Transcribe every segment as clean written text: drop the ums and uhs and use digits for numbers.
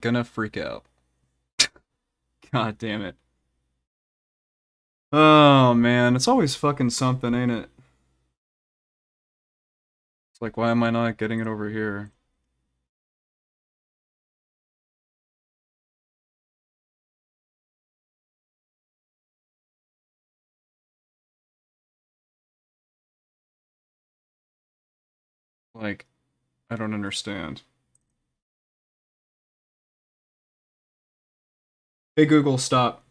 Gonna freak out. God damn it. Oh man, it's always fucking something, ain't it? It's like, why am I not getting it over here? Like, I don't understand. Hey Google, stop.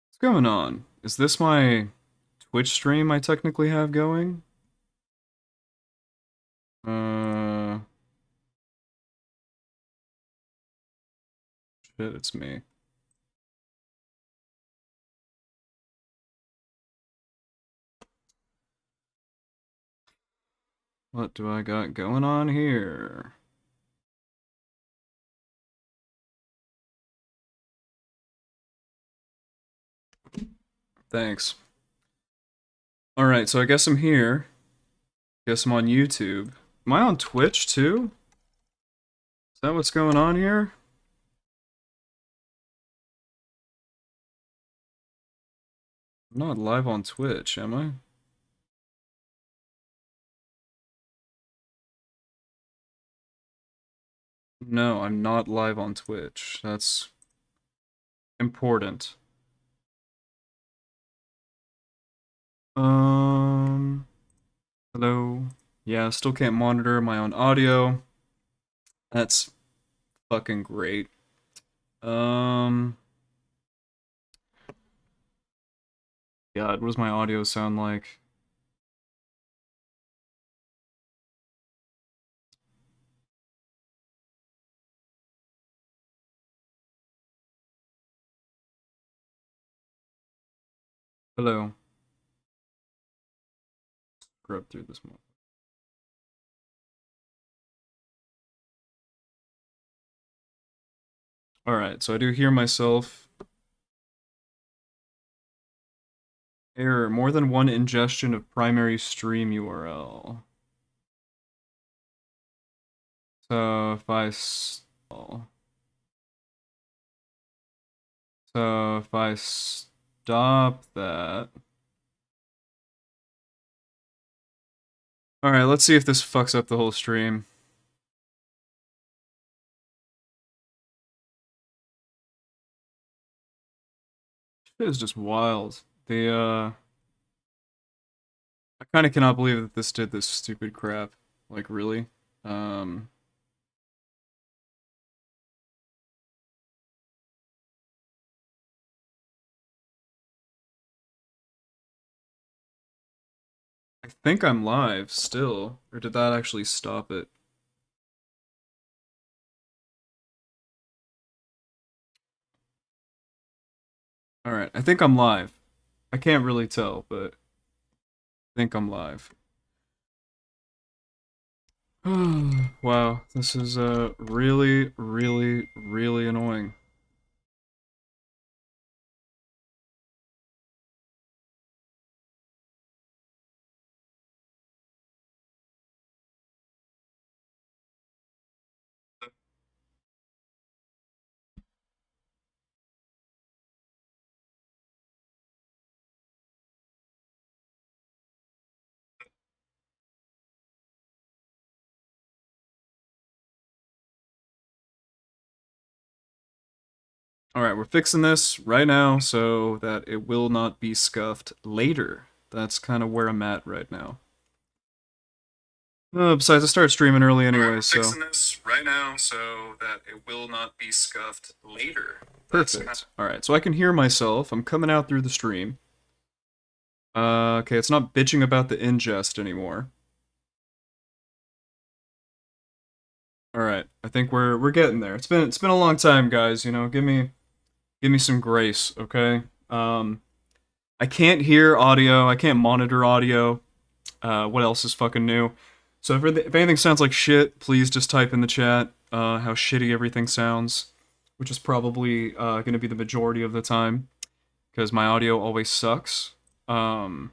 What's going on? Is this my Twitch stream I technically have going? Uh, shit, it's me. What do I got going on here? Thanks. Alright, so I guess I'm here. Guess I'm on YouTube. Am I on Twitch too? Is that what's going on here? I'm not live on Twitch, am I? No, I'm not live on Twitch. That's important. Um, hello. Yeah, still can't monitor my own audio. That's fucking great. Um, God, what does my audio sound like? Hello. Scrub through this one. Alright, so I do hear myself. Error, more than one ingestion of primary stream URL. So if I stop that. Alright, let's see if this fucks up the whole stream. It is just wild. I kind of cannot believe that this did this stupid crap. Like, really? Um... I think I'm live still. Or did that actually stop it? Alright, I think I'm live. I can't really tell, but I think I'm live. Wow, this is really, really, really annoying. Alright, we're fixing this right now so that it will not be scuffed later. That's kind of where I'm at right now. Besides, I started streaming early anyway, so... fixing this right now so that it will not be scuffed later. Perfect. Alright, so I can hear myself. I'm coming out through the stream. Okay, it's not bitching about the ingest anymore. Alright, I think we're getting there. It's been a long time, guys, you know, give me some grace, okay? I can't hear audio, I can't monitor audio. What else is fucking new? So if anything sounds like shit, please just type in the chat how shitty everything sounds, which is probably going to be the majority of the time, because my audio always sucks. But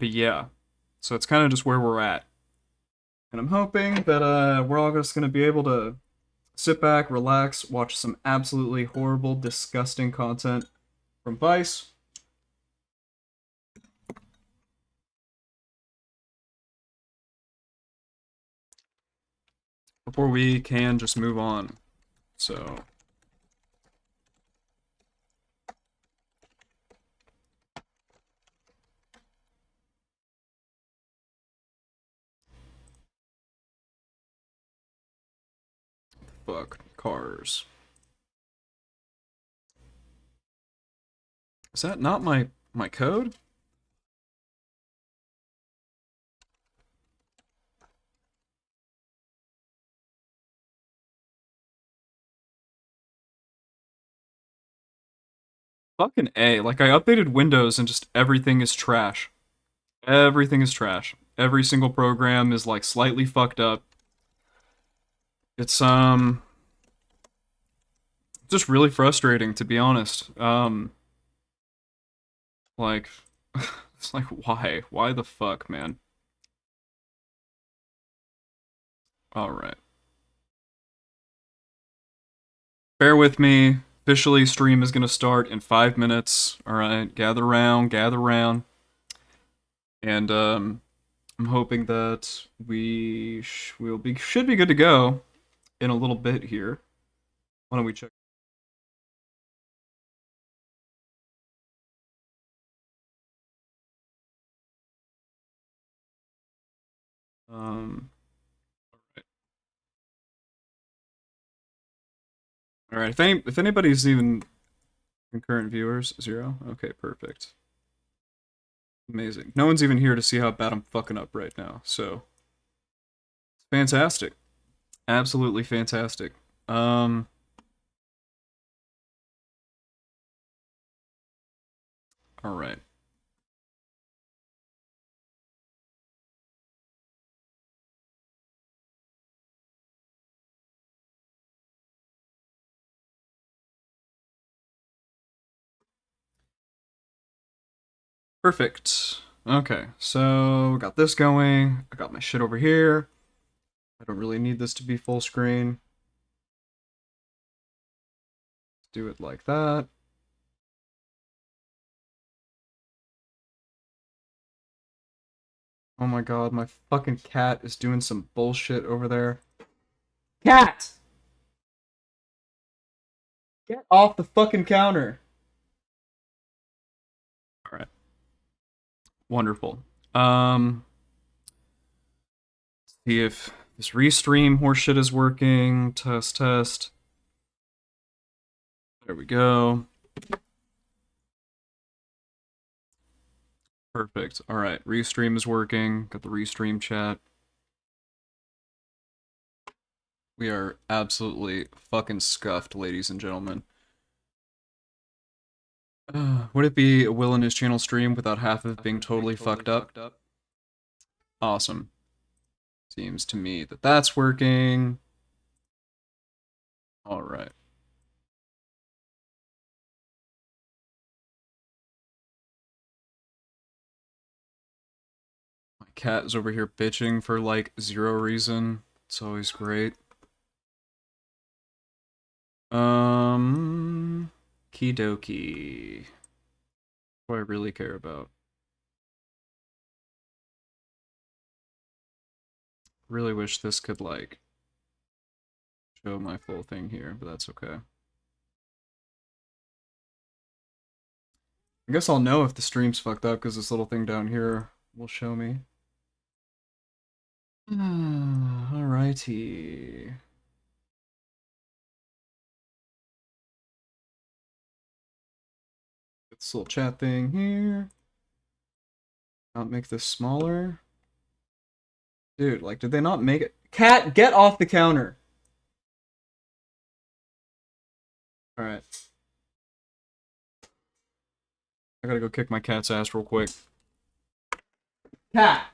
yeah, so it's kind of just where we're at. And I'm hoping that we're all just gonna be able to sit back, relax, watch some absolutely horrible, disgusting content from Vice. Before we can just move on. So fuck cars. Is that not my code? Fucking A. Like I updated Windows and just everything is trash. Everything is trash. Every single program is like slightly fucked up. It's just really frustrating to be honest. Like it's like why? Why the fuck, man? All right. Bear with me. Officially stream is going to start in 5 minutes. All right. Gather around, gather around. And I'm hoping that we'll be should be good to go in a little bit here. Why don't we check? Um, all right. If anybody's even concurrent viewers, 0. Okay, perfect. Amazing. No one's even here to see how bad I'm fucking up right now. So fantastic. Absolutely fantastic. Um, all right. Perfect. Okay, so got this going. I got my shit over here. I don't really need this to be full screen. Do it like that. Oh my god, my fucking cat is doing some bullshit over there. Cat! Get off the fucking counter! Alright. Wonderful. See if this restream horseshit is working. Test, test. There we go. Perfect. Alright, restream is working. Got the restream chat. We are absolutely fucking scuffed, ladies and gentlemen. Would it be a Will and his channel stream without half of it being totally fucked up? Awesome. Seems to me that that's working. Alright. My cat is over here bitching for like 0 reason. It's always great. Kidoki. What do I really care about? Really wish this could like show my full thing here, but that's okay. I guess I'll know if the stream's fucked up because this little thing down here will show me. Alrighty. This little chat thing here. Not make this smaller. Dude, like, did they not make it? Cat, get off the counter! Alright. I gotta go kick my cat's ass real quick. Cat!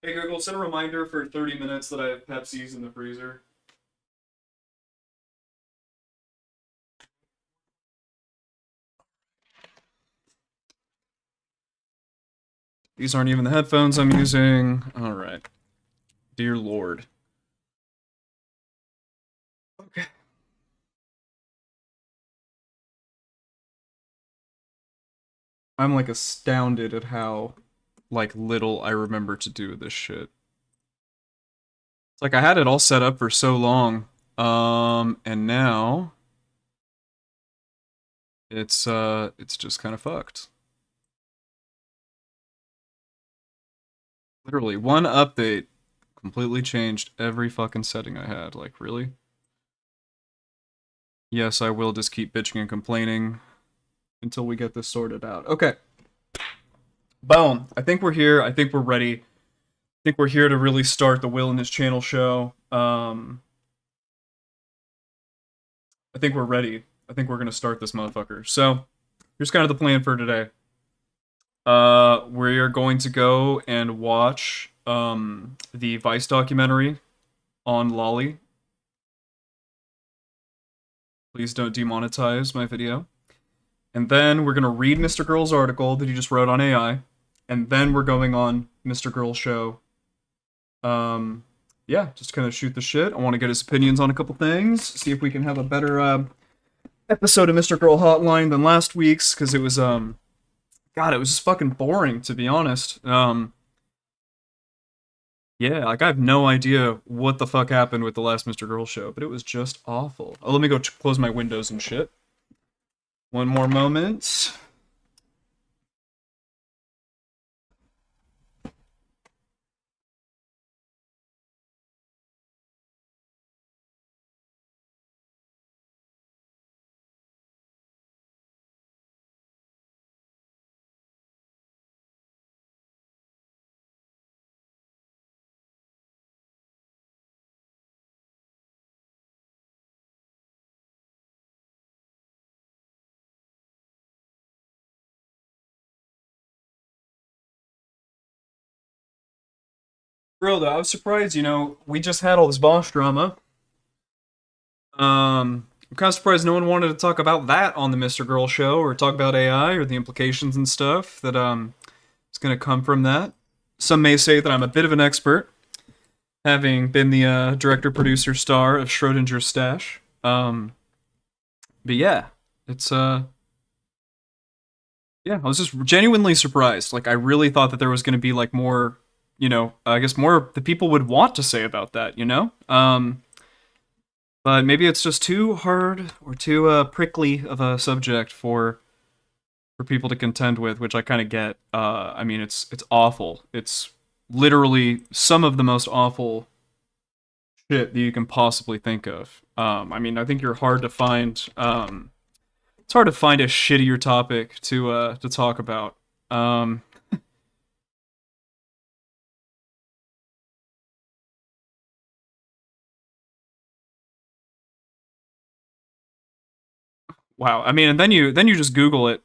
Hey Google, set a reminder for 30 minutes that I have Pepsi's in the freezer. These aren't even the headphones I'm using. Alright. Dear Lord. Okay. I'm like astounded at how like little I remember to do this shit. It's like I had it all set up for so long. And now it's just kind of fucked. Literally one update completely changed every fucking setting I had. Like, really? Yes, I will just keep bitching and complaining until we get this sorted out. Okay. Boom. I think we're here. I think we're ready. I think we're here to really start the Will in This Channel show. I think we're ready. I think we're gonna start this motherfucker. So, here's kind of the plan for today. We are going to go and watch the Vice documentary on Lolly. Please don't demonetize my video. And then we're gonna read Mr. Girl's article that he just wrote on AI, and then we're going on Mr. Girl's show. Yeah, just kind of shoot the shit. I want to get his opinions on a couple things, see if we can have a better episode of Mr. Girl Hotline than last week's, because it was God, it was just fucking boring, to be honest. Yeah, like I have no idea what the fuck happened with the last Mr. Girl show, but it was just awful. Oh, let me go close my windows and shit. One more moment. Bro, though, I was surprised, we just had all this boss drama. I'm kind of surprised no one wanted to talk about that on the Mr. Girl show, or talk about AI, or the implications and stuff that, is gonna come from that. Some may say that I'm a bit of an expert, having been the, director, producer, star of Schrodinger's Stash. But yeah, it's, yeah, I was just genuinely surprised. Like, I really thought that there was gonna be, like, more, I guess more the people would want to say about that, But maybe it's just too hard or too prickly of a subject for people to contend with, which I kind of get. I mean, it's awful. It's literally some of the most awful shit that you can possibly think of. I mean, I think you're hard to find. It's hard to find a shittier topic to talk about. Wow. I mean, and then you just Google it.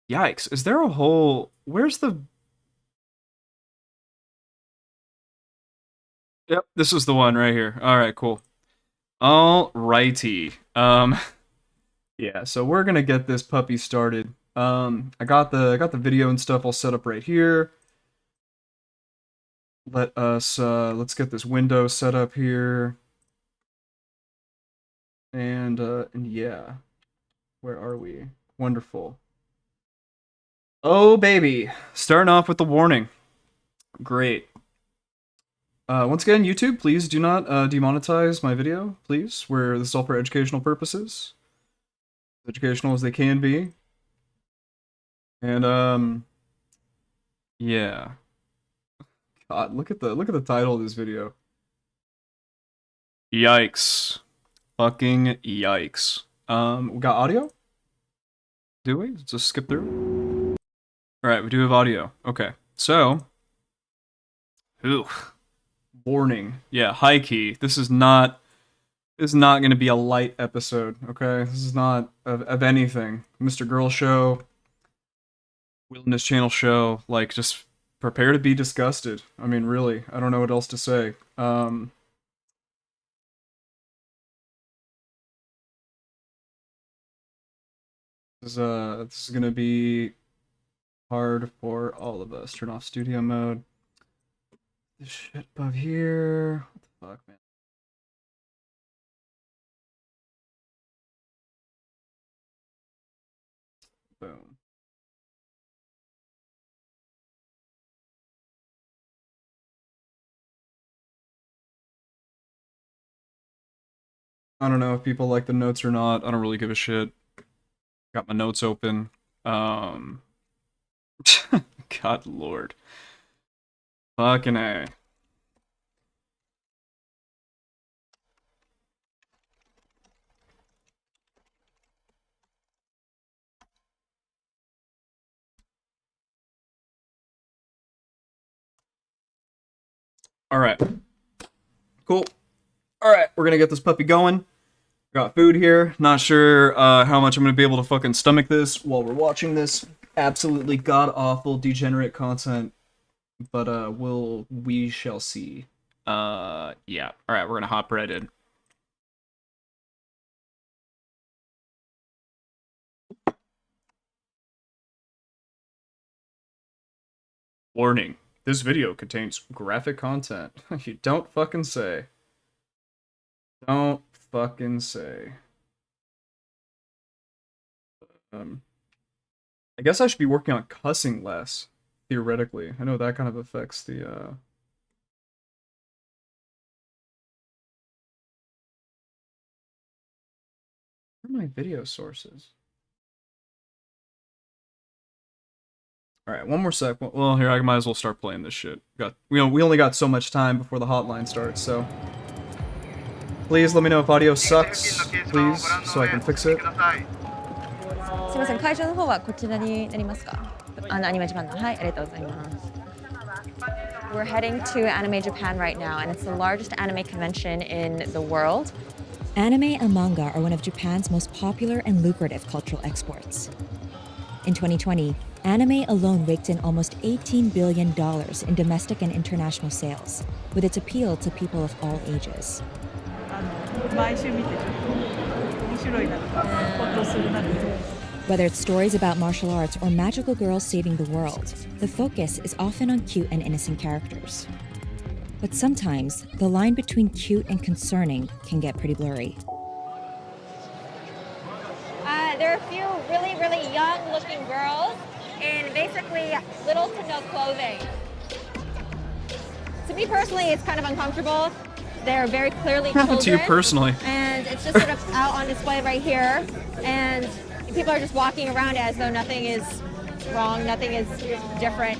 Yikes! Is there a whole? Where's the? Yep, this is the one right here. All right, cool. All righty. Yeah. So we're gonna get this puppy started. I got the video and stuff all set up right here. Let's get this window set up here. And yeah. Where are we? Wonderful. Oh baby. Starting off with the warning. Great. Once again, YouTube, please do not demonetize my video, please. This is all for educational purposes. Educational as they can be. And yeah. God, look at the title of this video. Yikes. Fucking yikes. We got audio? Do we? Let's just skip through. Alright, we do have audio. Okay. So. Ooh. Warning. Yeah, high key. This is not gonna be a light episode, okay? This is not of anything. Mr. Girl show. Wilderness Channel show. Like, just prepare to be disgusted. I mean, really, I don't know what else to say. This is gonna be hard for all of us. Turn off studio mode. This shit above here. What the fuck, man? Boom. I don't know if people like the notes or not. I don't really give a shit. Got my notes open. God lord. Fucking A. Alright. Cool. Alright, we're gonna get this puppy going. Got food here. Not sure how much I'm gonna be able to fucking stomach this while we're watching this absolutely god-awful, degenerate content. But we shall see. Yeah. Alright, we're gonna hop right in. Warning. This video contains graphic content. You don't fucking say. Don't fucking say. I guess I should be working on cussing less, theoretically. I know that kind of affects the, Where are my video sources? Alright, one more sec. Well, here, I might as well start playing this shit. We only got so much time before the hotline starts, so... Please let me know if audio sucks, please, so I can fix it. すみません、会場の方はこちらになりますか？アニメジャパンの、はい、ありがとうございます。We're heading to Anime Japan right now, and it's the largest anime convention in the world. Anime and manga are one of Japan's most popular and lucrative cultural exports. In 2020, anime alone raked in almost $18 billion in domestic and international sales, with its appeal to people of all ages. Whether it's stories about martial arts or magical girls saving the world, the focus is often on cute and innocent characters. But sometimes, the line between cute and concerning can get pretty blurry. There are a few really, really young-looking girls in basically little to no clothing. To me personally, it's kind of uncomfortable. They're very clearly children. To you personally. And it's just sort of out on display right here. And people are just walking around as though nothing is wrong, nothing is different.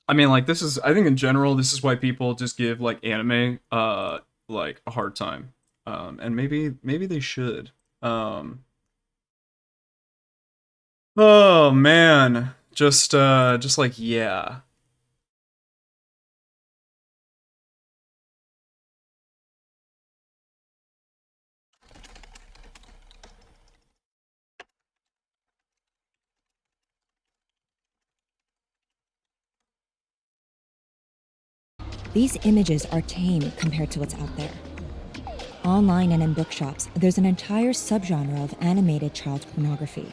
I mean, like, I think in general, this is why people just give, like, anime, like, a hard time. And maybe they should. Oh, man. Just like, yeah. These images are tame compared to what's out there. Online and in bookshops, there's an entire subgenre of animated child pornography.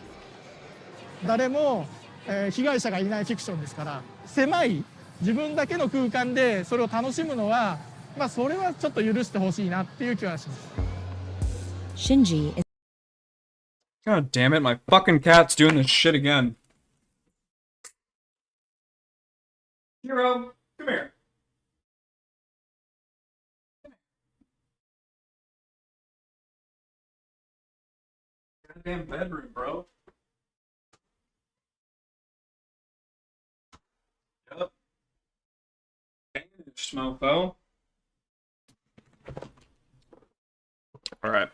誰も、被害者がいないフィクションですから、狭い自分だけの空間でそれを楽しむのは、まあそれはちょっと許してほしいなっていう気はします。Shinji is God damn it, my fucking cat's doing this shit again. Hero, come here. Goddamn bedroom, bro. Yup. Damage, mofo. Alright.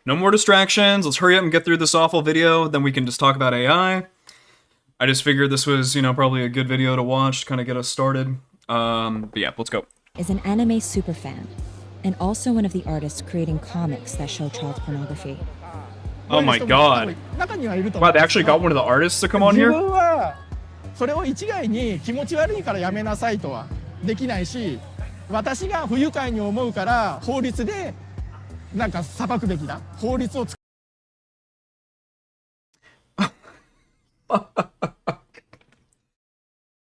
No more distractions. Let's hurry up and get through this awful video, then we can just talk about AI. I just figured this was, probably a good video to watch to kind of get us started. But yeah, let's go. Is an anime superfan, and also one of the artists creating comics that show child pornography. Oh my god. Wow, they actually got one of the artists to come on here? それを一概に気持ち悪いからやめなさいとはできないし、私が不愉快に思うから法律でなんか裁くべきだ、法律を作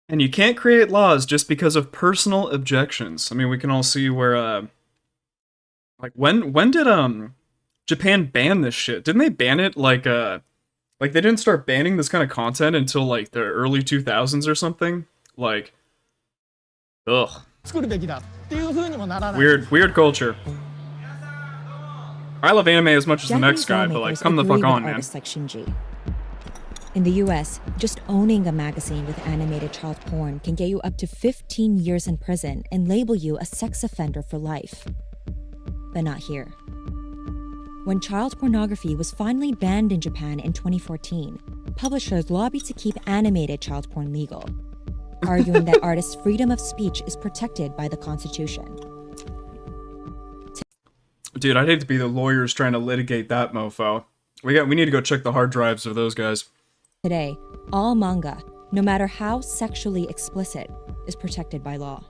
And you can't create laws just because of personal objections. I mean, we can all see where, like, when did, Japan ban this shit? Didn't they ban it, like, they didn't start banning this kind of content until, like, the early 2000s or something? Like, ugh. 作るべきだっていう風にもならない。 Weird culture. I love anime as much as the Japanese next guy, but, like, lawmakers come the agree fuck with on, man. artists like Shinji. In the US, just owning a magazine with animated child porn can get you up to 15 years in prison and label you a sex offender for life. But not here. When child pornography was finally banned in Japan in 2014, publishers lobbied to keep animated child porn legal, arguing that artists' freedom of speech is protected by the Constitution. Dude, I'd hate to be the lawyers trying to litigate that mofo. We need to go check the hard drives of those guys. Today, all manga, no matter how sexually explicit, is protected by law.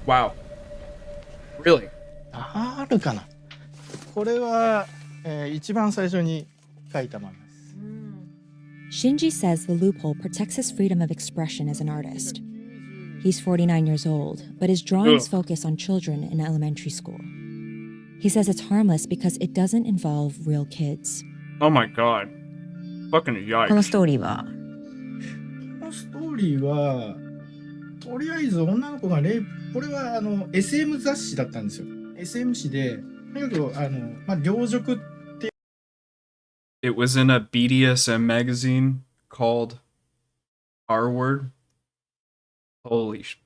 Wow. Really? あるかな。これは、一番最初に書いた漫画です。 Shinji says the loophole protects his freedom of expression as an artist. He's 49 years old, but his drawings Ugh. focus on children in elementary school. He says it's harmless because it doesn't involve real kids. Oh my god. Fucking この yikes. ストーリーはこのストーリーはとりあえず女の子がレイプ、これはSM 雑誌だったんですよ。 SM 誌でとにかく両辱。 It was in a BDSM magazine called R Word. Holy sh...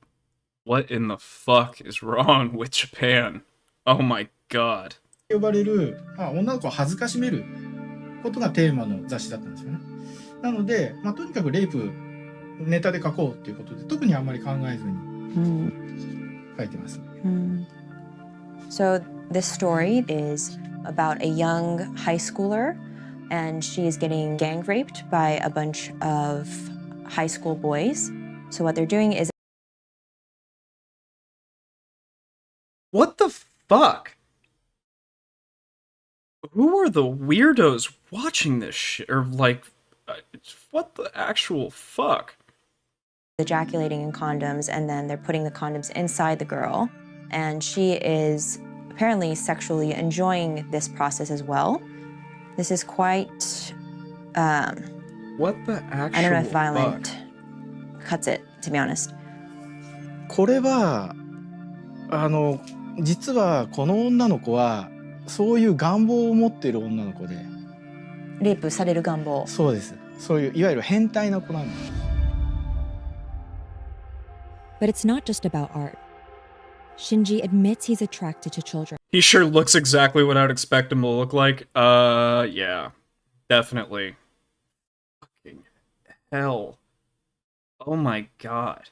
What in the fuck is wrong with Japan? Oh my god. 呼ばれる、女の子を恥ずかしめることがテーマの雑誌だったんですよね。なので、とにかくレイプネタで書こうっていうことで特にあんまり考えずに書いてます。So this story is about a young high schooler and she's getting gang raped by a bunch of high school boys. So what they're doing is What the fuck? Who are the weirdos watching this shit? Or, like, what the actual fuck? ejaculating in condoms and then they're putting the condoms inside the girl. And she is apparently sexually enjoying this process as well. This is quite, What the actual I don't know if fuck? violent cuts it, to be honest. これは実はこの女の子はそういう願望を持っている女の子で、レイプされる願望。そうです。そういういわゆる変態な子なんです。 But it's not just about art. Shinji admits he's attracted to children. He sure looks exactly what I'd expect him to look like. Yeah. Definitely. Fucking hell. Oh my god.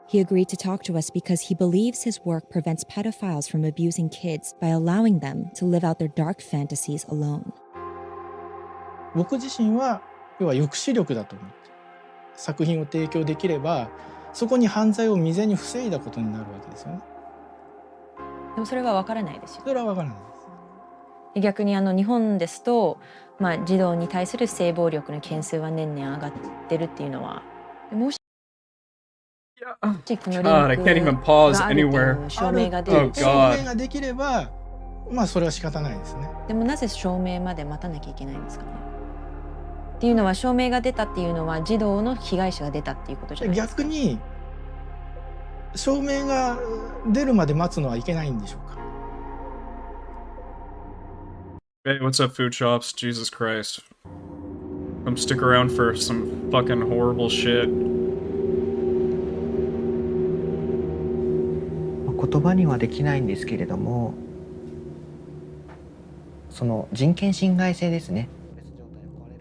He agreed to talk to us because he believes his work prevents pedophiles from abusing kids by allowing them to live out their dark fantasies alone. 僕自身は要は抑止力だと思って作品を提供できればそこに犯罪を未然に防いだことになるわけですよね。でもそれは分からないですよ。それは分からないです。逆に日本ですと、児童に対する性暴力の件数は年々上がってるっていうのは、もしこのリンク God, I can't even pause があるっていう anywhere. 証明が出 Oh る。 God. 証明ができればそれは仕方ないですね。でもなぜ証明まで待たなきゃいけないんですかね。っていうのは証明が出たっていうのは児童の被害者が出たっていうことじゃないですか。逆に証明が出るまで待つのはいけないんでしょうか。 Hey, what's up, food shops? Jesus Christ. Come stick around for some fucking horrible shit. 言葉にはできないんですけれども、その人権侵害性ですね。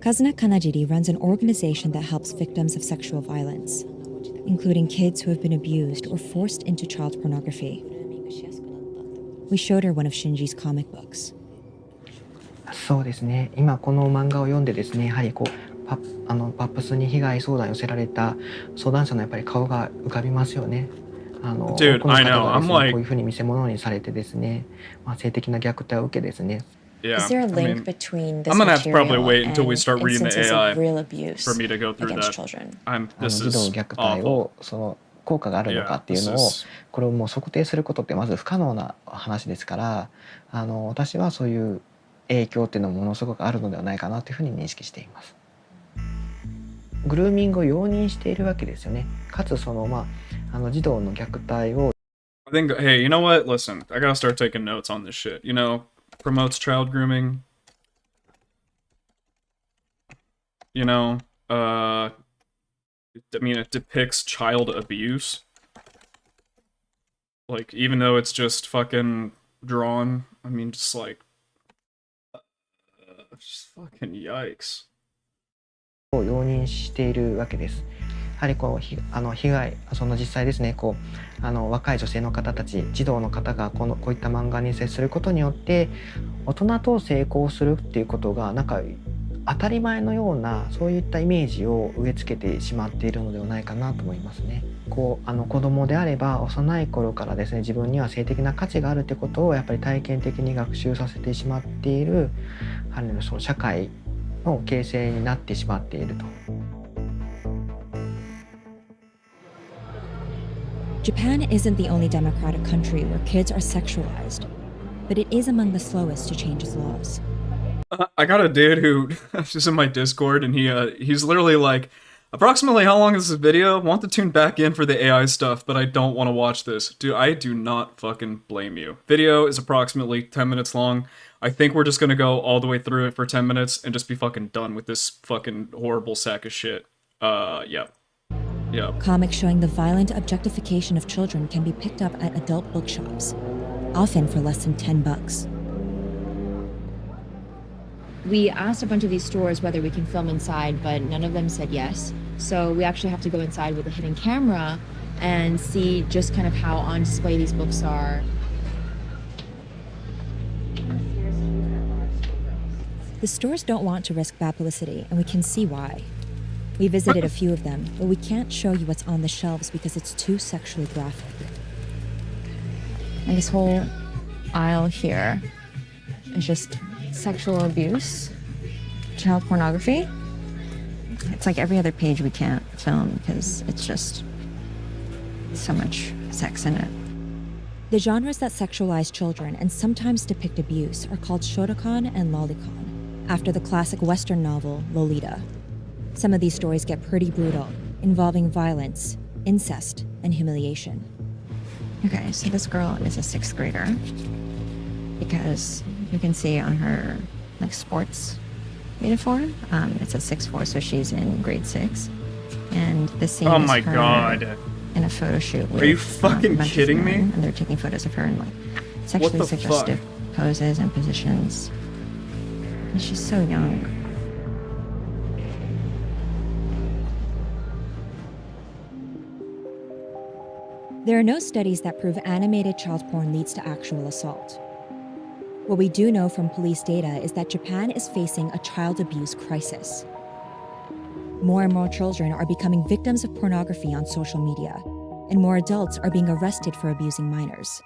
Kazuna Kanajiri runs an organization that helps victims of sexual violence, including kids who have been abused or forced into child pornography. We showed her one of Shinji's comic books. そうですね。今この漫画を読んでですね、やはりパップスに被害相談寄せられた相談者のやっぱり顔が浮かびますよね。Dude, 多くの I 方 know. がです I'm ね、like, こういうふうに見せ物にされてですね、性的な虐待を受けですね。yeah. Is there a I link mean, between this I'm gonna have to probably material wait until we and start reading the instances AI of real abuse for me to go through against that. children? This 児童 is 虐待を awful. その効果があるのか Yeah, っていう this のを is. これをもう測定することってまず不可能な話ですから、私はそういう影響っていうのもものすごくあるのではないかなというふうに認識しています。グルーミングを容認しているわけですよね。かつその児童の虐待を I think, hey, you know what? Listen, I gotta start taking notes on this shit. You know, promotes child grooming. You know, I mean, it depicts child abuse. Like, even though it's just fucking drawn, I mean, just like, just fucking yikes. を容認しているわけです。やはりこう被害その実際ですね若い女性の方たち児童の方がこういった漫画に接することによって大人と成功するっていうことがなんか当たり前のようなそういったイメージを植え付けてしまっているのではないかなと思いますね。子供であれば幼い頃からですね自分には性的な価値があるということをやっぱり体験的に学習させてしまっているその社会の形成になってしまっていると。Japan isn't the only democratic country where kids are sexualized, but it is among the slowest to change its laws. I got a dude who is in my Discord, and he's literally like, approximately how long is this video? Want to tune back in for the AI stuff, but I don't want to watch this. Dude, I do not fucking blame you. Video is approximately 10 minutes long. I think we're just gonna go all the way through it for 10 minutes and just be fucking done with this fucking horrible sack of shit. Yeah. Yeah. Comics showing the violent objectification of children can be picked up at adult bookshops, often for less than $10. We asked a bunch of these stores whether we can film inside, but none of them said yes. So we actually have to go inside with a hidden camera and see just kind of how on display these books are. The stores don't want to risk bad publicity, and we can see why. We visited a few of them, but we can't show you what's on the shelves because it's too sexually graphic. And this whole aisle here is just sexual abuse, child pornography. It's like every other page we can't film because it's just so much sex in it. The genres that sexualize children and sometimes depict abuse are called shotokan and lolicon, after the classic Western novel Lolita. Some of these stories get pretty brutal, involving violence, incest, and humiliation. Okay, so this girl is a 6th grader because you can see on her sports uniform, it's a 6'4", so she's in grade 6. And this scene Oh is my her god. in a photo shoot with Are you a fucking bunch of kidding me? men, and they're taking photos of her in sexually the suggestive poses and positions. And she's so young. There are no studies that prove animated child porn leads to actual assault. What we do know from police data is that Japan is facing a child abuse crisis. More and more children are becoming victims of pornography on social media, and more adults are being arrested for abusing minors.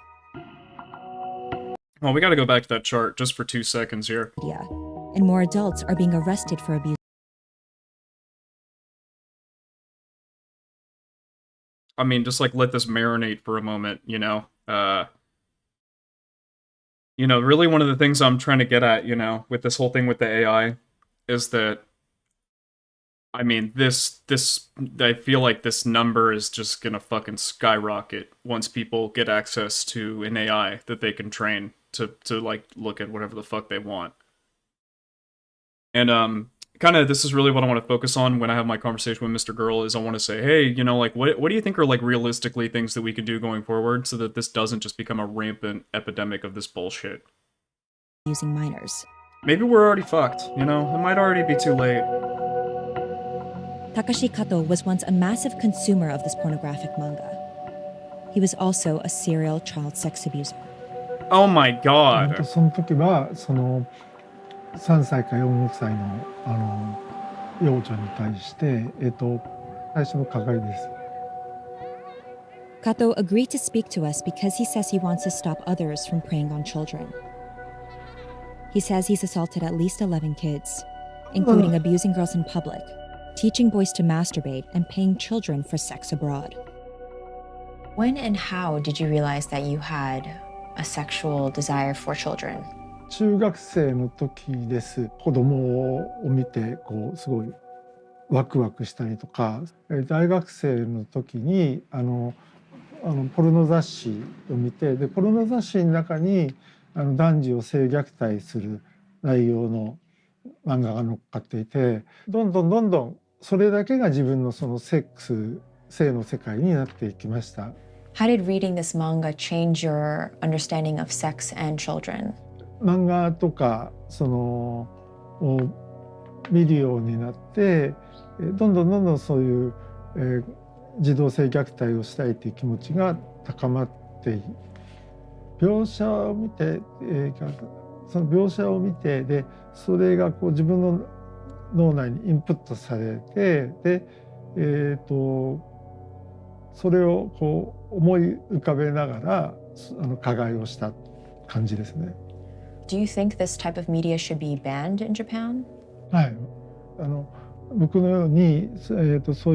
Well, we gotta go back to that chart just for 2 seconds here. And more adults are being arrested for abusing. I mean, just let this marinate for a moment, you know? Really one of the things I'm trying to get at, with this whole thing with the AI is that, I mean, I feel like this number is just gonna fucking skyrocket once people get access to an AI that they can train to look at whatever the fuck they want. And, kind of this is really what I want to focus on when I have my conversation with Mr. Girl is I want to say, hey, what do you think are realistically things that we can do going forward so that this doesn't just become a rampant epidemic of this bullshit? Using minors. Maybe we're already fucked, it might already be too late. Takashi Kato was once a massive consumer of this pornographic manga. He was also a serial child sex abuser. Oh my god. その時は3歳か4歳の幼女に対して、最初の加害です。Kato agreed to speak to us because he says he wants to stop others from preying on children. He says he's assaulted at least 11 kids, including abusing girls in public, teaching boys to masturbate, and paying children for sex abroad. When and how did you realize that you had a sexual desire for children? 中学生の時です。子供を見てすごいワクワクしたりとか、大学生の時にポルノ雑誌を見て、でポルノ雑誌の中に男児を性虐待する内容の漫画が載っかっていて、どんどんそれだけが自分のその性の世界になっていきました。How did reading this manga change your understanding of sex and children? 漫画とかを見るようになって、どんどんそういう、児童性虐待をしたいという気持ちが高まって描写を見て、その描写を見て、でそれが自分の脳内にインプットされて、でそれを思い浮かべながら加害をした感じですね。Do you think this type of media should be banned in Japan? はい、僕のように、そう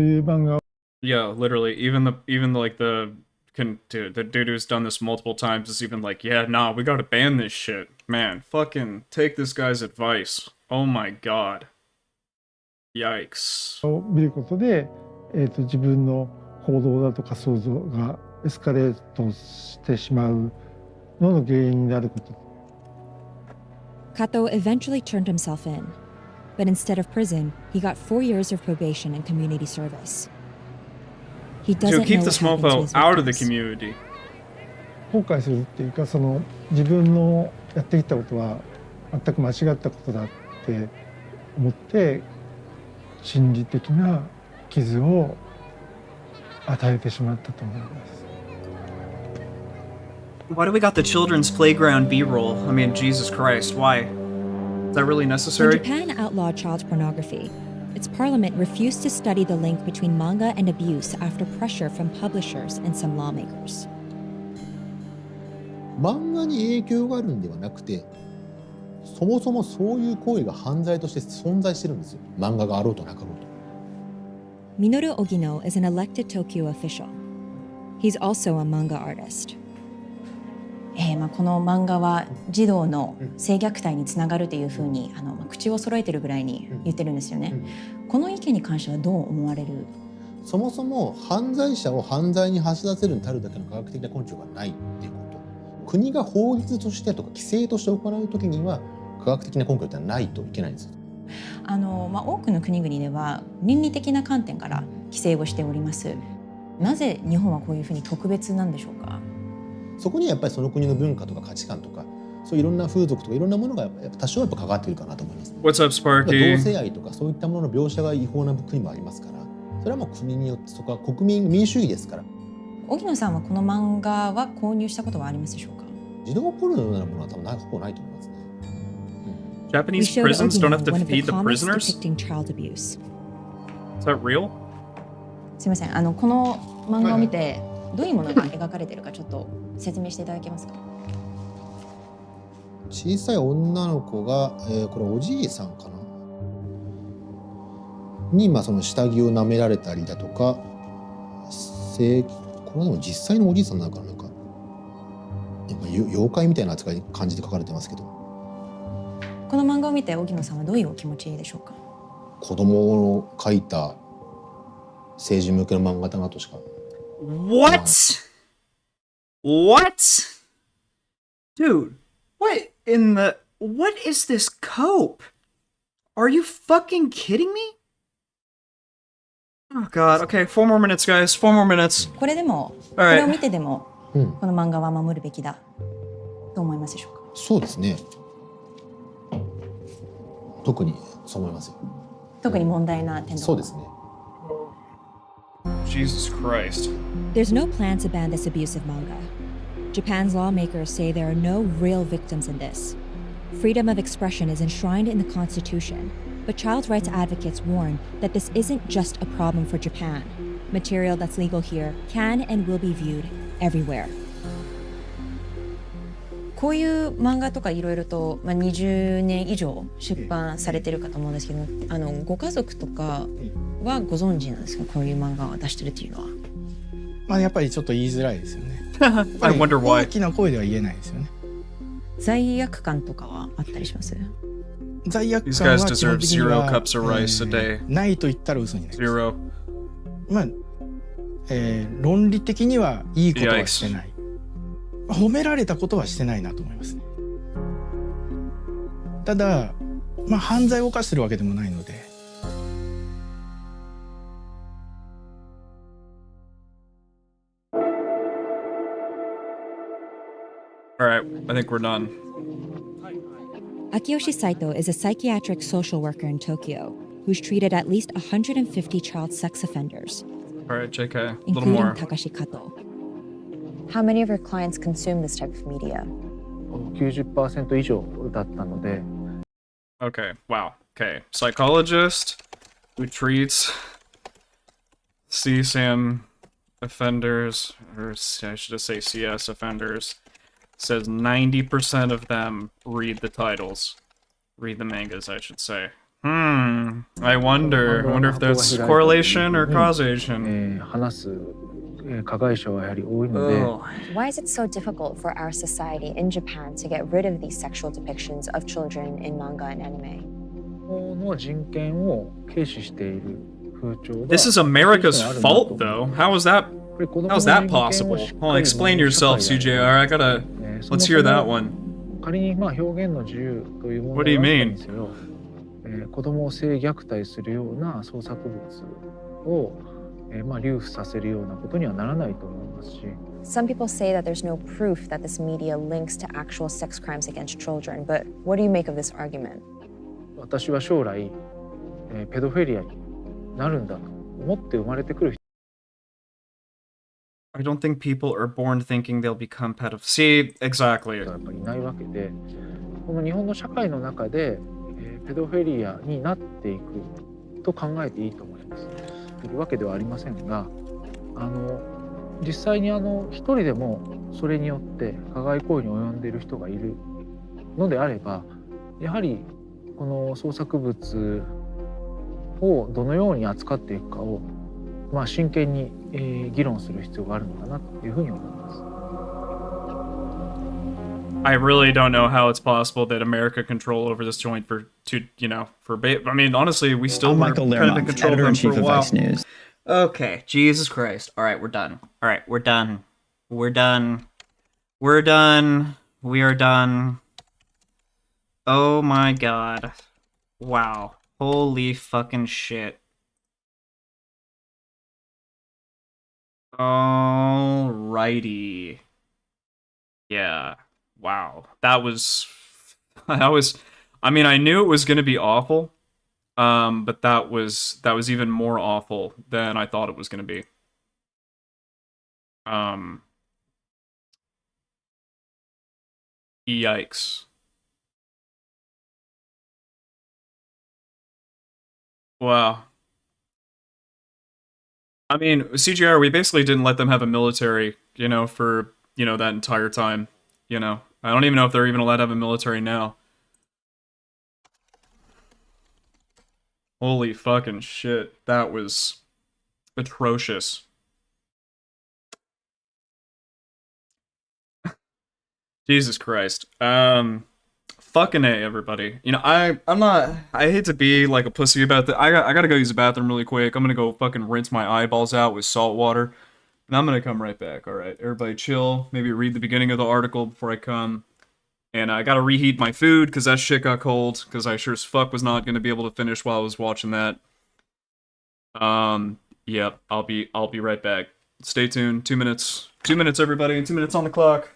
いう漫画を Yeah, literally, even like the dude who's done this multiple times is even like, yeah, nah, we gotta ban this shit. Man, fucking take this guy's advice. Oh my god. Yikes. を見ることで、自分の行動だとか想像がエスカレートしてしまうのの原因になること。Kato eventually turned himself in, but instead of prison, he got 4 years of probation and community service. He doesn't To keep know this what happened to mofo his out of the victims. community. 後悔するっていうか、自分のやってきたことは全く間違ったことだって思って心理的な傷を与えてしまったと思います。Why do we got the children's playground B-roll? I mean, Jesus Christ, why? Is that really When necessary? Japan outlawed child pornography, its parliament refused to study the link between manga and abuse after pressure from publishers and some lawmakers. 漫画に影響があるんではなくて、そもそもそういう行為が犯罪として存在してるんですよ。漫画があろうとなかろうと。Minoru Ogino is an elected Tokyo official. He's also a manga artist. この漫画は児童の性虐待につながるというふうに口を揃えてるぐらいに言ってるんですよね。この意見に関してはどう思われる？そもそも犯罪者を犯罪に走らせるに足るだけの科学的な根拠がないっていうこと。国が法律としてとか規制として行うときには科学的な根拠ってないといけないんですよ。多くの国々では倫理的な観点から規制をしております。なぜ日本はこういうふうに特別なんでしょうか？そこにやっぱりその国の文化とか価値観とか、そういういろんな風俗とかいろんなものがやっぱ多少関わっているかなと思います。What's up, 同 Sparky? 性愛とかそういったものの描写が違法な国もありますから、それはもう国によって、そこは民主主義ですから。荻野さんはこの漫画は購入したことはありますでしょうか？児童ポルノのようなものは多分ほぼないと思いますね。We Japanese showed prisons don't have Ogino to one of the feed the comics prisoners? depicting child abuse. Is that real? すみません、この漫画を見てどういうものが描かれているかちょっと説明していただけますか？小さい女の子が、これおじいさんかなに、その下着を舐められたりだとか、これはでも実際のおじいさんなのかな、なんか妖怪みたいな扱い感じで書かれてますけど。この漫画を見て荻野さんはどういうお気持ちでしょうか？子供の描いた成人向けの漫画だなとしか。What? What? Dude, what is this cope? Are you fucking kidding me? Oh god, okay, 4 more minutes, guys. 4 more minutes. これでも、こ Alright. れを見てでも、うん、この漫画は守るべきだと思いますでしょうか？そうですね。特にそう思いますよ。特に問題な点そうですね。Jesus Christ. There's no plan to ban this abusive manga. Japan's lawmakers say there are no real victims in this. Freedom of expression is enshrined in the constitution, But child rights advocates warn that this isn't just a problem for Japan. Material that's legal here can and will be viewed everywhere. こういう漫画とかいろいろと、20年以上出版されてるかと思うんですけど、ご家族とかはご存知なんですか？こういう漫画を出してるっていうのは。まあやっぱりちょっと言いづらいですよね。I wonder why. 大きな声では言えないですよね。罪悪感とかはあったりします？罪悪 These 感 guys は基本 deserve 的に zero は、 cups of rice a day. ないと言ったら嘘になります。 Zero. まあ、論理的にはいいことはしてない。褒められたことはしてないなと思いますね。ただ、まあ犯罪を犯してるわけでもないので。All right, I think we're done. Akiyoshi Saito is a psychiatric social worker in Tokyo who's treated at least 150 child sex offenders, All right, JK, a little including more. Takashi Kato. How many of your clients consume this type of media? 90% 以上だったので、 Okay, wow. Okay, psychologist who treats CSAM offenders, or I should just say CS offenders, says 90% of them read the titles. Read the mangas, I should say. I wonder if there's correlation or causation. 話す加害者はやはり多いので、 Why is it so difficult for our society in Japan to get rid of these sexual depictions of children in manga and anime? の人権を軽視している風潮が This is America's fault, though. How is that possible? Well, explain yourself, CJR. I gotta... Let's hear that one. 仮にまあ表現の自由というもの What do you があった mean? にせよ、子供を性虐待するような創作物を、まあ流布させるようなことにはならないと思いますし、 Some people say that there's no proof that this media links to actual sex crimes against children, but what do you make of this argument? 私は将来、ペドフェリアになるんだと思って生まれてくる人 I don't think people are born thinking they'll become pedophiles. See, exactly. がやっぱりいないわけで、この日本の社会の中で、ペドフェリアになっていくと考えていいと思います。というわけではありませんが、実際に一人でもそれによって加害行為に及んでいる人がいるのであれば、やはりこの創作物をどのように扱っていくかを、まあ、真剣に、議論する必要があるのかなというふうに思います。 I really don't know how it's possible that America control over this joint for I mean, honestly, we still were Michael kind of in Lermont, control of them editor-in-chief for a of while. Vice News. Okay, Jesus Christ. All right, we're done. All right, we're done. We're done. We're done. We are done. Oh my god. Wow. Holy fucking shit. Alrighty. Yeah. Wow. That was... I mean, I knew it was gonna be awful. But that was even more awful than I thought it was gonna be. Yikes. Wow. I mean, CGR, we basically didn't let them have a military, for, that entire time, I don't even know if they're even allowed to have a military now. Holy fucking shit. That was atrocious. Jesus Christ. Fucking A, everybody. I hate to be like a pussy about that. I gotta go use the bathroom really quick. I'm gonna go fucking rinse my eyeballs out with salt water. And I'm gonna come right back, alright? Everybody chill. Maybe read the beginning of the article before I come. And I gotta reheat my food, because that shit got cold, because I sure as fuck was not gonna be able to finish while I was watching that. Yep, I'll be right back. Stay tuned. 2 minutes. 2 minutes, everybody. 2 minutes on the clock.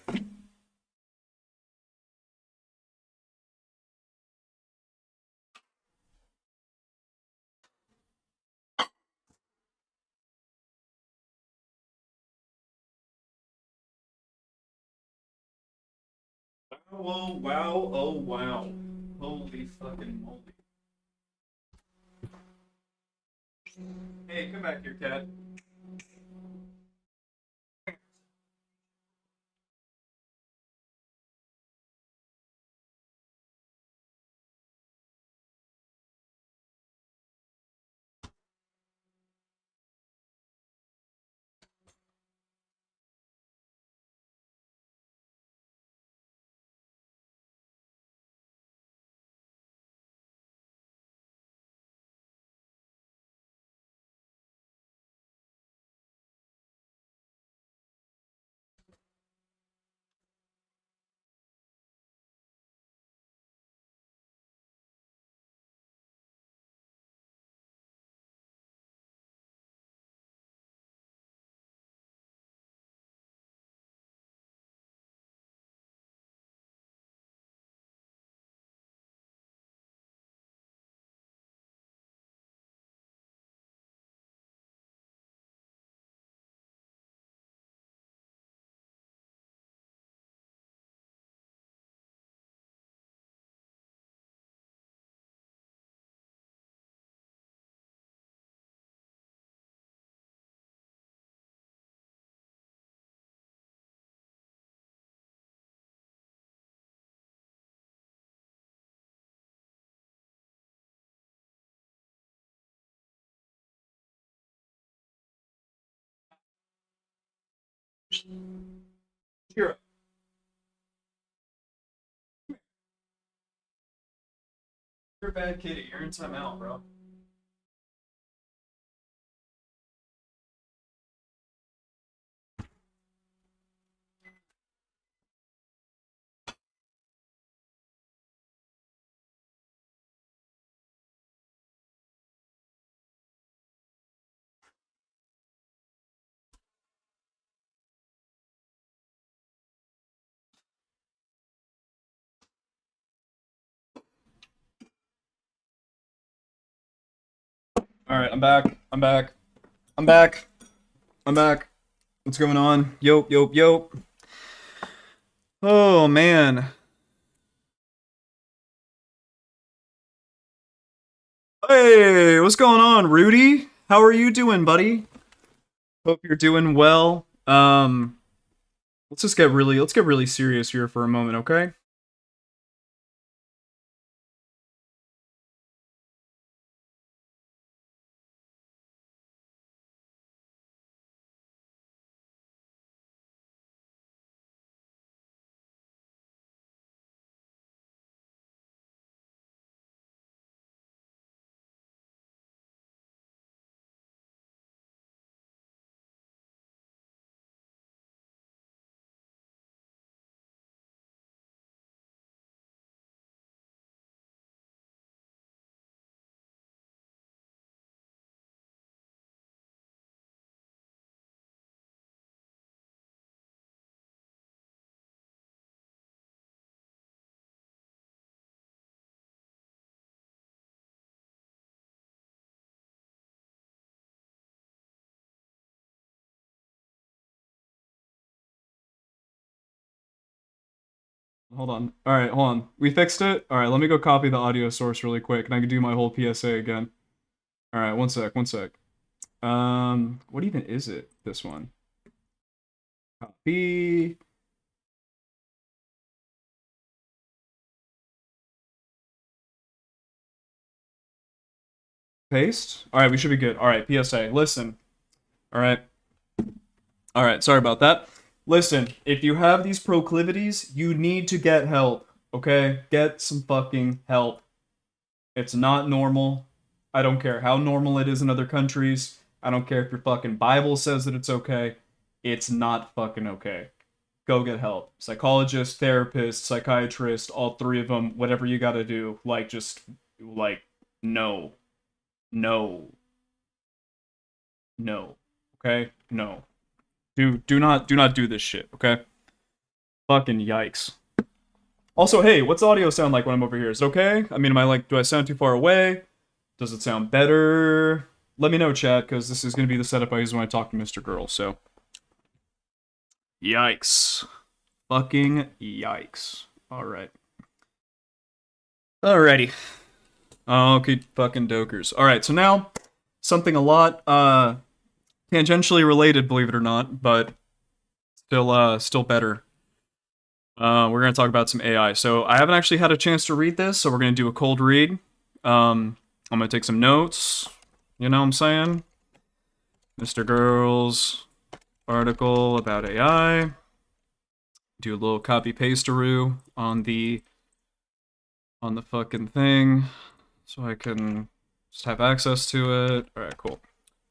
Oh, wow. Oh, wow. Holy fucking moly. back here, cat. Here. You're a bad kitty. You're in timeout, bro. All right, I'm back. I'm back. I'm back. I'm back. What's going on? Yo, yo, yo. Oh man. Hey, what's going on, Rudy? How are you doing, buddy? Hope you're doing well. Let's get really serious here for a moment, okay? Hold on. All right, hold on. We fixed it. All right, let me go copy the audio source really quick, and I can do my whole PSA again. All right, one sec, one sec. What even is it? This one. Copy. Paste. All right, we should be good. All right, PSA. Listen. All right. All right, sorry about that. Listen, if you have these proclivities, you need to get help, okay? Get some fucking help. It's not normal. I don't care how normal it is in other countries. I don't care if your fucking Bible says that it's okay. It's not fucking okay. Go get help. Psychologist, therapist, psychiatrist, all three of them, whatever you gotta do. Like, just, like, no. No. No. Okay? No. Do not do this shit, okay? Fucking yikes. Also, hey, what's the audio sound like when I'm over here? Is it okay? I mean, am I like, do I sound too far away? Does it sound better? Let me know, chat, because this is going to be the setup I use when I talk to Mr. Girl, so. Yikes. Fucking yikes. Alright. Alrighty. Okay, fucking dokers. Alright, so now, something a lot tangentially related, believe it or not, but still better. We're gonna talk about some AI. So I haven't actually had a chance to read this, so we're gonna do a cold read. I'm gonna take some notes. You know what I'm saying? Mr. Girl's article about AI. Do a little copy paste-a-roo on the fucking thing, so I can just have access to it. All right, cool.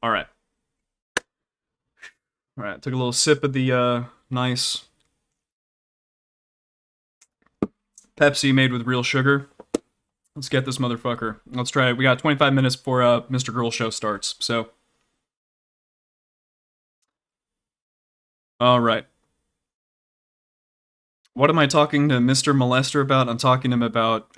All right. Took a little sip of the nice Pepsi made with real sugar. Let's get this motherfucker. Let's try it. We got 25 minutes before Mr. Girl show starts, so. All right. What am I talking to Mr. Molester about? I'm talking to him about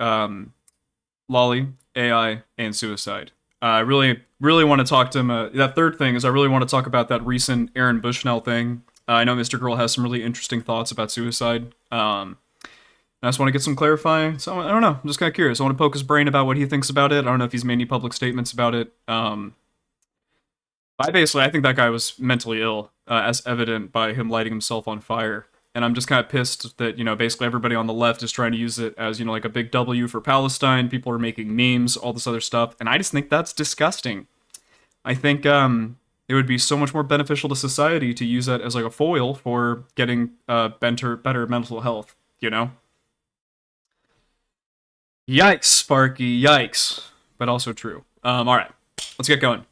Lolly, AI, and suicide. I really want to talk to him. That third thing is I really want to talk about that recent Aaron Bushnell thing. I know Mr. Girl has some really interesting thoughts about suicide. I just want to get some clarifying. So I don't know. I'm just kind of curious. I want to poke his brain about what he thinks about it. I don't know if he's made any public statements about it. I think that guy was mentally ill, as evident by him lighting himself on fire. And I'm just kind of pissed that, basically everybody on the left is trying to use it as, like a big W for Palestine. People are making memes, all this other stuff. And I just think that's disgusting. I think it would be so much more beneficial to society to use that as like a foil for getting better mental health, Yikes, Sparky, yikes. But also true. All right, let's get going.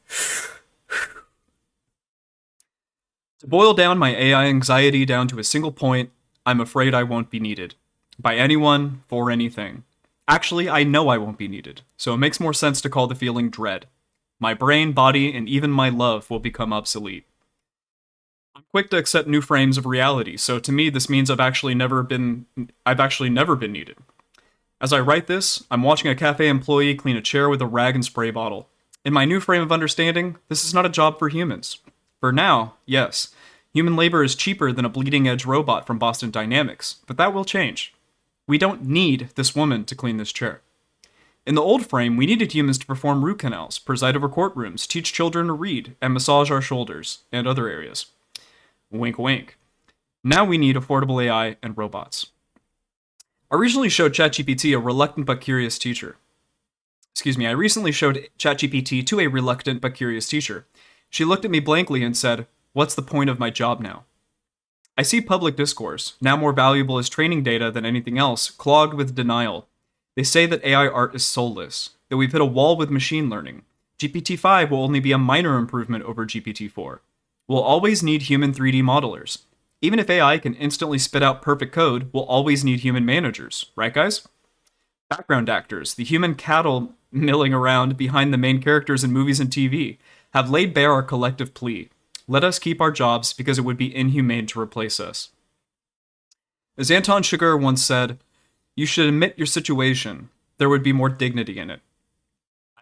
To boil down my AI anxiety down to a single point, I'm afraid I won't be needed. By anyone, for anything. Actually, I know I won't be needed, so it makes more sense to call the feeling dread. My brain, body, and even my love will become obsolete. I'm quick to accept new frames of reality, so to me this means I've actually never been needed. As I write this, I'm watching a cafe employee clean a chair with a rag and spray bottle. In my new frame of understanding, this is not a job for humans. For now, yes, human labor is cheaper than a bleeding-edge robot from Boston Dynamics, but that will change. We don't need this woman to clean this chair. In the old frame, we needed humans to perform root canals, preside over courtrooms, teach children to read, and massage our shoulders, and other areas. Wink wink. Now we need affordable AI and robots. I recently showed ChatGPT to a reluctant but curious teacher. She looked at me blankly and said, "What's the point of my job now?" I see public discourse, now more valuable as training data than anything else, clogged with denial. They say that AI art is soulless, that we've hit a wall with machine learning. GPT-5 will only be a minor improvement over GPT-4. We'll always need human 3D modelers. Even if AI can instantly spit out perfect code, we'll always need human managers, right guys? Background actors, the human cattle milling around behind the main characters in movies and TV, have laid bare our collective plea. Let us keep our jobs because it would be inhumane to replace us. As Anton Chigurh once said, you should admit your situation. There would be more dignity in it.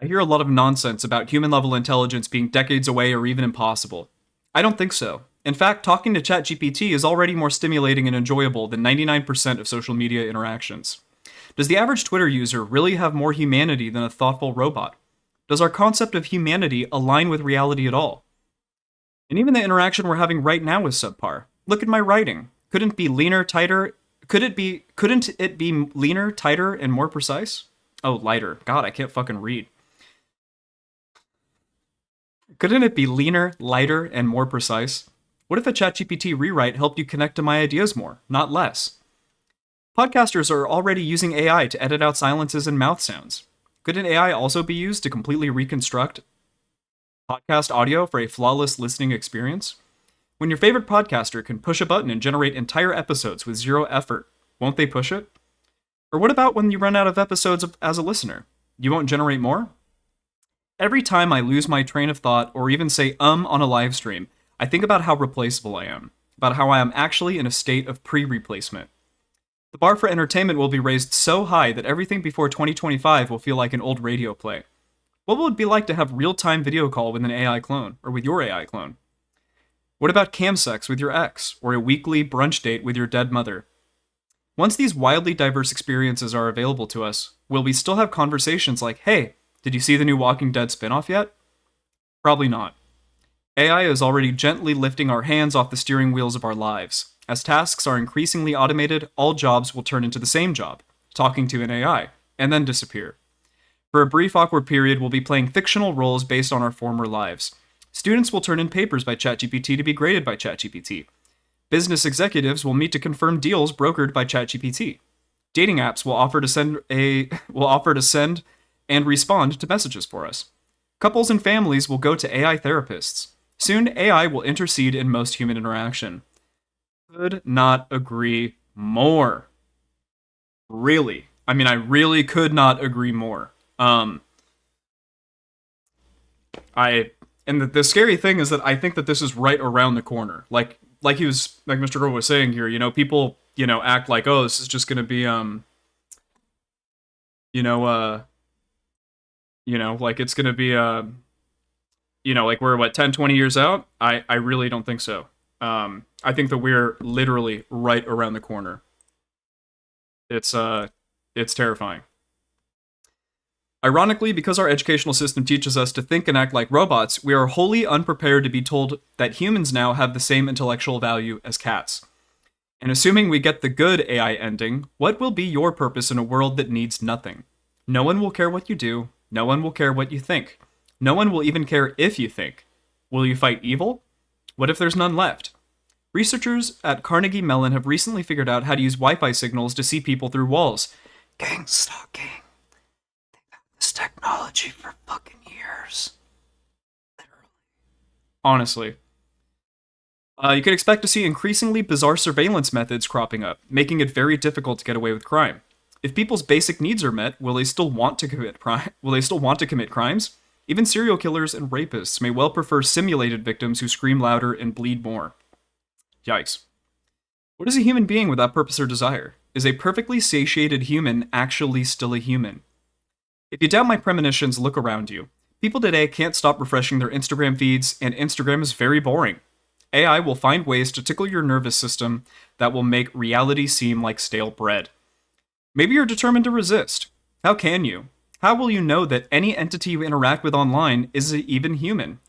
I hear a lot of nonsense about human-level intelligence being decades away or even impossible. I don't think so. In fact, talking to ChatGPT is already more stimulating and enjoyable than 99% of social media interactions. Does the average Twitter user really have more humanity than a thoughtful robot? Does our concept of humanity align with reality at all? And even the interaction we're having right now is subpar. Look at my writing. Couldn't it be leaner, tighter, and more precise? Oh, lighter. God, I can't fucking read. Couldn't it be leaner, lighter, and more precise? What if a ChatGPT rewrite helped you connect to my ideas more, not less? Podcasters are already using AI to edit out silences and mouth sounds. Couldn't AI also be used to completely reconstruct podcast audio for a flawless listening experience? When your favorite podcaster can push a button and generate entire episodes with zero effort, won't they push it? Or what about when you run out of episodes as a listener? You won't generate more? Every time I lose my train of thought or even say on a live stream, I think about how replaceable I am, about how I am actually in a state of pre-replacement. The bar for entertainment will be raised so high that everything before 2025 will feel like an old radio play. What will it be like to have real-time video call with an AI clone, or with your AI clone? What about cam sex with your ex, or a weekly brunch date with your dead mother? Once these wildly diverse experiences are available to us, will we still have conversations like, hey, did you see the new Walking Dead spinoff yet? Probably not. AI is already gently lifting our hands off the steering wheels of our lives. As tasks are increasingly automated, all jobs will turn into the same job, talking to an AI, and then disappear. For a brief, awkward period, we'll be playing fictional roles based on our former lives. Students will turn in papers by ChatGPT to be graded by ChatGPT. Business executives will meet to confirm deals brokered by ChatGPT. Dating apps will offer to send and respond to messages for us. Couples and families will go to AI therapists. Soon, AI will intercede in most human interaction. Could not agree more. Really. I mean, I really could not agree more. And the scary thing is that I think that this is right around the corner. Like Mr. Girl was saying here, people, act like, oh, this is just gonna be, like it's gonna be, like we're 10, 20 years out. I really don't think so. I think that we're literally right around the corner. It's terrifying. Ironically, because our educational system teaches us to think and act like robots, we are wholly unprepared to be told that humans now have the same intellectual value as cats. And assuming we get the good AI ending, what will be your purpose in a world that needs nothing? No one will care what you do. No one will care what you think. No one will even care if you think. Will you fight evil? What if there's none left? Researchers at Carnegie Mellon have recently figured out how to use Wi-Fi signals to see people through walls. Gang stalking. This technology for fucking years. Literally. Honestly. You can expect to see increasingly bizarre surveillance methods cropping up, making it very difficult to get away with crime. If people's basic needs are met, will they still want to commit crimes? Even serial killers and rapists may well prefer simulated victims who scream louder and bleed more. Yikes. What is a human being without purpose or desire? Is a perfectly satiated human actually still a human? If you doubt my premonitions, look around you. People today can't stop refreshing their Instagram feeds, and Instagram is very boring. AI will find ways to tickle your nervous system that will make reality seem like stale bread. Maybe you're determined to resist. How can you? How will you know that any entity you interact with online is even human?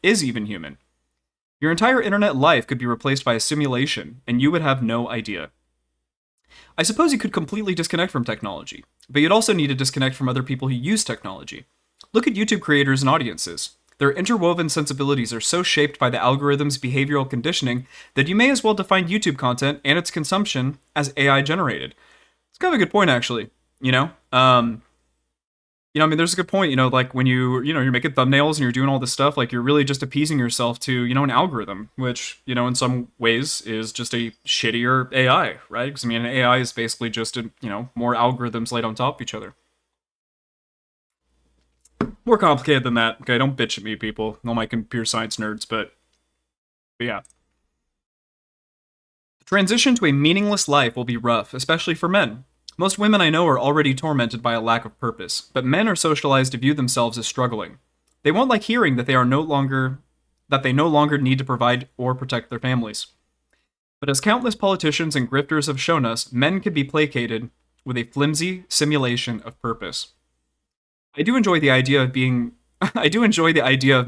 Your entire internet life could be replaced by a simulation, and you would have no idea. I suppose you could completely disconnect from technology, but you'd also need to disconnect from other people who use technology. Look at YouTube creators and audiences. Their interwoven sensibilities are so shaped by the algorithm's behavioral conditioning that you may as well define YouTube content and its consumption as AI generated. It's kind of a good point, actually. There's a good point, like when you're making thumbnails and you're doing all this stuff, like you're really just appeasing yourself to, an algorithm, which, in some ways is just a shittier AI, right? Because, an AI is basically just, more algorithms laid on top of each other. More complicated than that. Okay, don't bitch at me, people. All my computer science nerds, but yeah. The transition to a meaningless life will be rough, especially for men. Most women I know are already tormented by a lack of purpose, but men are socialized to view themselves as struggling. They won't like hearing that they no longer need to provide or protect their families. But as countless politicians and grifters have shown us, men can be placated with a flimsy simulation of purpose. I do enjoy the idea of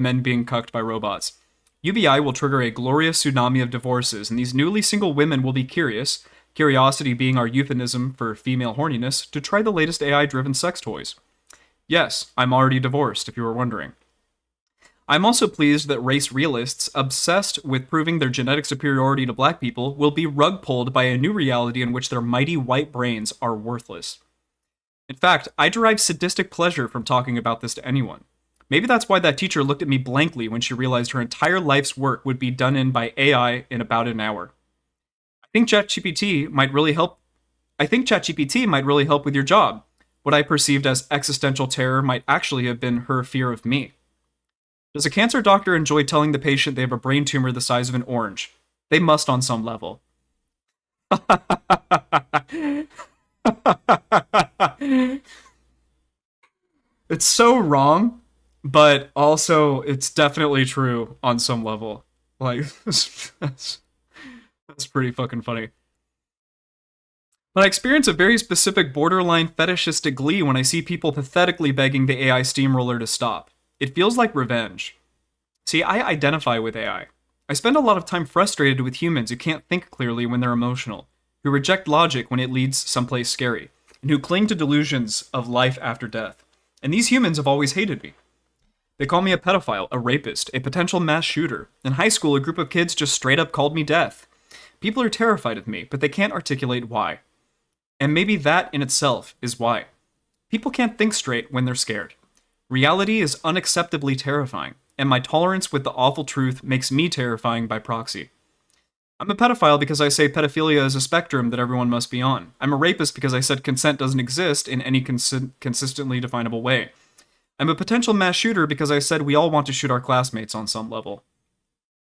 men being cucked by robots. UBI will trigger a glorious tsunami of divorces, and these newly single women will be curious, curiosity being our euphemism for female horniness, to try the latest AI-driven sex toys. Yes, I'm already divorced, if you were wondering. I'm also pleased that race realists, obsessed with proving their genetic superiority to black people, will be rug-pulled by a new reality in which their mighty white brains are worthless. In fact, I derive sadistic pleasure from talking about this to anyone. Maybe that's why that teacher looked at me blankly when she realized her entire life's work would be done in by AI in about an hour. I think ChatGPT might really help with your job. What I perceived as existential terror might actually have been her fear of me. Does a cancer doctor enjoy telling the patient they have a brain tumor the size of an orange? They must on some level. It's so wrong, but also it's definitely true on some level. Like, that's pretty fucking funny. But I experience a very specific borderline fetishistic glee when I see people pathetically begging the AI steamroller to stop. It feels like revenge. See, I identify with AI. I spend a lot of time frustrated with humans who can't think clearly when they're emotional, who reject logic when it leads someplace scary, and who cling to delusions of life after death. And these humans have always hated me. They call me a pedophile, a rapist, a potential mass shooter. In high school, a group of kids just straight up called me death. People are terrified of me, but they can't articulate why. And maybe that in itself is why. People can't think straight when they're scared. Reality is unacceptably terrifying, and my tolerance with the awful truth makes me terrifying by proxy. I'm a pedophile because I say pedophilia is a spectrum that everyone must be on. I'm a rapist because I said consent doesn't exist in any consistently definable way. I'm a potential mass shooter because I said we all want to shoot our classmates on some level.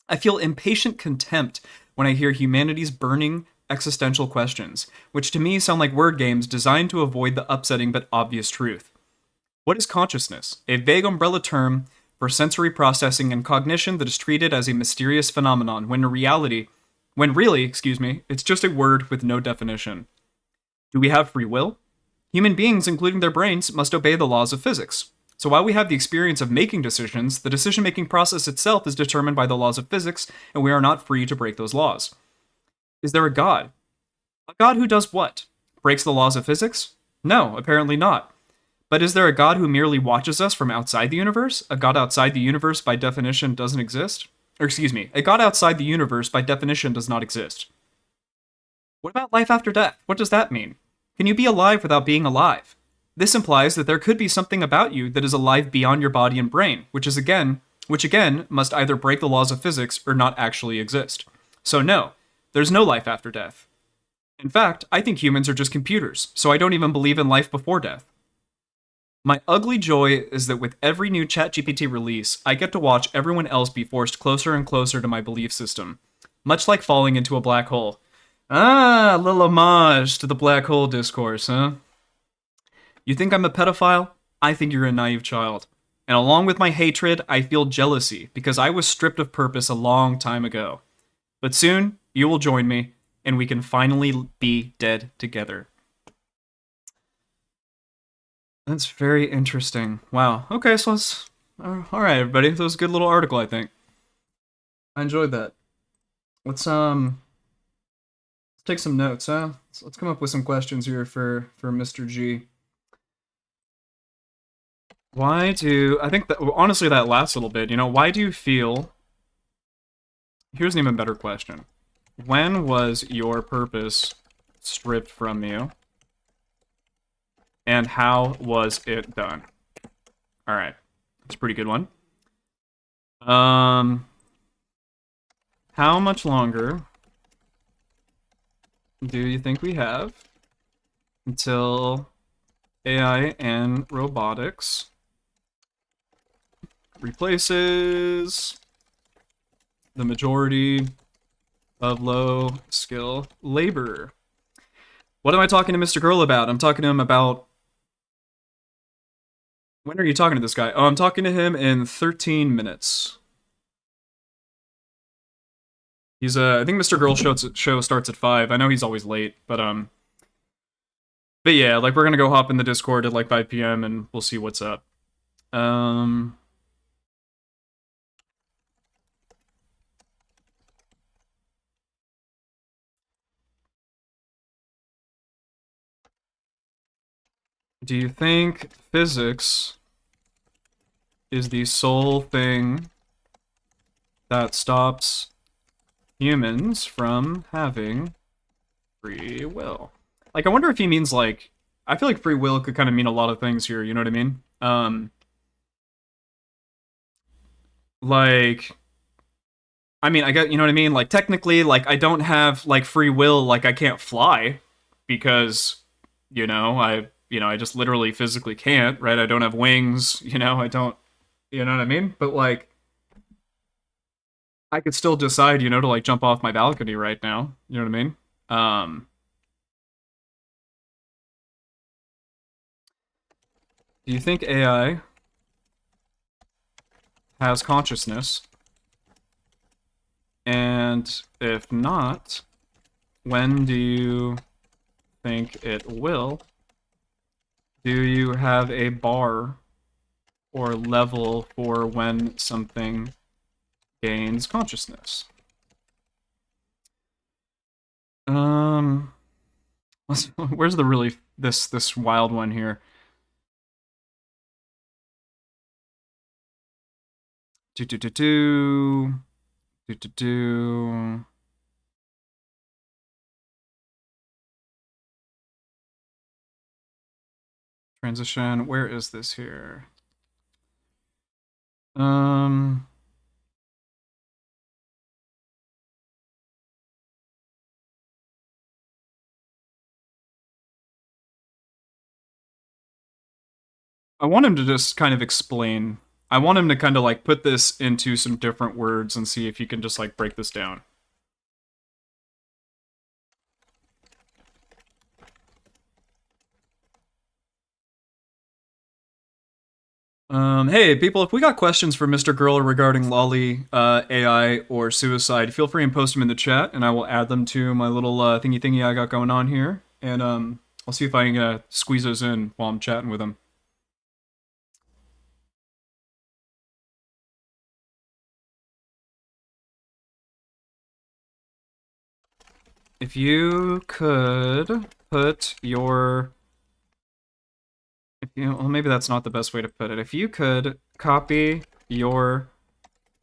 I feel impatient contempt when I hear humanity's burning existential questions, which to me sound like word games designed to avoid the upsetting but obvious truth. What is consciousness? A vague umbrella term for sensory processing and cognition that is treated as a mysterious phenomenon when really, it's just a word with no definition. Do we have free will? Human beings, including their brains, must obey the laws of physics. So while we have the experience of making decisions, the decision-making process itself is determined by the laws of physics, and we are not free to break those laws. Is there a God? A God who does what? Breaks the laws of physics? No, apparently not. But is there a God who merely watches us from outside the universe? A God outside the universe by definition doesn't exist? A God outside the universe by definition does not exist. What about life after death? What does that mean? Can you be alive without being alive? This implies that there could be something about you that is alive beyond your body and brain, which again must either break the laws of physics or not actually exist. So no, there's no life after death. In fact, I think humans are just computers, so I don't even believe in life before death. My ugly joy is that with every new ChatGPT release, I get to watch everyone else be forced closer and closer to my belief system, much like falling into a black hole. Ah, a little homage to the black hole discourse, huh? You think I'm a pedophile? I think you're a naive child. And along with my hatred, I feel jealousy because I was stripped of purpose a long time ago. But soon, you will join me, and we can finally be dead together. That's very interesting. Wow. Okay, so let's... Alright, everybody. That was a good little article, I think. I enjoyed that. Let's take some notes, huh? Let's come up with some questions here for Mr. G. I think that, honestly, that last little bit, why do you feel... Here's an even better question. When was your purpose stripped from you? And how was it done? Alright. That's a pretty good one. How much longer do you think we have until AI and robotics replaces the majority of low-skill labor? What am I talking to Mr. Girl about? I'm talking to him about... When are you talking to this guy? Oh, I'm talking to him in 13 minutes. He's, I think Mr. Girl show starts at 5. I know he's always late, but yeah, like, we're gonna go hop in the Discord at, like, 5 p.m. and we'll see what's up. Do you think physics is the sole thing that stops humans from having free will? Like, I wonder if he means, like, I feel like free will could kind of mean a lot of things here, you know what I mean? Like, I mean, I get, you know what I mean? Like, technically, like, I don't have, like, free will, like, I can't fly, because, I just literally physically can't, right? I don't have wings, I don't, you know what I mean? But, like, I could still decide, to, like, jump off my balcony right now, you know what I mean? Do you think AI has consciousness? And if not, when do you think it will? Do you have a bar or level for when something gains consciousness. Where's the really this wild one here? Do. Transition. Where is this here? I want him to just kind of explain. I want him to kind of like put this into some different words and see if he can just like break this down. Hey people, if we got questions for Mr. Girl regarding Lolly, AI, or suicide, feel free and post them in the chat, and I will add them to my little thingy I got going on here, and I'll see if I can squeeze those in while I'm chatting with him. If you could put your... well, maybe that's not the best way to put it. If you could copy your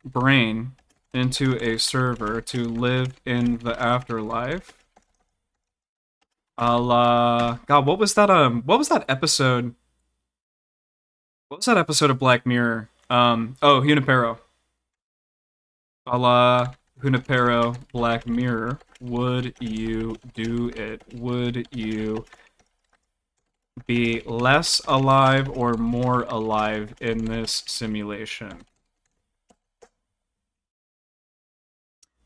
brain into a server to live in the afterlife, God, what was that episode? What was that episode of Black Mirror? Oh, Junipero. A la Junipero, Black Mirror. Would you do it? Would you be less alive or more alive in this simulation?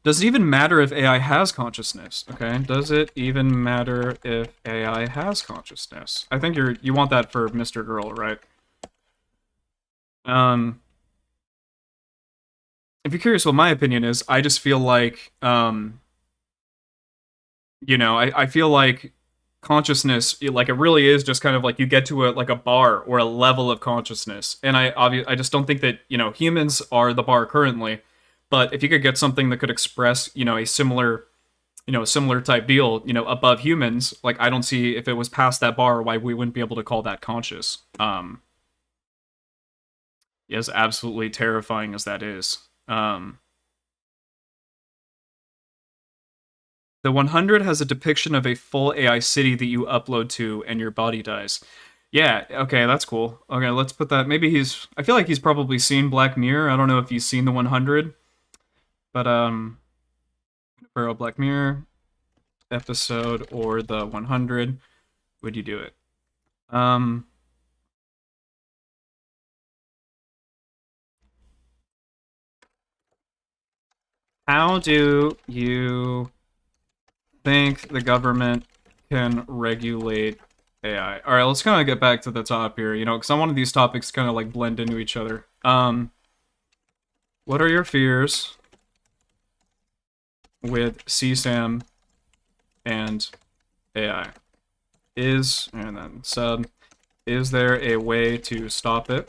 Does it even matter if AI has consciousness? Okay, does it even matter if AI has consciousness? I think you want that for Mr. Girl, right? If you're curious what my opinion is, I just feel like, you know, I feel like consciousness, like, it really is just kind of like you get to a bar or a level of consciousness, and I just don't think that, you know, humans are the bar currently, but if you could get something that could express, you know, a similar type deal, you know, above humans, like, I don't see, if it was past that bar, why we wouldn't be able to call that conscious. As absolutely terrifying as that is. The 100 has a depiction of a full AI city that you upload to and your body dies. Yeah, okay, that's cool. Okay, let's put that. Maybe I feel like he's probably seen Black Mirror. I don't know if he's seen the 100. But, for a Black Mirror episode or the 100, would you do it? How do you think the government can regulate AI? All right, let's kind of get back to the top here, you know, because I wanted these topics kind of like blend into each other. What are your fears with CSAM and AI? And then sub, is there a way to stop it?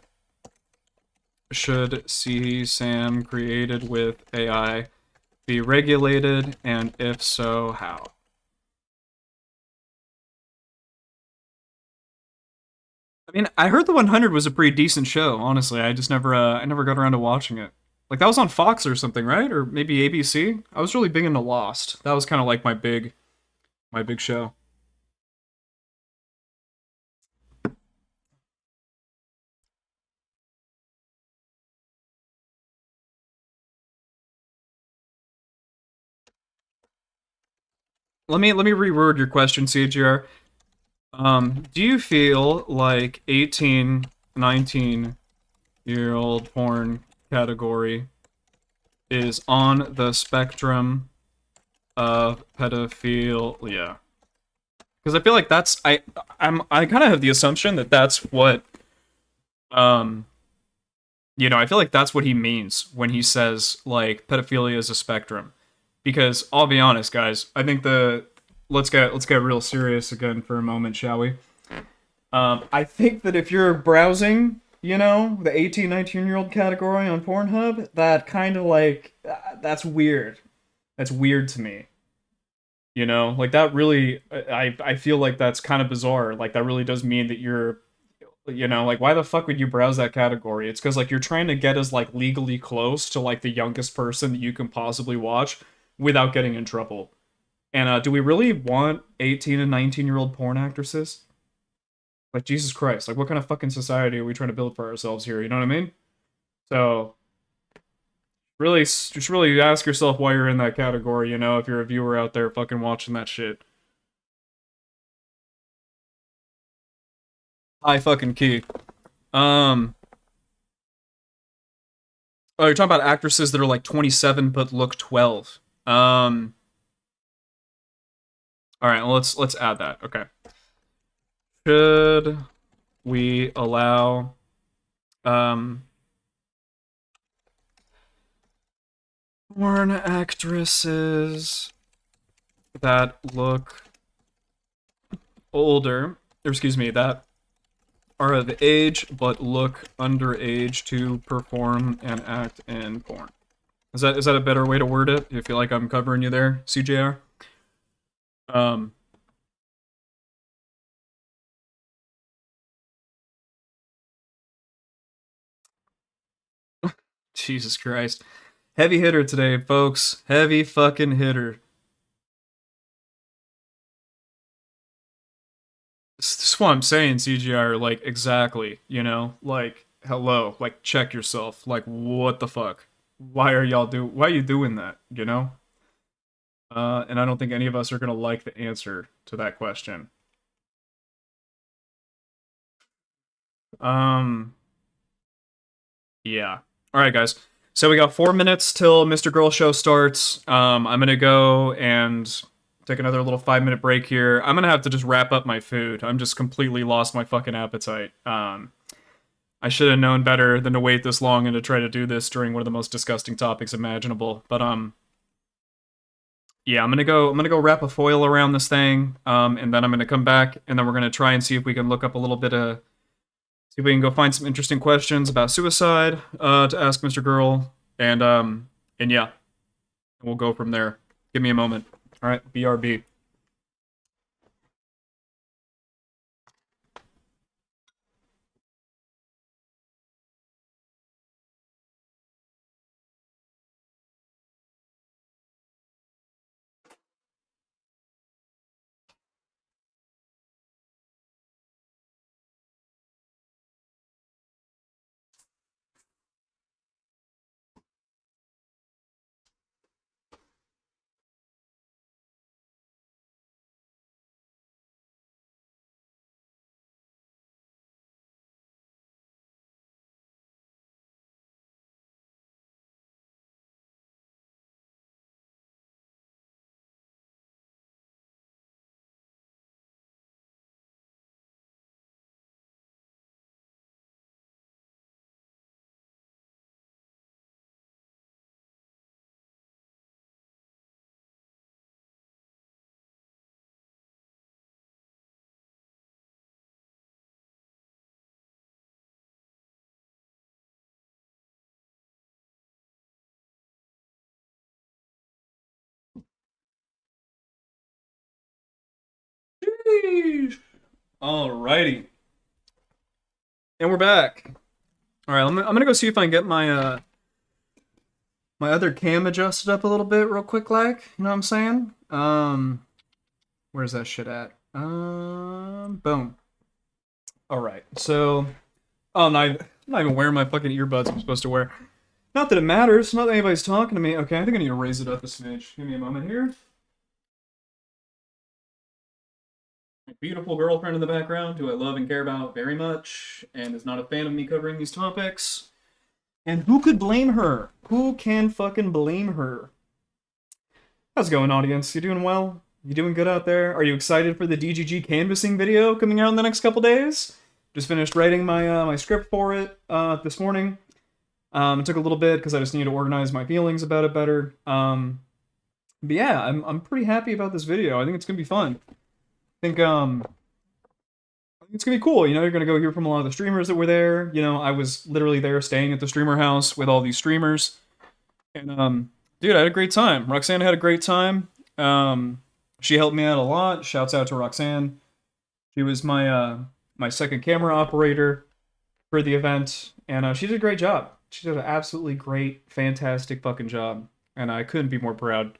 Should CSAM created with AI be regulated, and if so, how? I mean, I heard the 100 was a pretty decent show, honestly. I just never got around to watching it. Like, that was on Fox or something, right? Or maybe ABC? I was really big into Lost. That was kind of like my big show. Let me reword your question, CGR. Do you feel like 18, 19-year-old porn category is on the spectrum of pedophilia? Because I feel like that's I kind of have the assumption that that's what you know, I feel like that's what he means when he says like pedophilia is a spectrum. Because I'll be honest, guys, I think let's get real serious again for a moment, shall we? I think that if you're browsing you know, the 18, 19-year-old category on Pornhub, that kind of like, that's weird. That's weird to me. You know, like that really, I feel like that's kind of bizarre. Like that really does mean that you're, you know, like why the fuck would you browse that category? It's because like you're trying to get as like legally close to like the youngest person that you can possibly watch without getting in trouble. And do we really want 18 and 19-year-old porn actresses? Like Jesus Christ, like what kind of fucking society are we trying to build for ourselves here? You know what I mean? So really, just really ask yourself why you're in that category. You know, if you're a viewer out there fucking watching that shit. High fucking key. Oh, you're talking about actresses that are like 27 but look 12. All right, well, let's add that. Okay. Should we allow porn actresses that look older, or excuse me, that are of age but look underage to perform and act in porn? Is that a better way to word it? Do you feel like I'm covering you there, CJR? Jesus Christ. Heavy hitter today, folks. Heavy fucking hitter. This is what I'm saying, CGR, like, exactly, you know? Like, hello, like, check yourself. Like, what the fuck? Why are you doing that, you know? And I don't think any of us are gonna like the answer to that question. Yeah. Alright, guys. So we got 4 minutes till Mr. Girl Show starts. I'm gonna go and take another little 5-minute break here. I'm gonna have to just wrap up my food. I'm just completely lost my fucking appetite. I should have known better than to wait this long and to try to do this during one of the most disgusting topics imaginable. But yeah, I'm gonna go wrap a foil around this thing, and then I'm gonna come back, and then we're gonna try and see if we can look up a little bit of, see if we can go find some interesting questions about suicide to ask Mr. Girl, and yeah, we'll go from there. Give me a moment. All right, BRB. Sheesh. Alrighty. And we're back. Alright, I'm gonna go see if I can get my my other cam adjusted up a little bit real quick, like, you know what I'm saying? Where's that shit at? Boom. Alright, so oh, no, I'm not even wearing my fucking earbuds I'm supposed to wear. Not that it matters, not that anybody's talking to me. Okay, I think I need to raise it up a smidge. Give me a moment here. My beautiful girlfriend in the background, who I love and care about very much, and is not a fan of me covering these topics. And who could blame her? Who can fucking blame her? How's it going, audience? You doing well? You doing good out there? Are you excited for the DGG canvassing video coming out in the next couple days? Just finished writing my my script for it this morning. It took a little bit because I just need to organize my feelings about it better. But yeah, I'm pretty happy about this video. I think it's gonna be fun. I think it's gonna be cool. You know, you're gonna go hear from a lot of the streamers that were there. You know, I was literally there staying at the streamer house with all these streamers, and dude, I had a great time. Roxanne had a great time. She helped me out a lot. Shouts out to Roxanne. She was my second camera operator for the event, and she did a great job. She did an absolutely great, fantastic fucking job, and I couldn't be more proud.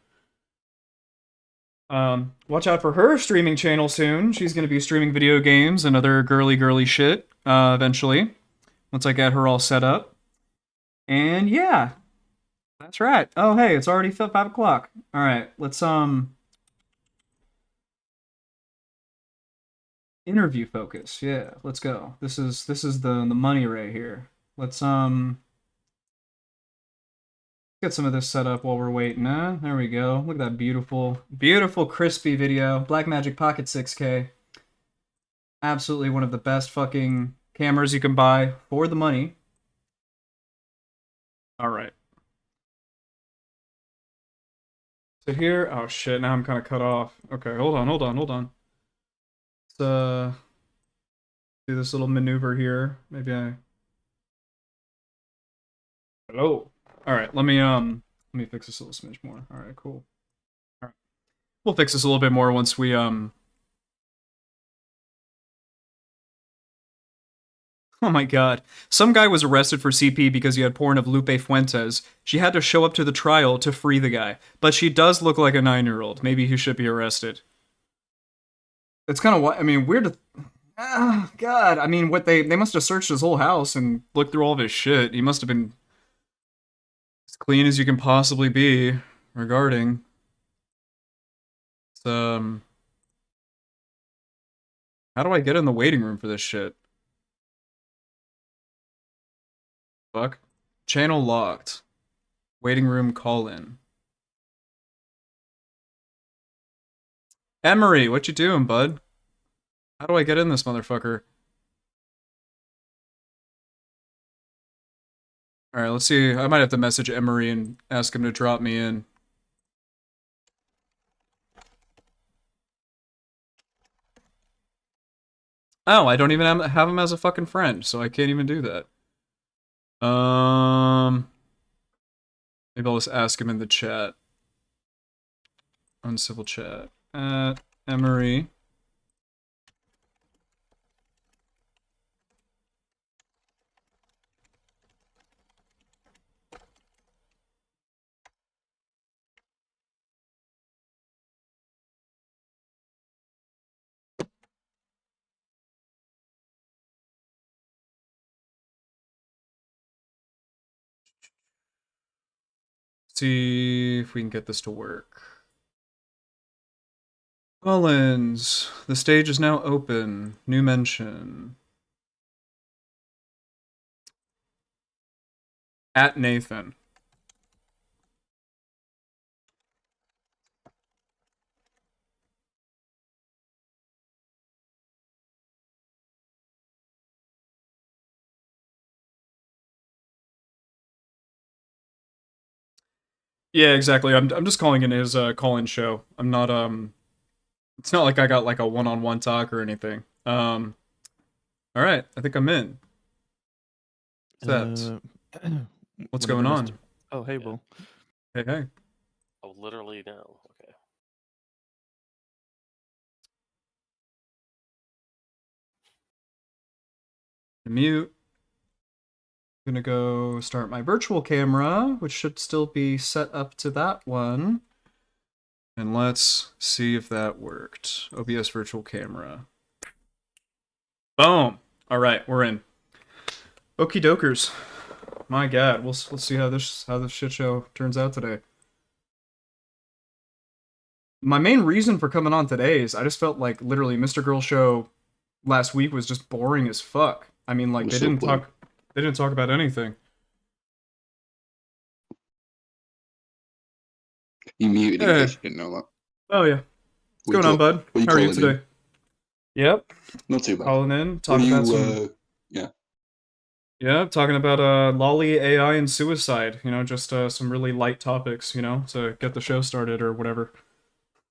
Watch out for her streaming channel soon. She's gonna be streaming video games and other girly shit, eventually. Once I get her all set up. And yeah. That's right. Oh hey, it's already 5 o'clock. Alright, let's interview focus. Yeah, let's go. This is the money right here. Let's get some of this set up while we're waiting. There we go. Look at that beautiful, beautiful, crispy video. Blackmagic Pocket 6K. Absolutely one of the best fucking cameras you can buy for the money. Alright. So here, oh shit, now I'm kind of cut off. Okay, hold on. Let's do this little maneuver here. Maybe I... Hello. Alright, let me fix this a little smidge more. Alright, cool. Alright. We'll fix this a little bit more once we, Oh my god. Some guy was arrested for CP because he had porn of Lupe Fuentes. She had to show up to the trial to free the guy. But she does look like a 9-year-old. Maybe he should be arrested. It's kind of, I mean, weird to... Ah, god. I mean, what they must have searched his whole house and looked through all of his shit. He must have been as clean as you can possibly be regarding. How do I get in the waiting room for this shit? Fuck. Channel locked. Waiting room call in. Emery, what you doing, bud? How do I get in this motherfucker? Alright, let's see. I might have to message Emery and ask him to drop me in. Oh, I don't even have him as a fucking friend, so I can't even do that. Maybe I'll just ask him in the chat. Uncivil chat. Emery. See if we can get this to work. Collins, the stage is now open. New mention. At Nathan. Yeah, exactly. I'm just calling in his call-in show. I'm not it's not like I got like a one-on-one talk or anything. All right, I think I'm in. What's what's going on? Oh, hey, Will. Hey, hey. Oh, literally no. Okay. Mute. I'm gonna go start my virtual camera, which should still be set up to that one. And let's see if that worked. OBS virtual camera. Boom. All right, we're in. Okie dokers. My God, let's see how this shit show turns out today. My main reason for coming on today is I just felt like literally Mr. Girl show last week was just boring as fuck. I mean, like they didn't talk about anything. You muted in case you didn't know that. Oh yeah. What's going on, bud? How are you today? Yep. Not too bad. Calling in, talking about some... Yeah, talking about lolly, AI, and suicide. You know, just some really light topics, you know, to get the show started or whatever.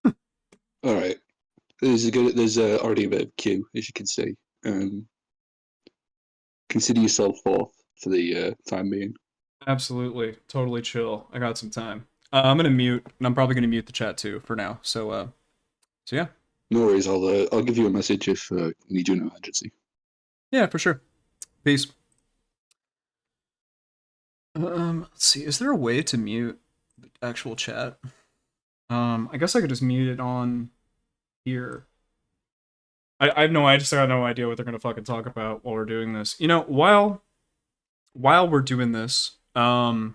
All right. There's already a bit of queue, as you can see. Um, consider yourself off for the time being. Absolutely, totally chill. I got some time. I'm gonna mute, and I'm probably gonna mute the chat too for now. So yeah, No worries. I'll give you a message if you need you in an emergency. yeah, for sure. Peace. Let's see. Is there a way to mute the actual chat? I guess I could just mute it on here. I have no. I just got no idea what they're gonna fucking talk about while we're doing this. You know, while we're doing this, why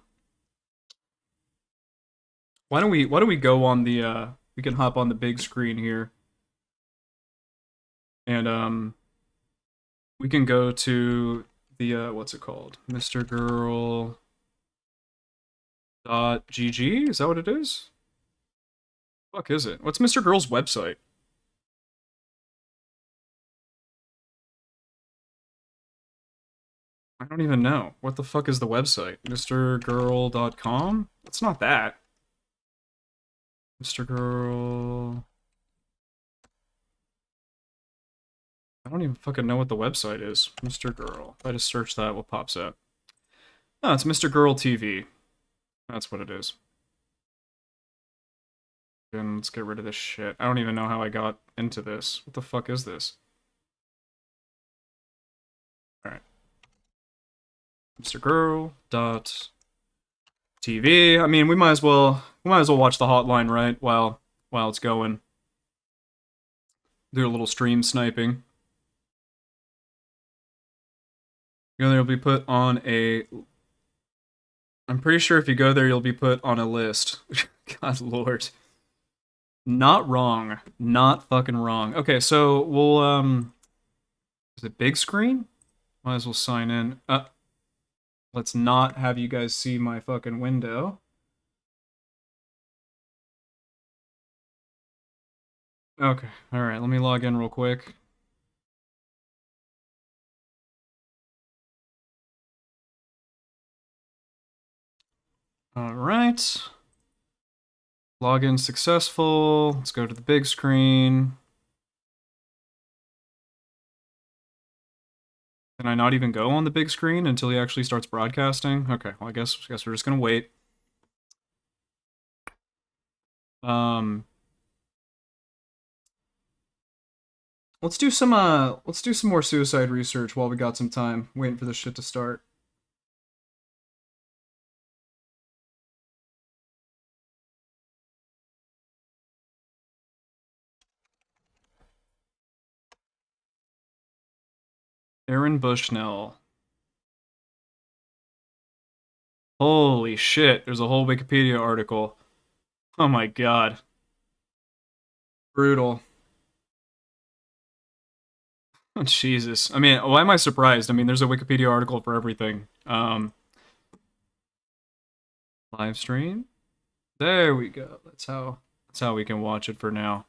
don't we go on the we can hop on the big screen here, and we can go to the what's it called, mrgirl.gg. Is that what it is? Fuck is it? What's Mr. Girl's website? I don't even know. What the fuck is the website? mrgirl.com? It's not that. Mr. Girl. I don't even fucking know what the website is. Mr. Girl. If I just search that, what pops up? Oh, it's Mr. Girl TV. That's what it is. And let's get rid of this shit. I don't even know how I got into this. What the fuck is this? Alright. Mr. Girl dot TV. I mean, we might as well watch the hotline, right? While it's going. Do a little stream sniping. You know, they'll be put on a. I'm pretty sure if you go there, you'll be put on a list. God lord. Not wrong. Not fucking wrong. Okay, so we'll is it big screen? Might as well sign in. Let's not have you guys see my fucking window. Okay, alright, let me log in real quick. Alright. Login successful. Let's go to the big screen. Can I not even go on the big screen until he actually starts broadcasting? Okay, well I guess we're just gonna wait. Let's do some more suicide research while we got some time, waiting for this shit to start. Aaron Bushnell. Holy shit, there's a whole Wikipedia article. Oh my god. Brutal. Oh, Jesus. I mean, why am I surprised? I mean, there's a Wikipedia article for everything. Live stream? There we go. That's how we can watch it for now.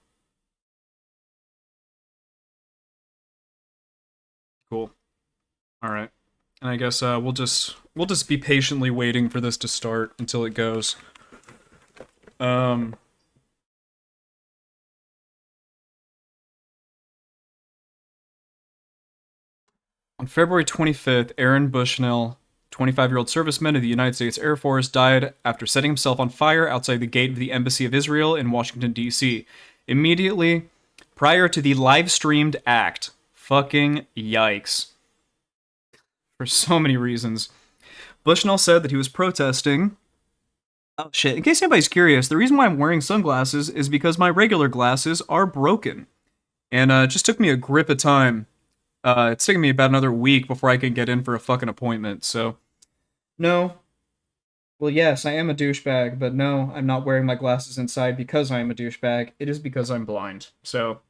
Cool. Alright. And I guess we'll just be patiently waiting for this to start until it goes. On February 25th, Aaron Bushnell, 25-year-old serviceman of the United States Air Force, died after setting himself on fire outside the gate of the Embassy of Israel in Washington, D.C. immediately prior to the live-streamed act. Fucking yikes. For so many reasons. Bushnell said that he was protesting... Oh shit, in case anybody's curious, the reason why I'm wearing sunglasses is because my regular glasses are broken. And it just took me a grip of time. It's taking me about another week before I can get in for a fucking appointment, so... No. Well, yes, I am a douchebag, but no, I'm not wearing my glasses inside because I am a douchebag. It is because I'm blind, so...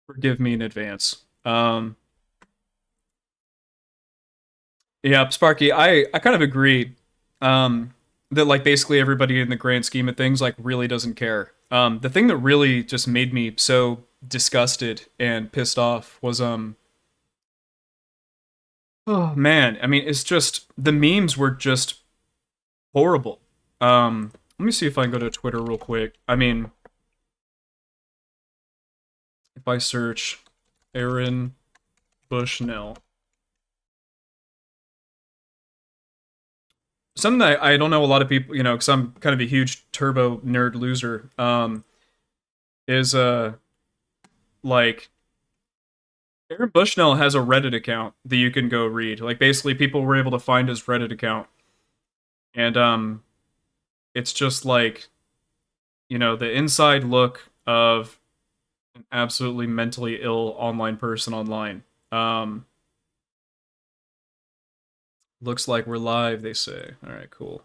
Forgive me in advance. Yeah, Sparky, I kind of agree, that, like, basically everybody in the grand scheme of things, like, really doesn't care. The thing that really just made me so disgusted and pissed off was, oh man, I mean, it's just the memes were just horrible. Let me see if I can go to Twitter real quick. I mean, if I search Aaron Bushnell. Something that I don't know a lot of people, you know, because I'm kind of a huge turbo nerd loser, is like Aaron Bushnell has a Reddit account that you can go read. Like basically people were able to find his Reddit account. And it's just like, you know, the inside look of an absolutely mentally ill online person online. Looks like we're live, they say. Alright, cool.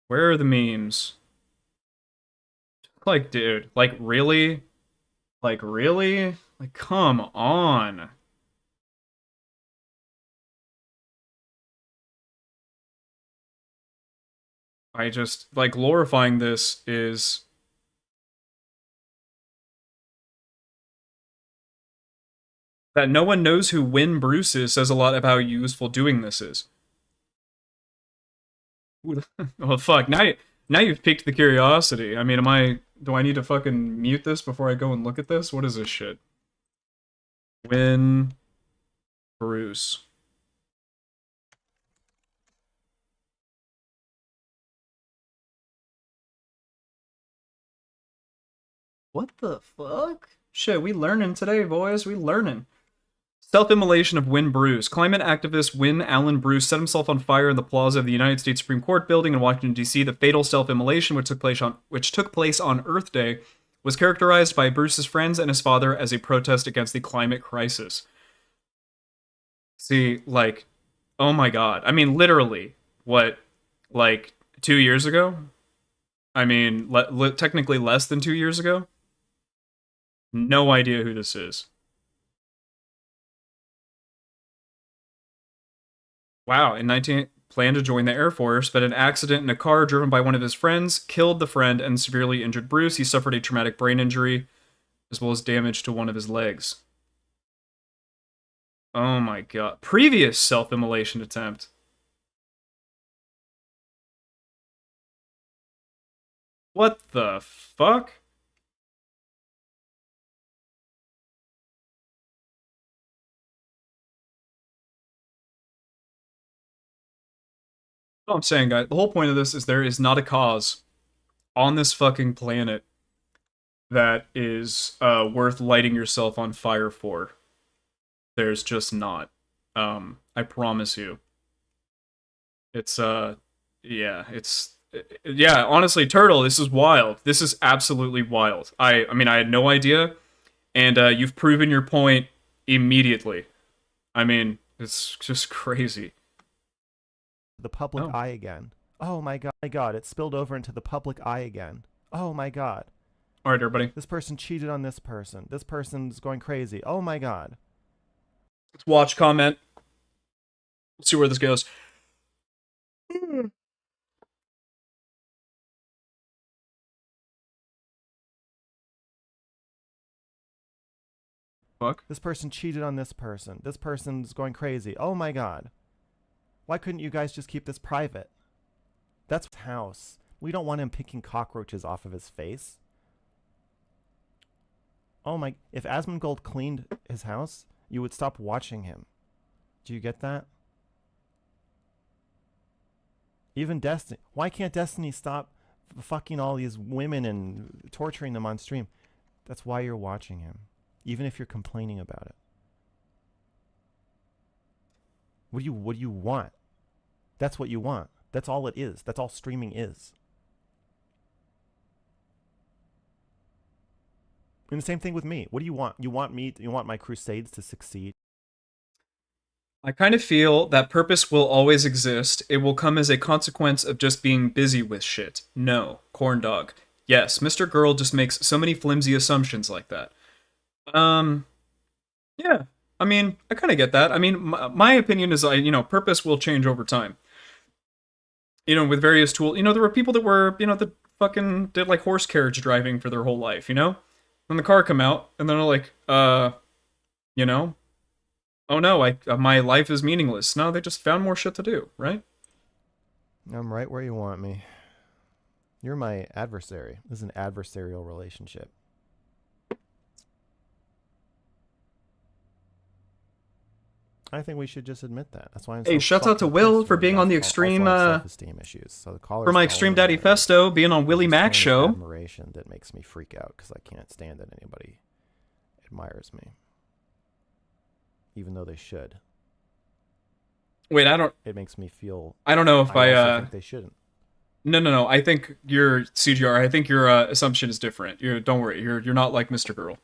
Where are the memes? Like, dude, like, really? Like, really? Like, come on. I just, like, glorifying this is... That no one knows who Win Bruce is says a lot of how useful doing this is. Well, fuck, now you've piqued the curiosity. I mean, do I need to fucking mute this before I go and look at this? What is this shit? Win Bruce. What the fuck? Shit, we learning today, boys. We learning. Self-immolation of Win Bruce. Climate activist Win Allen Bruce set himself on fire in the plaza of the United States Supreme Court building in Washington, D.C. The fatal self-immolation, which took place on Earth Day, was characterized by Bruce's friends and his father as a protest against the climate crisis. See, like, oh my god. I mean, literally, what, like, 2 years ago? I mean, technically less than 2 years ago? No idea who this is. Wow, in 19 planned to join the Air Force, but an accident in a car driven by one of his friends killed the friend and severely injured Bruce. He suffered a traumatic brain injury, as well as damage to one of his legs. Oh my god. Previous self-immolation attempt. What the fuck? All I'm saying, guys, the whole point of this is there is not a cause on this fucking planet that is worth lighting yourself on fire for. There's just not. I promise you. It's yeah, yeah, honestly, Turtle, this is wild. This is absolutely wild. I mean, I had no idea, and you've proven your point immediately. I mean, it's just crazy. The public eye again. Oh my god, it spilled over into the public eye again. Oh my god. Alright, everybody. This person cheated on this person. This person's going crazy. Oh my god. Let's watch, comment. Let's see where this goes. Fuck. This person cheated on this person. This person's going crazy. Oh my god. Why couldn't you guys just keep this private? That's his house. We don't want him picking cockroaches off of his face. Oh my... If Asmongold cleaned his house, you would stop watching him. Do you get that? Even Destiny... Why can't Destiny stop fucking all these women and torturing them on stream? That's why you're watching him. Even if you're complaining about it. What do you want? That's what you want. That's all it is. That's all streaming is. And the same thing with me. What do you want? You want my crusades to succeed? I kind of feel that purpose will always exist. It will come as a consequence of just being busy with shit. No, corn dog. Yes, Mr. Girl just makes so many flimsy assumptions like that. Yeah. I mean, I kind of get that. I mean, my opinion is, purpose will change over time. You know, with various tools. You know, there were people that were, that fucking did, like, horse carriage driving for their whole life, you know? When the car come out, and then they're like, oh no, my life is meaningless. No, they just found more shit to do, right? I'm right where you want me. You're my adversary. This is an adversarial relationship. I think we should just admit that. That's why I'm Hey, so shouts out to fucking Will pissed for when being you on the guys extreme, also have self-esteem issues. So the callers for my call extreme in daddy and festo, being on Willie there's Mac this kind show. of admiration that makes me freak out because I can't stand that anybody admires me, even though they should. Wait, I don't It makes me feel. I don't know if I I also think they shouldn't. No. I think your CGR. I think your assumption is different. Don't worry. You're not like Mr. Girl.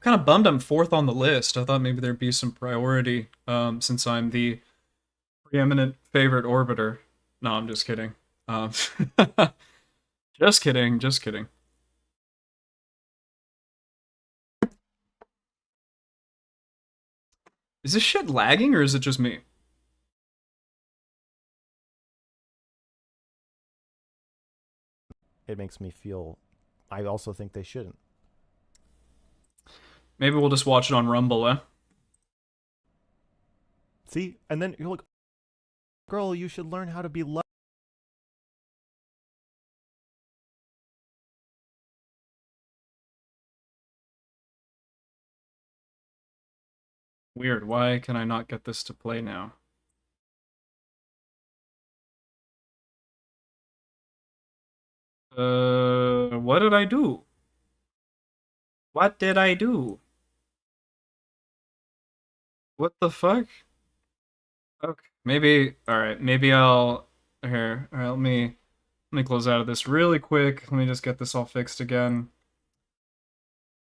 Kind of bummed I'm fourth on the list. I thought maybe there'd be some priority, since I'm the preeminent favorite orbiter. No, I'm just kidding. Just kidding. Just kidding. Is this shit lagging or is it just me? It makes me feel. I also think they shouldn't. Maybe we'll just watch it on Rumble, eh? See, and then you're like, "Girl, you should learn how to be loved." Weird. Why can I not get this to play now? What did I do? What did I do? What the fuck? Okay, maybe. All right, maybe I'll here. All right, let me close out of this really quick. Let me just get this all fixed again.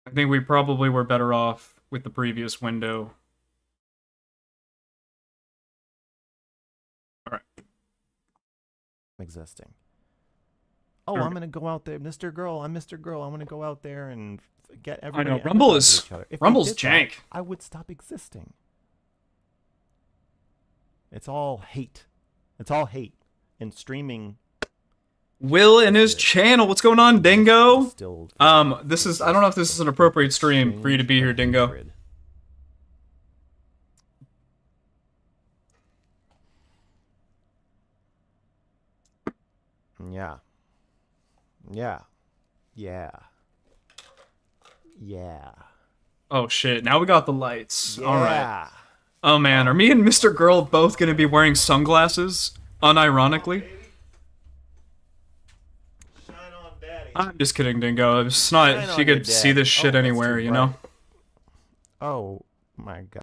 I think we probably were better off with the previous window. All right. Existing. Oh, Alright. I'm gonna go out there, Mr. Girl. I'm Mr. Girl. I'm gonna go out there and get I everybody. know to Rumble empathize is with each other. If we Rumble's did that, jank. I would stop existing. It's all hate. It's all hate and streaming. Will and his channel. What's going on, Dingo? Distilled This is. I don't know if this is an appropriate stream for you to be here, Dingo. hatred. Yeah. Yeah. Yeah. Yeah. Oh shit! Now we got the lights. All right. Yeah. Oh man, are me and Mr. Girl both gonna be wearing sunglasses? Unironically. I'm just kidding, Dingo. It's not. Shine You on could your see dad. this shit Oh, that's anywhere, too you know. Oh my god.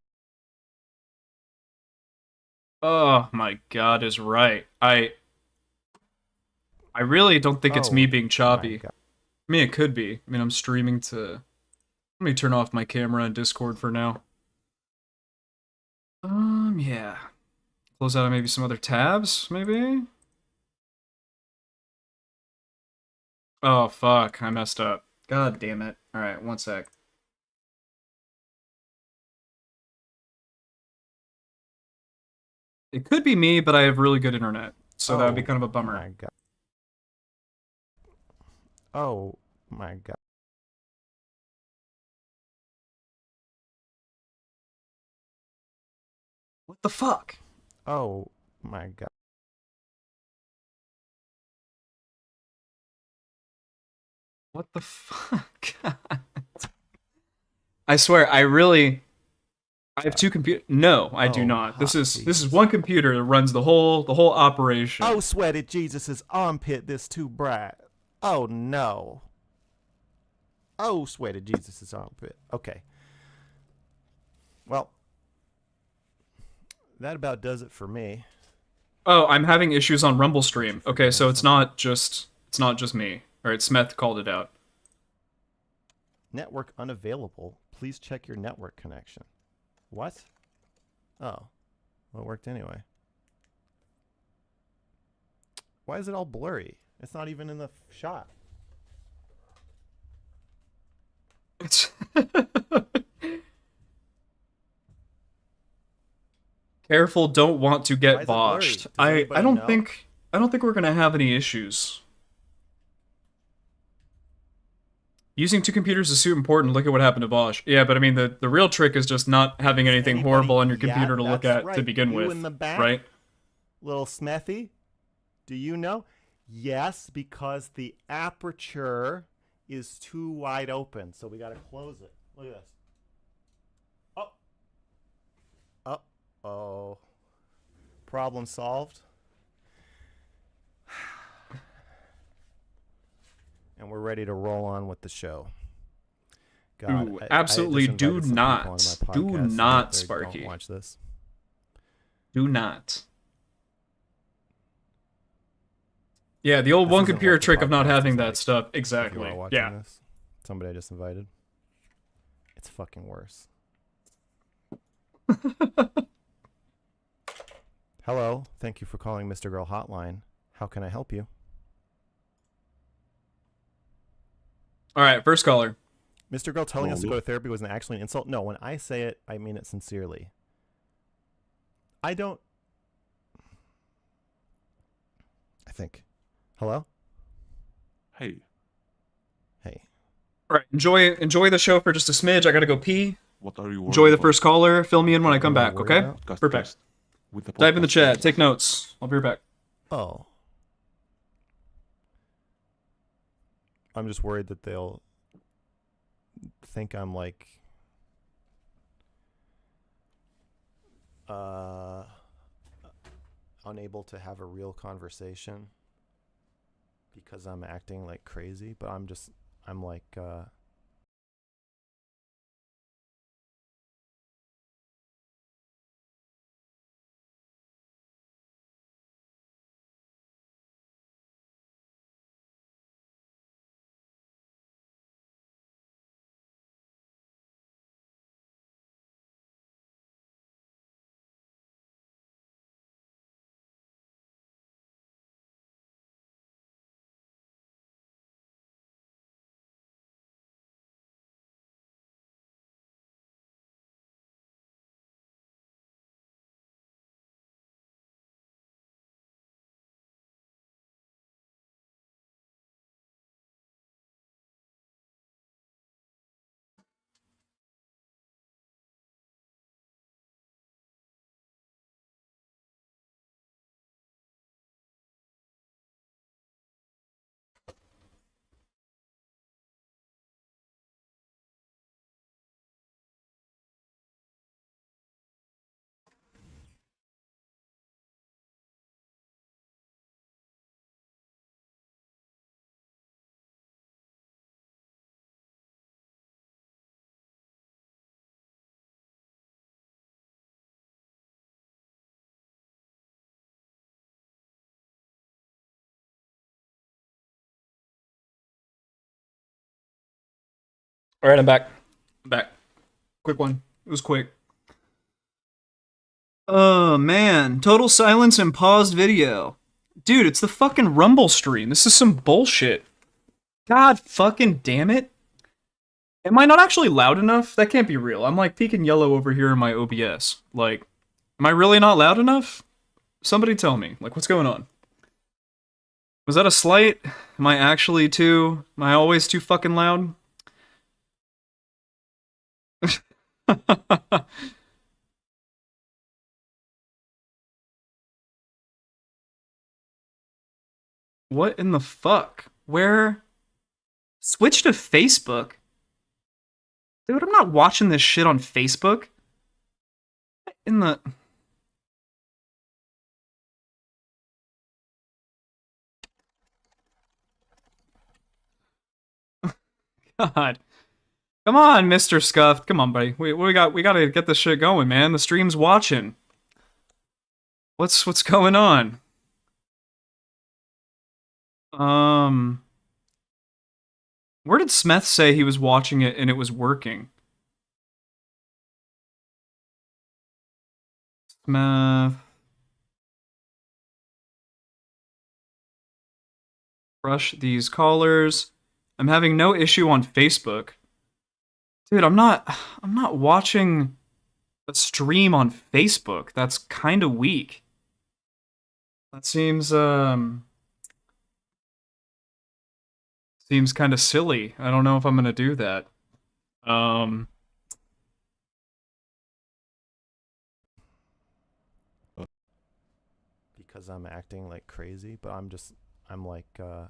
Oh my god, is right. I really don't think it's me being choppy. God. I mean, it could be. I mean, I'm streaming to. Let me turn off my camera and Discord for now. Yeah. Close out maybe some other tabs, maybe? Oh, fuck. I messed up. God damn it. Alright, one sec. It could be me, but I have really good internet. So that would be kind of a bummer. My god. Oh my god. What the fuck? Oh my god. What the fuck? I swear, I have two computers. No, I do Oh, not. This hot is one computer that runs the whole operation. Oh, sweated Jesus' armpit this too bright. Oh no. Oh, sweated Jesus' armpit. Okay. Well, that about does it for me. Oh, I'm having issues on Rumble stream. Okay, so it's not just me. All right, Smeth called it out. Network unavailable. Please check your network connection. What? Oh. Well, it worked anyway. Why is it all blurry? It's not even in the shot. It's Careful, don't want to Why get is it blurry? botched. Does I anybody don't know? think we're gonna have any issues. Using two computers is super important. Look at what happened to Bosch. Yeah, but I mean the real trick is just not having anything Anybody- horrible on your Yeah, computer to look that's at to right. begin You with, in the back? right? Little Smethy? Do you know? Yes, because the aperture is too wide open, so we gotta close it. Look at this. Oh. Uh-oh. Problem solved. And we're ready to roll on with the show. God, Ooh, I absolutely just do invited some people onto not. my Do podcast, so not, they Sparky. Don't watch this. Do not. Yeah, the old This one isn't computer what the trick of not podcast having is that like. stuff. If you Exactly. are watching Yeah. this, somebody I just invited. It's fucking worse. Hello, thank you for calling Mr. Girl Hotline. How can I help you? All right, first caller. Mr. Girl telling us to go to therapy wasn't actually an insult. No, when I say it, I mean it sincerely. I think. Hello? Hey. Hey. All right, enjoy the show for just a smidge. I gotta go pee. What are you Enjoy the first caller. Fill me in when I come back, okay? Perfect. Type in the chat. Take notes. I'll be right back. Oh. I'm just worried that they'll think I'm like unable to have a real conversation because I'm acting like crazy, but I'm like All right, I'm back. Quick one. It was quick. Oh, man. Total silence and paused video. Dude, it's the fucking Rumble stream. This is some bullshit. God fucking damn it. Am I not actually loud enough? That can't be real. I'm like peeking yellow over here in my OBS. Like, am I really not loud enough? Somebody tell me. Like, what's going on? Was that a slight? Am I actually too... Am I always too fucking loud? What in the fuck? Where? Switch to Facebook? Dude, I'm not watching this shit on Facebook. In the... God. Come on, Mr. Scuffed. Come on, buddy. We gotta get this shit going, man. The stream's watching. What's going on? Where did Smith say he was watching it and it was working? Smith. Brush these callers. I'm having no issue on Facebook. Dude, I'm not watching a stream on Facebook. That's kind of weak. That seems kind of silly. I don't know if I'm going to do that. Because because I'm acting like crazy, but I'm like, No,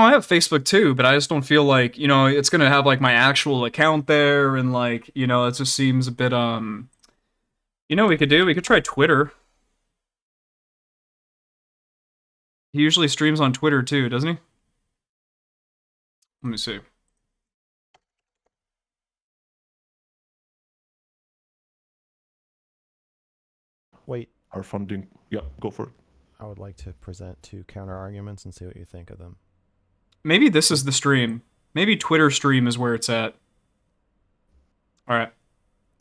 I have Facebook too, but I just don't feel like, you know, it's gonna have like my actual account there, and like, you know, it just seems a bit you know what we could do? We could try Twitter. He usually streams on Twitter too, doesn't he? Let me see. wait, Our funding. Yeah, go for it. I would like to present two counter arguments and see what you think of them. Maybe this is the stream. Maybe Twitter stream is where it's at. Alright.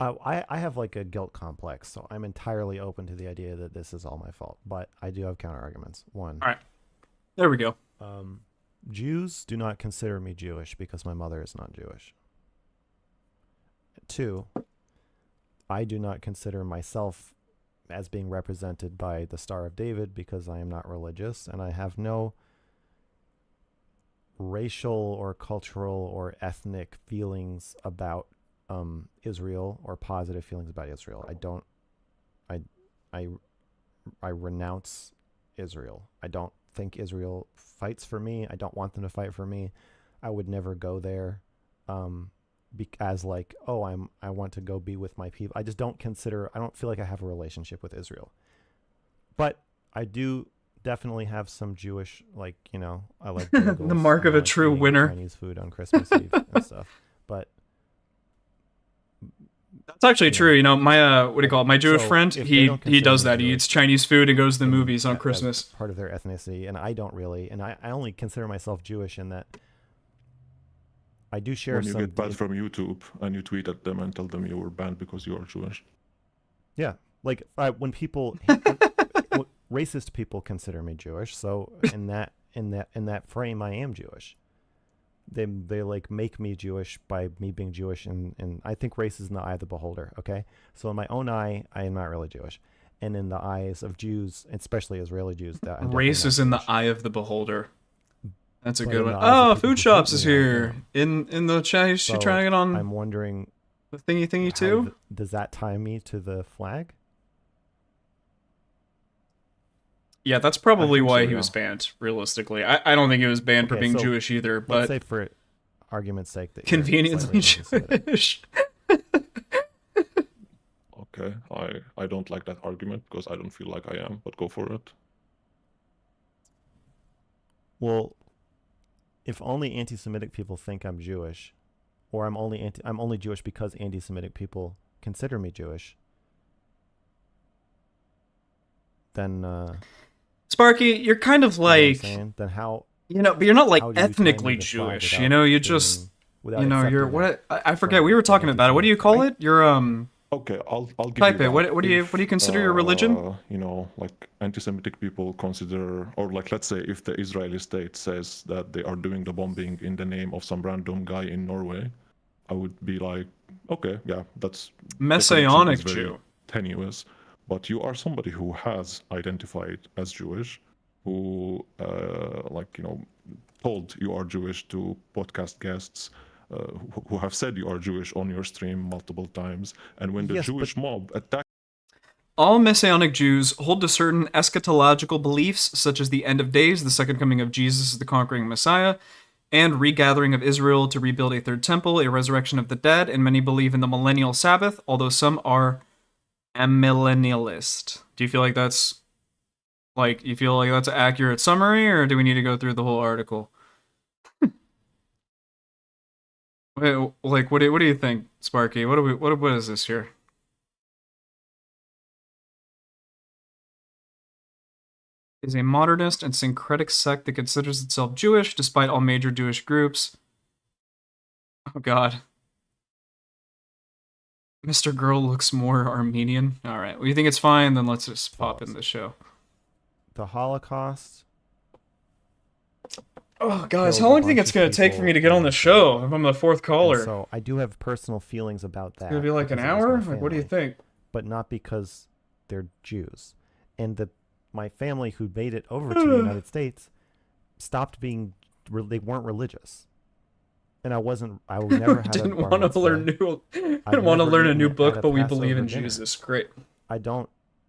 I have like a guilt complex, so I'm entirely open to the idea that this is all my fault. But I do have counter arguments. One, Alright. There we go. Jews do not consider me Jewish because my mother is not Jewish. Two, I do not consider myself as being represented by the Star of David because I am not religious, and I have no racial or cultural or ethnic feelings about Israel or positive feelings about Israel. I renounce Israel. I don't think Israel fights for me. I don't want them to fight for me. I would never go there as like, oh, I want to go be with my people. I just don't I don't feel like I have a relationship with Israel. But I do definitely have some Jewish, like, you know, I like bagels, The mark of a like true eating winner. Chinese food on Christmas Eve and stuff. But That's actually true. You know, my what do you call it? My Jewish So, friend, if they he don't consider does me that. He Jewish, eats Chinese food and goes to the in movies on as Christmas. part of their ethnicity, and I don't really, and I only consider myself Jewish in that I do share When you some. get banned from YouTube and you tweet at them and tell them you were banned because you are Jewish. Yeah, like when people, racist people consider me Jewish, so in that frame, I am Jewish. They like make me Jewish by me being Jewish, and I think race is in the eye of the beholder. Okay, so in my own eye, I am not really Jewish, and in the eyes of Jews, especially Israeli Jews, that I'm definitely Race not is in the Jewish. eye of the beholder. That's a But good in one. the eyes of Oh, people Food who Shops hate is me, I here in the chat. Is she So trying to get on I'm wondering, the thingy how too? does that tie me to the flag? Yeah, that's probably think why so, he yeah. was banned. Realistically, I don't think he was banned for Okay, being so Jewish either. Let's But say for argument's sake that you're conveniently slightly anti-Semitic. Jewish. Okay, I don't like that argument because I don't feel like I am, but go for it. Well, if only anti-Semitic people think I'm Jewish, or I'm only Jewish because anti-Semitic people consider me Jewish, then Sparky, you're kind of you know what I'm like, saying? Then how you know, but you're not like how do you tie me ethnically to the flag Jewish. You without know, you being- just, without you know, you're accepting that what? I forget. from We were the talking about it. What do you anti-Semitic call side? it? You're Okay, I'll give Type you it. that. What do you consider your religion? You know, like anti-Semitic people consider, or like let's say if the Israeli state says that they are doing the bombing in the name of some random guy in Norway, I would be like, okay, yeah, that's the connection Messianic is very Jew. tenuous. But you are somebody who has identified as Jewish, who like, you know, told you are Jewish to podcast guests. Who have said you are Jewish on your stream multiple times, and when the Yes, but- Jewish mob attacked All Messianic Jews hold to certain eschatological beliefs, such as the end of days, the second coming of Jesus as the conquering Messiah, and regathering of Israel to rebuild a third temple, a resurrection of the dead, and many believe in the millennial Sabbath, although some are amillennialist. Do you feel like that's an accurate summary, or do we need to go through the whole article? Wait, like what do you think, Sparky? What is this here? Is a modernist and syncretic sect that considers itself Jewish despite all major Jewish groups. Oh god. Mr. Girl looks more Armenian. Alright, well you think it's fine, then let's just pop in the show. The Holocaust. Oh guys, Killed how a long do you think bunch it's of gonna take for people me to get on the and- show if I'm the fourth And caller? so I do have personal feelings about that. It's gonna be like an because it was hour? my Like what do you family, think? But not because they're Jews. And my family who made it over to the United States stopped being, they weren't religious. And I would never had Didn't a bar want to learn mitzvah. didn't I've want to never learn a eaten new it book, at a but we believe Passover in dinner. Jesus. Great. I don't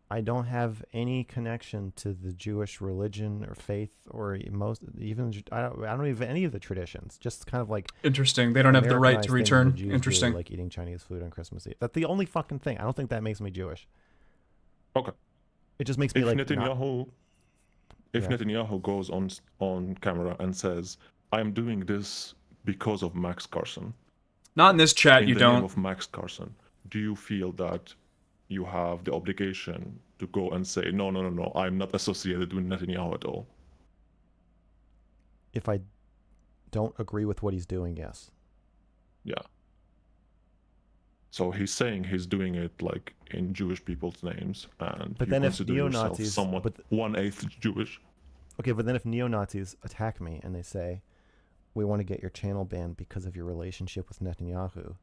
I don't have any connection to the Jewish religion or faith or most even I don't even any of the traditions. Just kind of like Interesting. They don't have the right to Americanized things the return. Jews Interesting. do, like eating Chinese food on Christmas Eve. That's the only fucking thing. I don't think that makes me Jewish. Okay. It just makes me If like Netanyahu, if Yeah. Netanyahu goes on camera and says, "I'm doing this because of Max Carson," Not in this chat, in you the name don't. of Max Carson, do you feel that you have the obligation to go and say, "No, no, no, no, I'm not associated with Netanyahu at all"? If I don't agree with what he's doing, yes. Yeah. So he's saying he's doing it like in Jewish people's names, and But you then if consider yourself neo-Nazis- somewhat but 1/8 Jewish. Okay, but then if neo-Nazis attack me and they say, we want to get your channel banned because of your relationship with Netanyahu,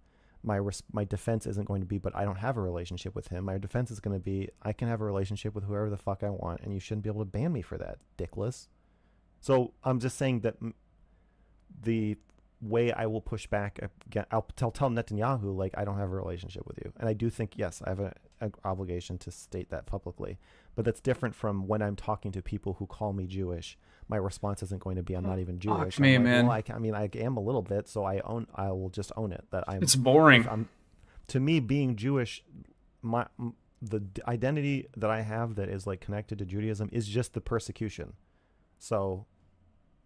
my defense isn't going to be, but I don't have a relationship with him. My defense is going to be, I can have a relationship with whoever the fuck I want, and you shouldn't be able to ban me for that, dickless. So I'm just saying that the way I will push back, I'll tell Netanyahu, like, I don't have a relationship with you. And I do think, yes, I have an obligation to state that publicly. But that's different from when I'm talking to people who call me Jewish. My response isn't going to be, I'm not even Jewish. Fuck me, I'm like, man. well, I mean, I am a little bit, so I will just own it. That I'm. It's boring. To me, being Jewish, the identity that I have that is like connected to Judaism is just the persecution. So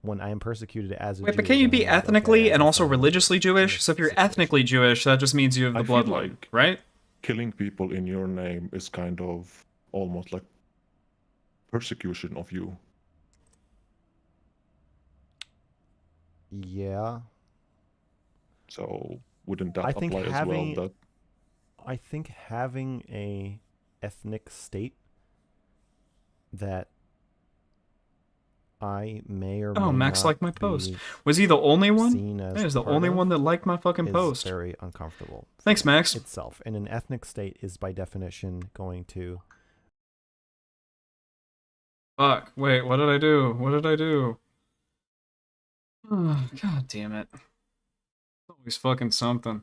when I am persecuted as a Wait, Jew, but can't you then be I'm like, ethnically okay, I and guess also I'm religiously Jewish? So if you're ethnically Jewish, that just means you have the I feel bloodline, like right? killing people in your name is kind of almost like persecution of you. Yeah. So wouldn't that I think apply as well? That I think having a ethnic state that I may or Oh, may Max not liked my post. be Was he the only one? seen as He was the part only of one that liked my fucking is post. very uncomfortable. Thanks, for Max. Itself, and an ethnic state is by definition going to. Fuck. Wait, what did I do? What did I do? Oh, God damn it. Always fucking something.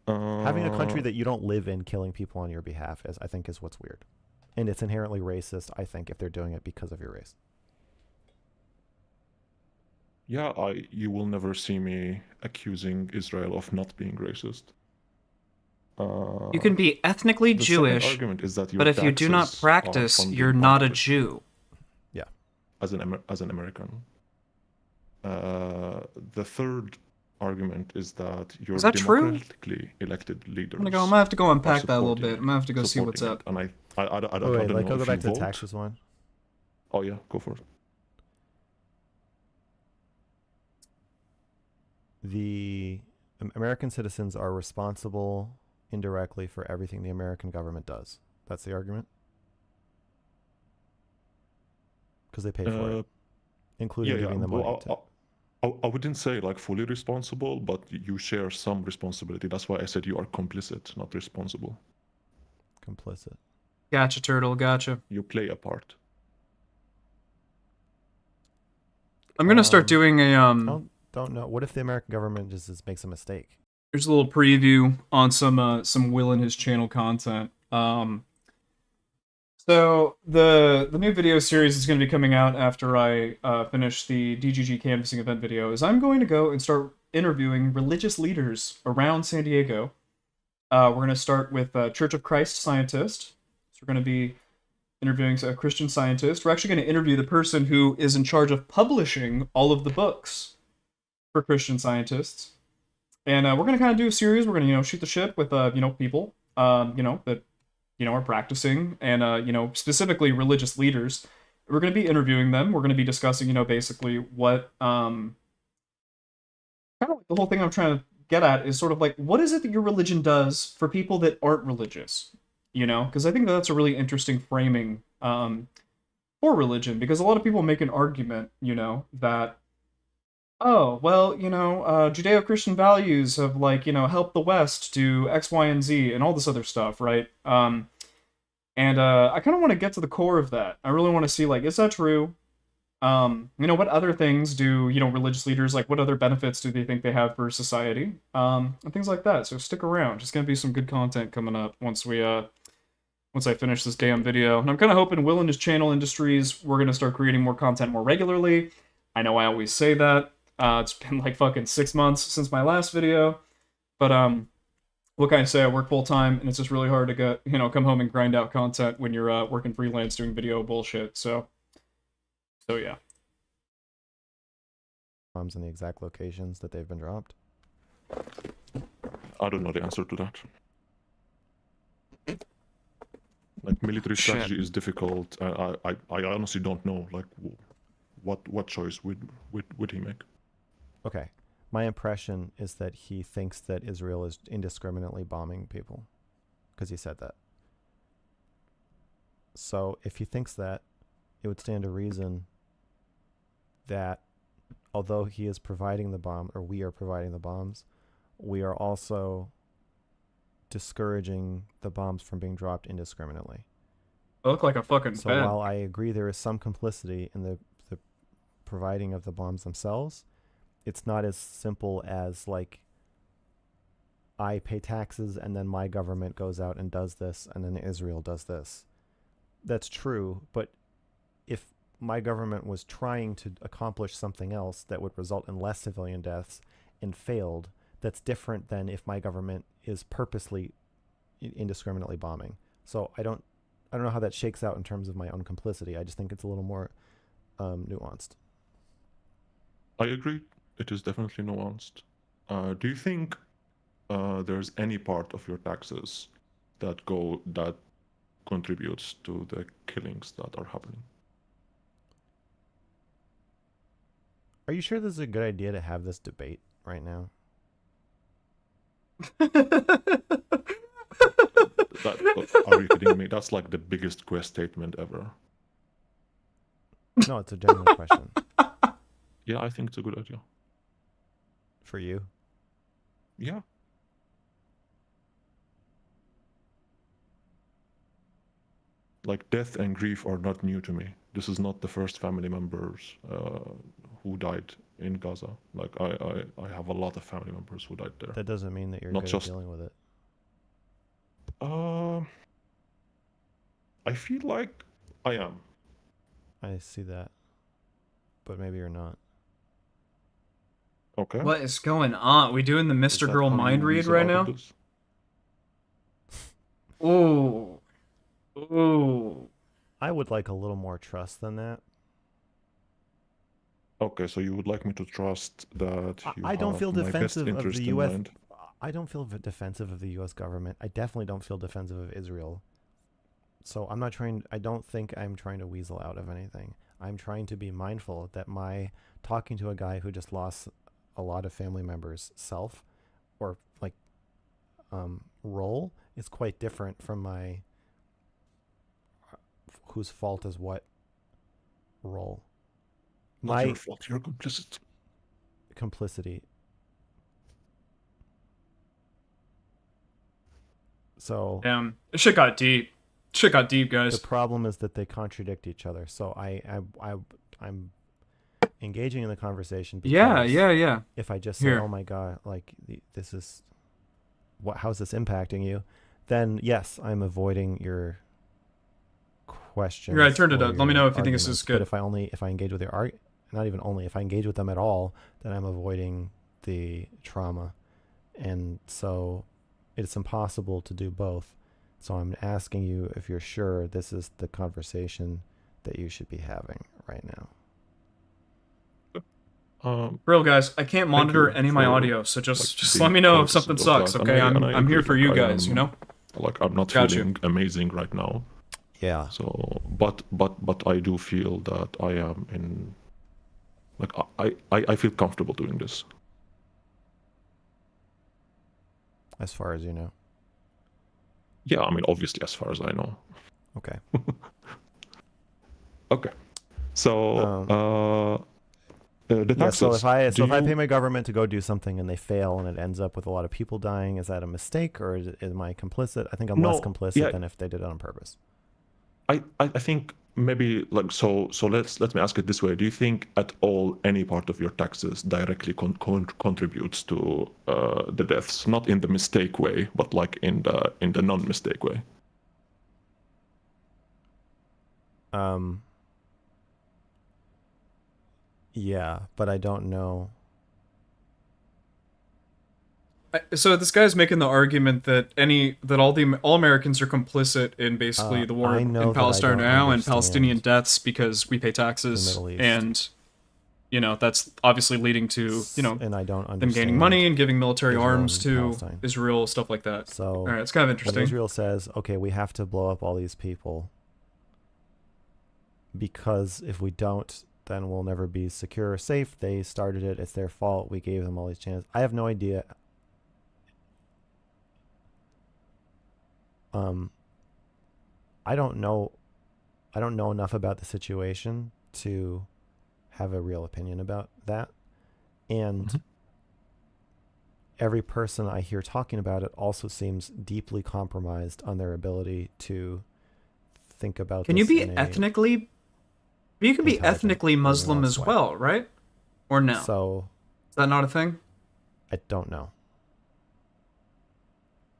Having a country that you don't live in killing people on your behalf I think is what's weird. And it's inherently racist, I think, if they're doing it because of your race. yeah, you will never see me accusing Israel of not being racist. You can be ethnically The second Jewish, argument is that your but if you do not taxes are practice, funding you're part not of a it. Jew. Yeah. As an American. The third argument is that your Is that true? democratically elected leaders. I'm gonna have to go unpack are that a little bit. supporting- I'm gonna have to go see what's supporting up. it. And I don't Wait, know like, go if back you to the vote. taxes one. Oh yeah, go for it. The American citizens are responsible indirectly for everything the American government does. That's the argument? Because they pay for it, including giving them money. Well, I wouldn't say like fully responsible, but you share some responsibility. That's why I said you are complicit, not responsible. Complicit. Gotcha, turtle. Gotcha. You play a part. I'm gonna start doing a Don't know. What if the American government just makes a mistake? Here's a little preview on some Will and his channel content. So the new video series is going to be coming out after I finish the DGG canvassing event video. Is I'm going to go and start interviewing religious leaders around San Diego. We're going to start with Church of Christ scientist. So we're going to be interviewing a Christian scientist. We're actually going to interview the person who is in charge of publishing all of the books for Christian scientists. And we're going to kind of do a series. We're going to, shoot the shit with, people, that, are practicing and, specifically religious leaders. We're going to be interviewing them. We're going to be discussing, basically what, kind of like the whole thing I'm trying to get at is sort of like, what is it that your religion does for people that aren't religious? Because I think that's a really interesting framing for religion, because a lot of people make an argument, that, oh, well, Judeo-Christian values have, helped the West do X, Y, and Z, and all this other stuff, right? And I kind of want to get to the core of that. I really want to see, is that true? What other things do, religious leaders, what other benefits do they think they have for society? And things like that. So stick around. Just going to be some good content coming up once we once I finish this damn video. And I'm kind of hoping Will and his channel Industries, we're going to start creating more content more regularly. I know I always say that. It's been like fucking 6 months since my last video. But, what can I say? I work full time, and it's just really hard to get, you know, come home and grind out content when you're working freelance doing video bullshit. So yeah. Bombs in the exact locations that they've been dropped. I don't know the answer to that. Like military strategy is difficult. I honestly don't know. Like, what choice would he make? Okay, my impression is that he thinks that Israel is indiscriminately bombing people, because he said that. So if he thinks that, it would stand to reason that although he is providing the bomb, or we are providing the bombs, we are also discouraging the bombs from being dropped indiscriminately. I look like a fucking So bed. while I agree there is some complicity in the providing of the bombs themselves, it's not as simple as like I pay taxes and then my government goes out and does this and then Israel does this. That's true, but if my government was trying to accomplish something else that would result in less civilian deaths and failed, that's different than if my government is purposely indiscriminately bombing. So I don't know how that shakes out in terms of my own complicity. I just think it's a little more nuanced. I agree. It is definitely nuanced. Do you think there's any part of your taxes that contributes to the killings that are happening? Are you sure this is a good idea to have this debate right now? Are you kidding me? That's like the biggest quest statement ever. No, it's a genuine question. Yeah, I think it's a good idea. For you? Yeah. Like, death and grief are not new to me. This is not the first family members who died in Gaza. Like, I have a lot of family members who died there. That doesn't mean that you're Not good just at dealing with it. I feel like I am. I see that. But maybe you're not. Okay. What is going on? We doing the Mr. Girl mind read right now? Ooh. Ooh. I would like a little more trust than that. Okay, so you would like me to trust that you I don't have feel my best defensive of interest the in U.S. mind? I don't feel defensive of the U.S. government. I definitely don't feel defensive of Israel. So I'm not trying. I don't think I'm trying to weasel out of anything. I'm trying to be mindful that my talking to a guy who just lost a lot of family members' self or like role is quite different from my whose fault is what role. Not your fault. You're complicit. Complicity. So damn, this shit got deep. Shit got deep, guys. The problem is that they contradict each other. So I'm engaging in the conversation. Yeah. If I just say, "Oh my god, like this is how's this impacting you?" Then yes, I'm avoiding your questions. Here, I turned it up. Let me know if you think this is good. But if I engage with their not even only if I engage with them at all, then I'm avoiding the trauma, and so it's impossible to do both. So I'm asking you if you're sure this is the conversation that you should be having right now. Real guys, I can't monitor any of my audio, so just let me know if something sucks, okay? I'm here for you guys, you know? Like, I'm not feeling amazing right now. Yeah. So, but I do feel that I am in, like, I feel comfortable doing this. As far as you know. Yeah, I mean, obviously, as far as I know. Okay. Okay. So, the taxes. So if I pay my government to go do something and they fail and it ends up with a lot of people dying, is that a mistake or am I complicit? I think I'm less complicit than if they did it on purpose. I think maybe like so let me ask it this way. Do you think at all any part of your taxes directly contributes to the deaths, not in the mistake way, but like in the non-mistake way? Yeah, but I don't know. So this guy's making the argument that all Americans are complicit in basically the war I know in that I Palestine don't now and Palestinian understand deaths because we pay taxes Middle East. and that's obviously leading to and I don't them understand gaining money and giving military Israel arms and to Palestine. Israel, stuff like that. So all right, it's kind of when interesting. Israel says, okay, we have to blow up all these people because if we don't, then we'll never be secure or safe. They started it. It's their fault. We gave them all these chances. I have no idea. I don't know enough about the situation to have a real opinion about that. And every person I hear talking about it also seems deeply compromised on their ability to think about Can this you be in a ethnically? You can be intelligent, ethnically Muslim as nuanced way. well, right? Or no? So is that not a thing? I don't know.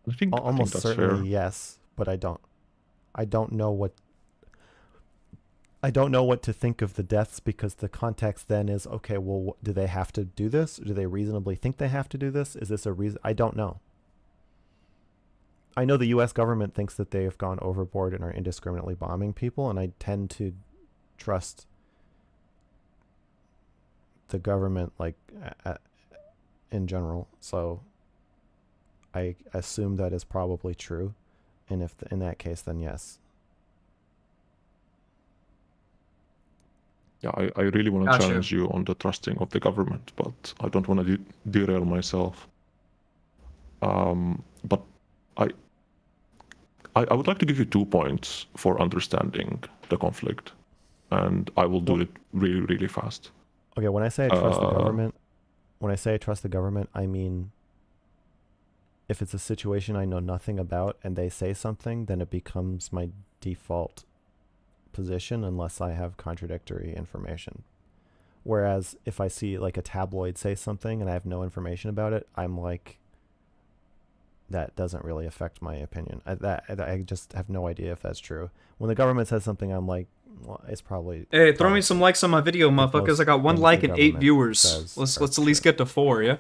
I think Almost that's certainly fair. yes, but I don't know what to think of the deaths because the context then is, okay, well, do they have to do this? Do they reasonably think they have to do this? Is this a reason? I don't know. I know the U.S. government thinks that they have gone overboard and are indiscriminately bombing people, and I tend to trust the government, like, in general. So I assume that is probably true. And if in that case, then yes. Yeah, I really want to Gotcha. challenge you on the trusting of the government, but I don't want to derail myself. But I would like to give you 2 points for understanding the conflict, and I will do it really, really fast. Okay, when I say I trust the government, I mean if it's a situation I know nothing about and they say something, then it becomes my default position unless I have contradictory information. Whereas if I see like a tabloid say something and I have no information about it, I'm like, that doesn't really affect my opinion. I just have no idea if that's true. When the government says something, I'm like, well, it's probably. Hey, throw me some likes on my video, motherfuckers. I got 1 like and 8 viewers. Let's at least get to 4, yeah?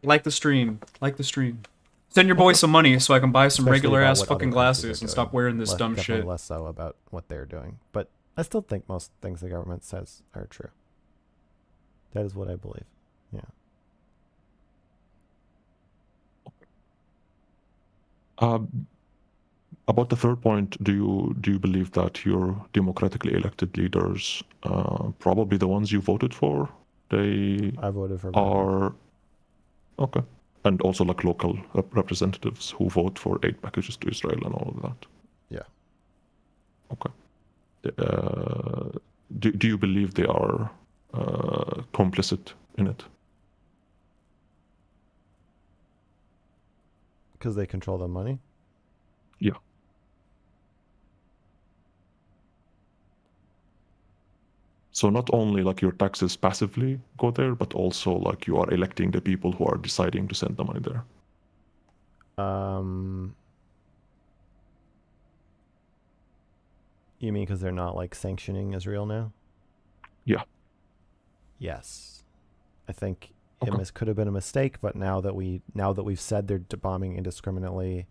Like the stream. Like the stream. Send your boy some money so I can buy some Especially regular about ass what fucking other countries glasses are and stop doing. wearing this dumb Definitely shit. less so about what they're doing. But I still think most things the government says are true. That is what I believe. Yeah. About the third point, do you believe that your democratically elected leaders, probably the ones you voted for, I voted for Biden. are okay, and also like local representatives who vote for aid packages to Israel and all of that? Yeah. Okay. Do you believe they are complicit in it? Because they control the money? Yeah. So not only like your taxes passively go there, but also like you are electing the people who are deciding to send the money there. You mean because they're not like sanctioning Israel now? Yeah. Yes. I think it could have been a mistake, but now that we've said they're bombing indiscriminately.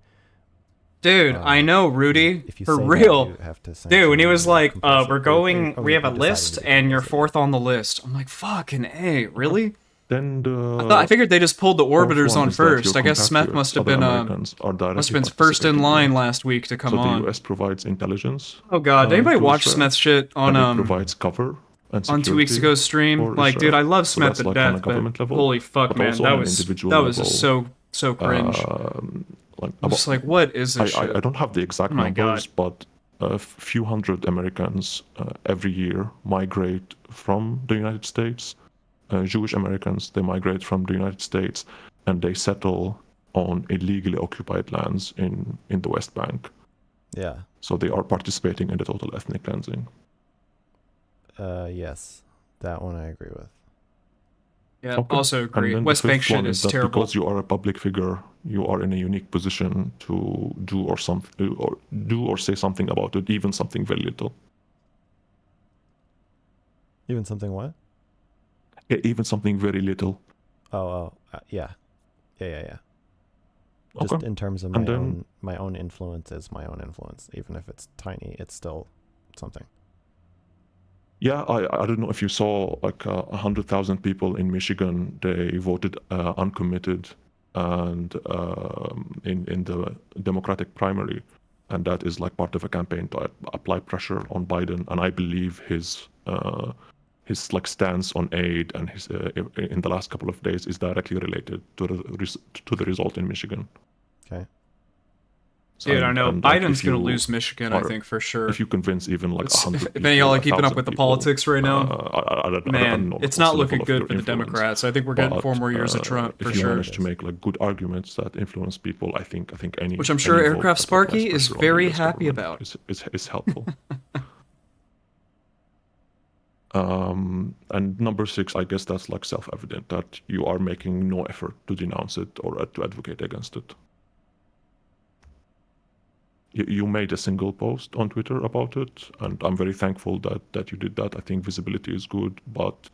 Dude, I know, Rudy. If you For say real. that, you have to Dude, when he was like, complicit. we have a Deciding list to be and you're complicit. 4th on the list. I'm like, fucking A, really? Then I figured they just pulled the orbiters on one is that first. your I guess Smith must have compatriots, been other Americans are directly first in participating line in it. last week to come so on. the US provides intelligence. Oh god, did anybody to watch Israel, Smith's shit on and it provides cover and on 2 weeks security ago's stream? for Like, dude, Israel. I love So Smith that's to like on a death, government but level, holy fuck, but man, also that on an was individual just level. so cringe. Like I'm just like, what is this shit? I don't have the exact Oh my numbers, God. but a few hundred Americans every year migrate from the United States. Jewish Americans, they migrate from the United States and they settle on illegally occupied lands in the West Bank. Yeah. So they are participating in the total ethnic cleansing. Yes. That one I agree with. Yeah, Okay. also And agree. then the West Bank fifth one shit is is that terrible. because you are a public figure, you are in a unique position to do or say something about it, even something very little. Even something what? Yeah, even something very little. Yeah. Yeah. Okay. Just in terms of And then my own influence is my own influence. Even if it's tiny, it's still something. yeah, I don't know if you saw like 100,000 people in Michigan. They voted uncommitted, and in the Democratic primary, and that is like part of a campaign to apply pressure on Biden. And I believe his like stance on aid and his in the last couple of days is directly related to the result in Michigan. Okay. Dude, I know like, Biden's if gonna you lose Michigan. I are- think for sure. If you convince even like It's- 100 if people, any of y'all are keeping 1,000 up with the people, politics right now, I don't man, know it's what's not the looking level of good your for the influence. Democrats. I think we're getting But, 4 more years of Trump for if you sure. manage to make like good arguments that influence people, I think any Which I'm sure any vote Aircraft that applies Sparky is pressure on the very US happy government about. is helpful. And number 6, I guess that's like self-evident that you are making no effort to denounce it or to advocate against it. You made a single post on Twitter about it, and I'm very thankful that you did that. I think visibility is good, but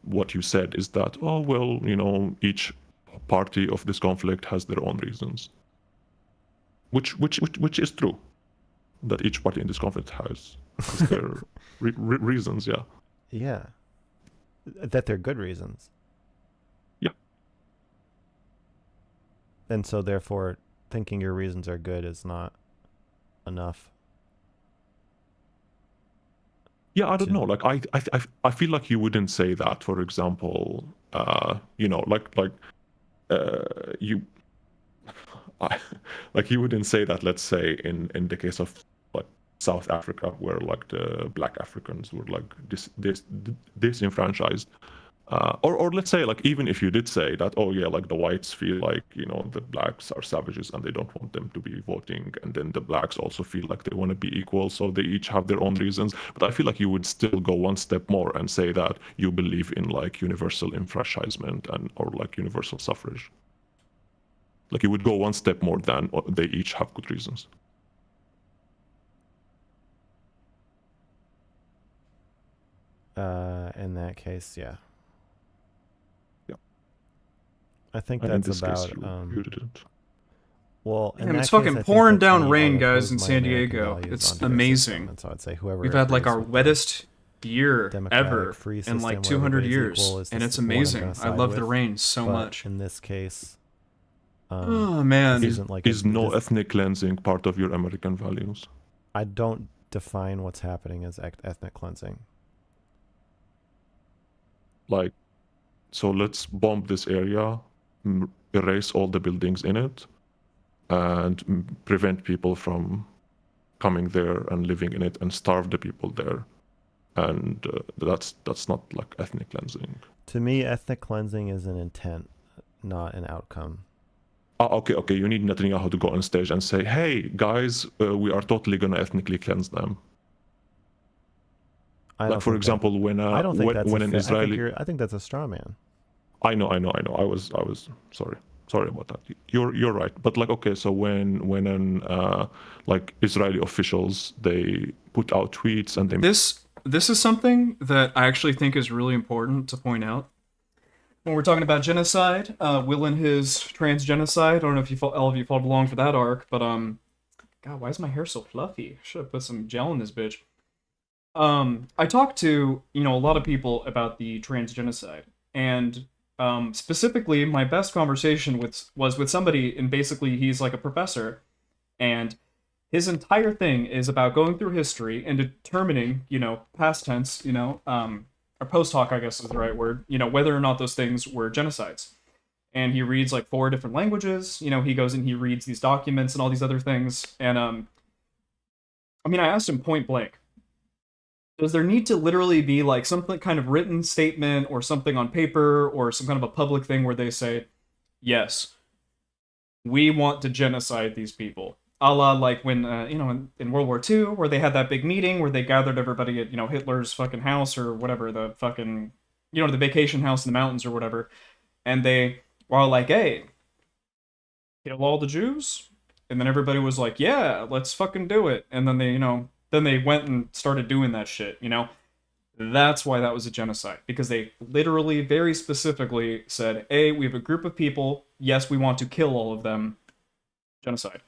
what you said is that, oh well, each party of this conflict has their own reasons, which is true, that each party in this conflict has their reasons. Yeah. Yeah. That they're good reasons. Yeah. And so therefore thinking your reasons are good is not enough. Yeah, I don't know. Like I feel like you wouldn't say that. For example, you, like you wouldn't say that. Let's say in the case of like South Africa, where like the Black Africans were like disenfranchised. Or let's say, like, even if you did say that, oh yeah, like the whites feel like the blacks are savages and they don't want them to be voting, and then the blacks also feel like they want to be equal, so they each have their own reasons. But I feel like you would still go one step more and say that you believe in like universal enfranchisement or like universal suffrage. Like you would go one step more than they each have good reasons. In that case, yeah. I think And in that's this about case, you didn't. well, in Damn, that it's case, fucking I think pouring that's down me. rain, I guys, impose in my San American Diego. values It's onto their system, amazing. and so I'd say whoever We've had like agrees our with the wettest year democratic ever free in system like where 200 everybody's years, equal is and the it's one I'm amazing. gonna I side love the with. rain so But much. in this case, Oh man, this isn't like is no ethnic cleansing part of your American values? I don't define what's happening as ethnic cleansing. Like, so let's bomb this area, erase all the buildings in it, and prevent people from coming there and living in it, and starve the people there. And that's not like ethnic cleansing. To me, ethnic cleansing is an intent, not an outcome. Okay. You need Netanyahu to go on stage and say, "Hey guys, we are totally gonna ethnically cleanse them." Like for example, when I don't think that's when an Israeli, I think that's a straw man. I know. I was sorry about that. You're right. But like, okay, so when an like Israeli officials, they put out tweets and they this is something that I actually think is really important to point out. When we're talking about genocide, Will and his trans genocide. I don't know if all of you followed along for that arc, but God, why is my hair so fluffy? Should have put some gel in this bitch. I talked to a lot of people about the trans genocide, and specifically, my best conversation was with somebody, and basically he's like a professor, and his entire thing is about going through history and determining, past tense, or post hoc, I guess is the right word, whether or not those things were genocides. And he reads like 4 different languages. He goes and he reads these documents and all these other things. And I asked him point blank, does there need to literally be like something kind of written statement or something on paper or some kind of a public thing where they say, yes, we want to genocide these people? A la like when, in World War II, where they had that big meeting where they gathered everybody at, Hitler's fucking house or whatever, the fucking the vacation house in the mountains or whatever, and they were all like, "Hey, kill all the Jews," and then everybody was like, "Yeah, let's fucking do it," and then they went and started doing that shit. That's why that was a genocide, because they literally, very specifically said, "Hey, we have a group of people. Yes, we want to kill all of them." Genocide.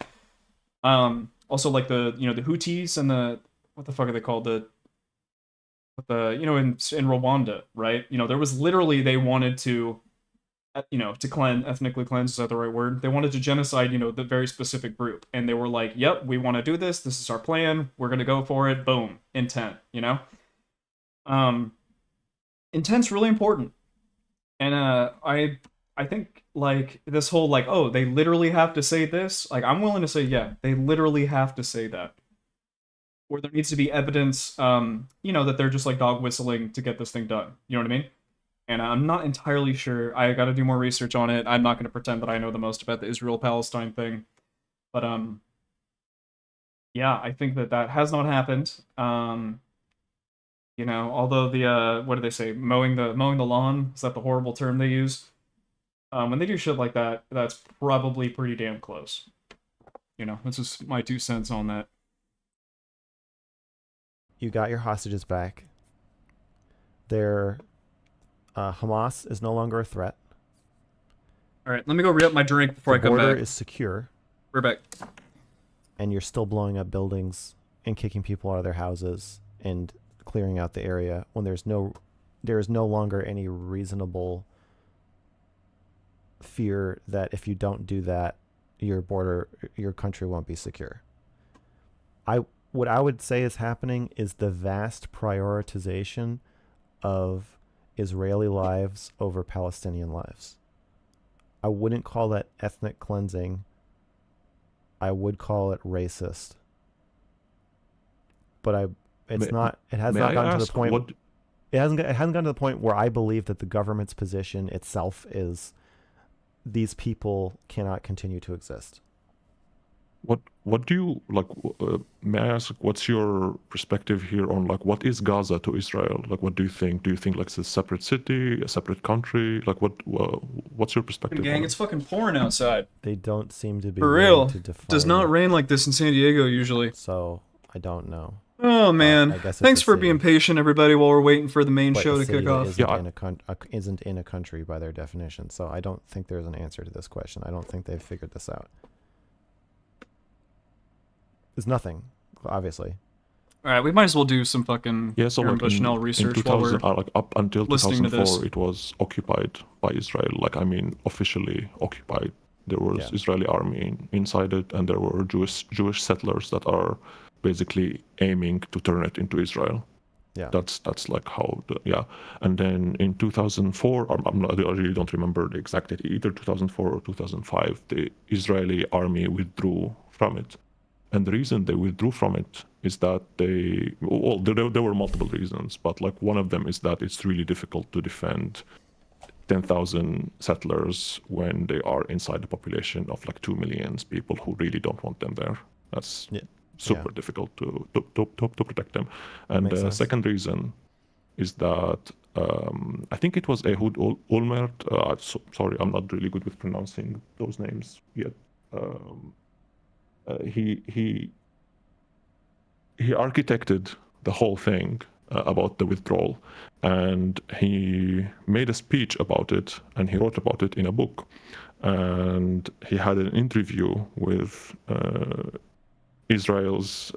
Also, like the Houthis and the, what the fuck are they called, in Rwanda, right? There was literally, they wanted to ethnically cleanse, is that the right word? They wanted to genocide, the very specific group, and they were like, "Yep, we want to do this. This is our plan. We're gonna go for it." Boom, intent. Intent's really important, and I think, like, this whole, like, oh, they literally have to say this. Like, I'm willing to say, yeah, they literally have to say that. Or there needs to be evidence, that they're just, like, dog whistling to get this thing done. You know what I mean? And I'm not entirely sure. I got to do more research on it. I'm not going to pretend that I know the most about the Israel-Palestine thing. But, yeah, I think that has not happened. Although the, what do they say? Mowing the lawn? Is that the horrible term they use? When they do shit like that, that's probably pretty damn close. That's just my 2 cents on that. You got your hostages back. Hamas is no longer a threat. All right, let me go re-up my drink before I come back. The border is secure. We're back. And you're still blowing up buildings and kicking people out of their houses and clearing out the area when there is no longer any reasonable fear that if you don't do that, your country won't be secure. What I would say is happening is the vast prioritization of Israeli lives over Palestinian lives. I wouldn't call that ethnic cleansing. I would call it racist. But it hasn't gotten to the point. It hasn't gotten to the point where I believe that the government's position itself is these people cannot continue to exist. What do you like? May I ask, what's your perspective here on, like, what is Gaza to Israel? Like, what do you think? Do you think, like, it's a separate city, a separate country? Like, what's your perspective? Gang, it's fucking pouring outside. They don't seem to be for real. To define Does not rain like this in San Diego usually. So I don't know. Oh man! Thanks for being patient, everybody, while we're waiting for the main show to kick off. Isn't in a country by their definition, so I don't think there's an answer to this question. I don't think they've figured this out. There's nothing, obviously. All right, we might as well do some fucking Aaron Bushnell research in 2000, while we're like up until listening to 2004, it was occupied by Israel. Like, I mean, officially occupied. There was Israeli army inside it, and there were Jewish settlers that are basically aiming to turn it into Israel. Yeah, that's like how and then in 2004, I really don't remember the exact date, either 2004 or 2005, the Israeli army withdrew from it. And the reason they withdrew from it is that there were multiple reasons, but like one of them is that it's really difficult to defend 10,000 settlers when they are inside the population of like 2 million people who really don't want them there. That's super difficult to protect them. And the second reason is that I think it was Ehud Olmert. Sorry, I'm not really good with pronouncing those names yet. He architected the whole thing about the withdrawal, and he made a speech about it, and he wrote about it in a book, and he had an interview with Israel's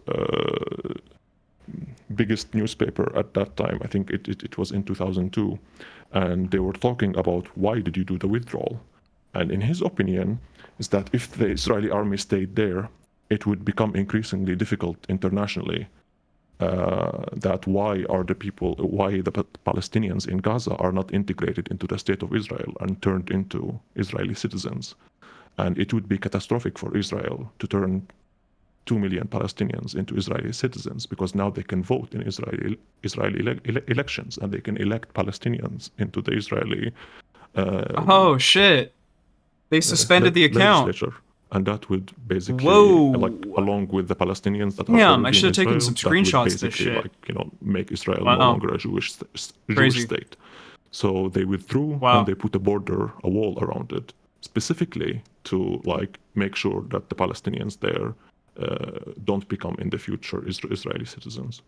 biggest newspaper at that time. I think it was in 2002, and they were talking about why did you do the withdrawal, and in his opinion is that if the Israeli army stayed there, it would become increasingly difficult internationally. That why the Palestinians in Gaza are not integrated into the state of Israel and turned into Israeli citizens. And it would be catastrophic for Israel to turn 2 million Palestinians into Israeli citizens, because now they can vote in Israeli elections, and they can elect Palestinians into the Israeli oh shit. They suspended the account. Legislature. And that would basically, like, along with the Palestinians that are I should have taken some screenshots of this shit. Like, make Israel no longer a Jewish state. So they withdrew Wow. and they put a wall around it, specifically to like make sure that the Palestinians there don't become in the future Israeli citizens.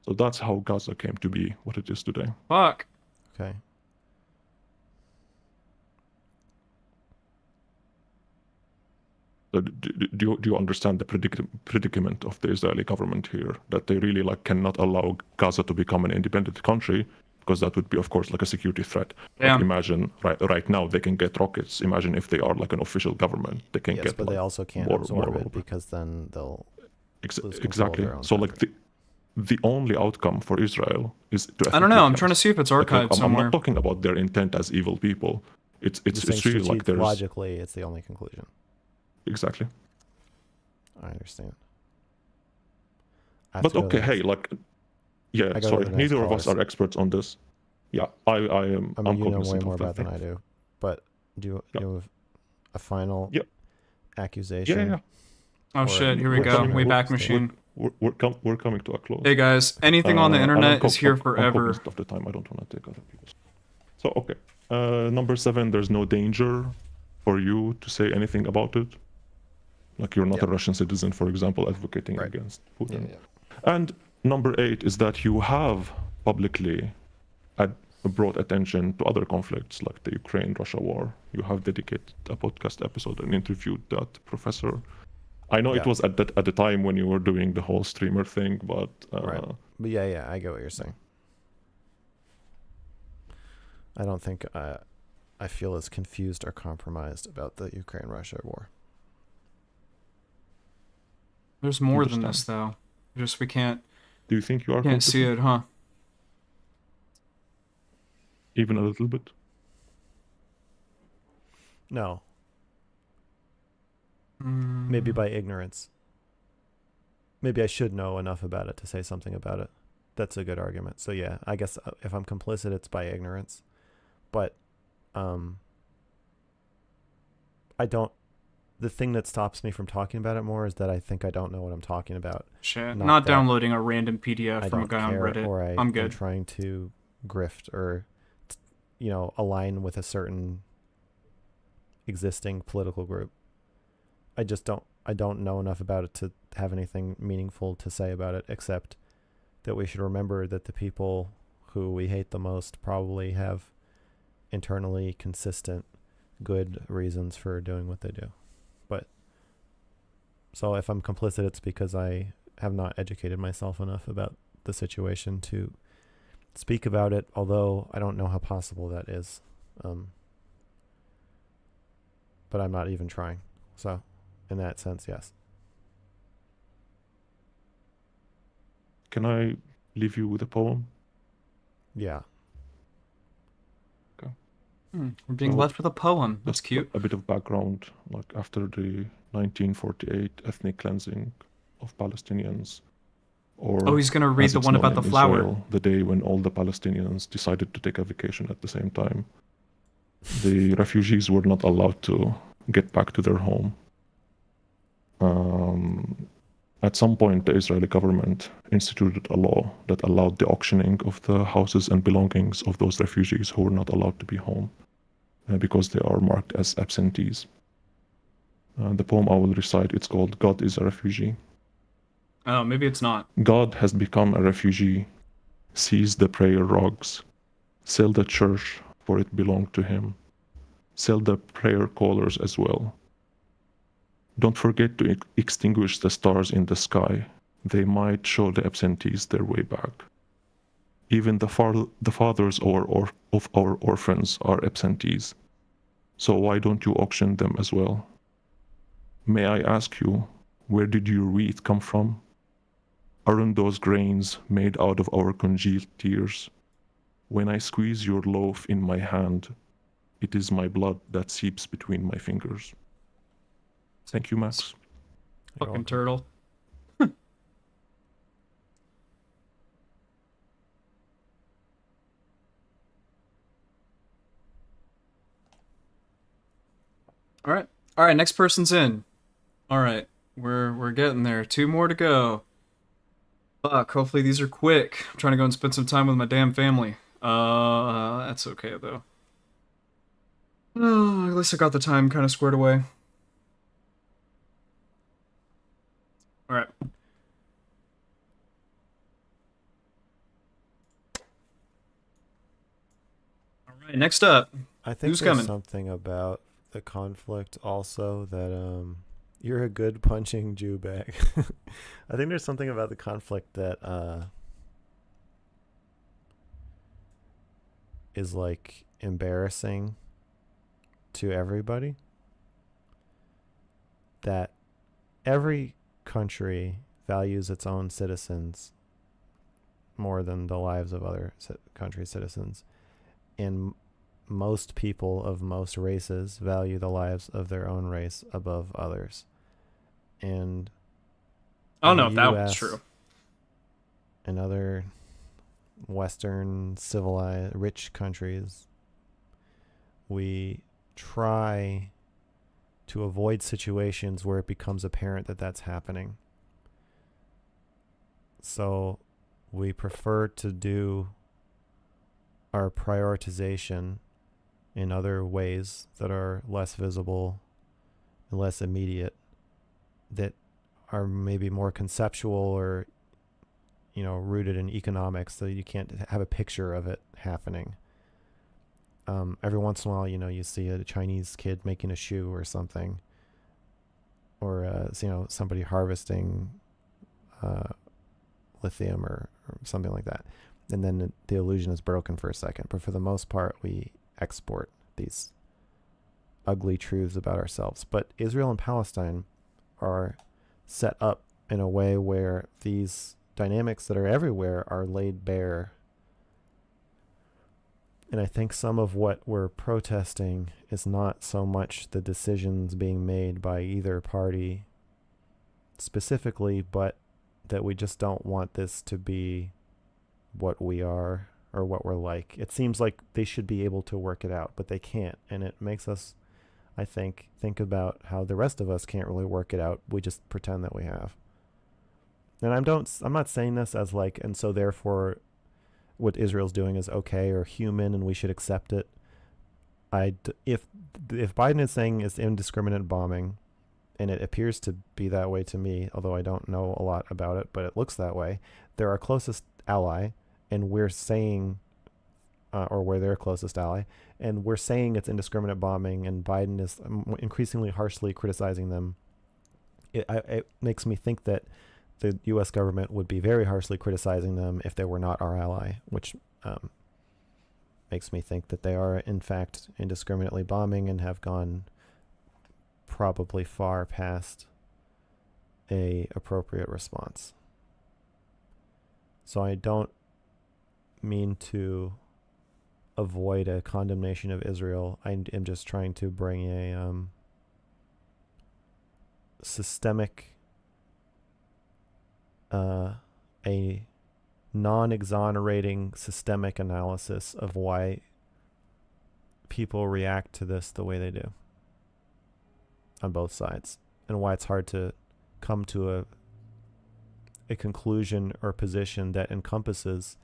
So that's how Gaza came to be what it is today. Fuck. Okay. So do you understand the predicament of the Israeli government here? That they really like cannot allow Gaza to become an independent country, because that would be, of course, like a security threat. Yeah. Like imagine right now they can get rockets. Imagine if they are like an official government, they can Yes, get. but like, they also can't more absorb it over. because then they'll lose control Exactly. of their own So like country. the only outcome for Israel is to. I don't know. I'm ethnically trying to cleanse. see if it's Like, archived I'm somewhere. not talking about their intent as evil people. It's You're saying really like there's logically, it's the only conclusion. exactly. I understand. But okay, hey, like, yeah, I go to sorry, the next neither of us callers. are experts on this. Yeah, I am. I mean, I'm you know way cognizant more of that about than thing. I do. But do you have a final accusation? Yeah. Oh Or shit, here we We're go. coming- Wayback we're- Machine. We're coming to a close. Hey guys, anything on the And internet I'm is here I'm forever. cognizant of the time. I don't want to take other people's. So okay, number 7. There's no danger for you to say anything about it. Like you're not a Russian citizen, for example, advocating against Putin. And number 8 is that you have publicly brought attention to other conflicts like the Ukraine-Russia war. You have dedicated a podcast episode and interviewed that professor. I know it was at the time when you were doing the whole streamer thing, but right. But yeah, I get what you're saying. I don't think I feel as confused or compromised about the Ukraine-Russia war. There's more than this, though. Just we can't. Do you think you are? Can't see it, huh? Even a little bit. No. Maybe by ignorance. Maybe I should know enough about it to say something about it. That's a good argument. So yeah, I guess if I'm complicit, it's by ignorance. But I don't. The thing that stops me from talking about it more is that I think I don't know what I'm talking about. Shit. Not downloading a random PDF I from a don't guy on care, Reddit. or I'm I'm good. trying to grift or, align with a certain existing political group. I don't know enough about it to have anything meaningful to say about it, except that we should remember that the people who we hate the most probably have internally consistent good reasons for doing what they do. But so if I'm complicit, it's because I have not educated myself enough about the situation to speak about it, although I don't know how possible that is. But I'm not even trying. So in that sense, yes. Can I leave you with a poem? Yeah. Okay. We're being left with a poem. That's cute. A bit of background, like after the 1948 ethnic cleansing of Palestinians. Or he's gonna read as the it's one known about the in flower. Israel, the day when all the Palestinians decided to take a vacation at the same time. The refugees were not allowed to get back to their home. At some point, the Israeli government instituted a law that allowed the auctioning of the houses and belongings of those refugees who were not allowed to be home because they are marked as absentees. The poem I will recite, it's called God is a Refugee. Oh, maybe it's not. God has become a refugee, seized the prayer rugs, sell the church for it belonged to him, sell the prayer callers as well. Don't forget to extinguish the stars in the sky. They might show the absentees their way back. Even the fathers of our orphans are absentees. So why don't you auction them as well? May I ask you, where did your wheat come from? Aren't those grains made out of our congealed tears? When I squeeze your loaf in my hand, it is my blood that seeps between my fingers. Thank you, Max. Fucking turtle. All right. All right. Next person's in. All right. We're getting there. 2 more to go. Fuck. Hopefully these are quick. I'm trying to go and spend some time with my damn family. That's okay though. Oh, at least I got the time kind of squared away. All right. All right. Next up. I think Who's there's coming? something about the conflict also that you're a good punching Jew bag. I think there's something about the conflict that is like embarrassing to everybody. That every country values its own citizens more than the lives of other country citizens. And most people of most races value the lives of their own race above others. And I don't know if that was true. And other Western civilized rich countries, we try to avoid situations where it becomes apparent that that's happening. So we prefer to do our prioritization in other ways that are less visible and less immediate, that are maybe more conceptual or, you know, rooted in economics, so you can't have a picture of it happening. Every once in a while, you know, you see a Chinese kid making a shoe or something, or you know, somebody harvesting lithium or something like that, and then the illusion is broken for a second. But for the most part, we export these ugly truths about ourselves. But Israel and Palestine are set up in a way where these dynamics that are everywhere are laid bare. And I think some of what we're protesting is not so much the decisions being made by either party specifically, but that we just don't want this to be what we are or what we're like. It seems like they should be able to work it out, but they can't. And it makes us, I think about how the rest of us can't really work it out. We just pretend that we have. And I'm not saying this as like, and so therefore what Israel's doing is okay or human and we should accept it. If Biden is saying it's indiscriminate bombing, and it appears to be that way to me, although I don't know a lot about it, but it looks that way. They're our closest ally, and we're saying, or we're their closest ally, and we're saying it's indiscriminate bombing, and Biden is increasingly harshly criticizing them. It makes me think that the U.S. government would be very harshly criticizing them if they were not our ally, which makes me think that they are, in fact, indiscriminately bombing and have gone probably far past a appropriate response. So I don't mean to avoid a condemnation of Israel. I am just trying to bring a systemic, a non-exonerating systemic analysis of why people react to this the way they do on both sides, and why it's hard to come to a conclusion or position that encompasses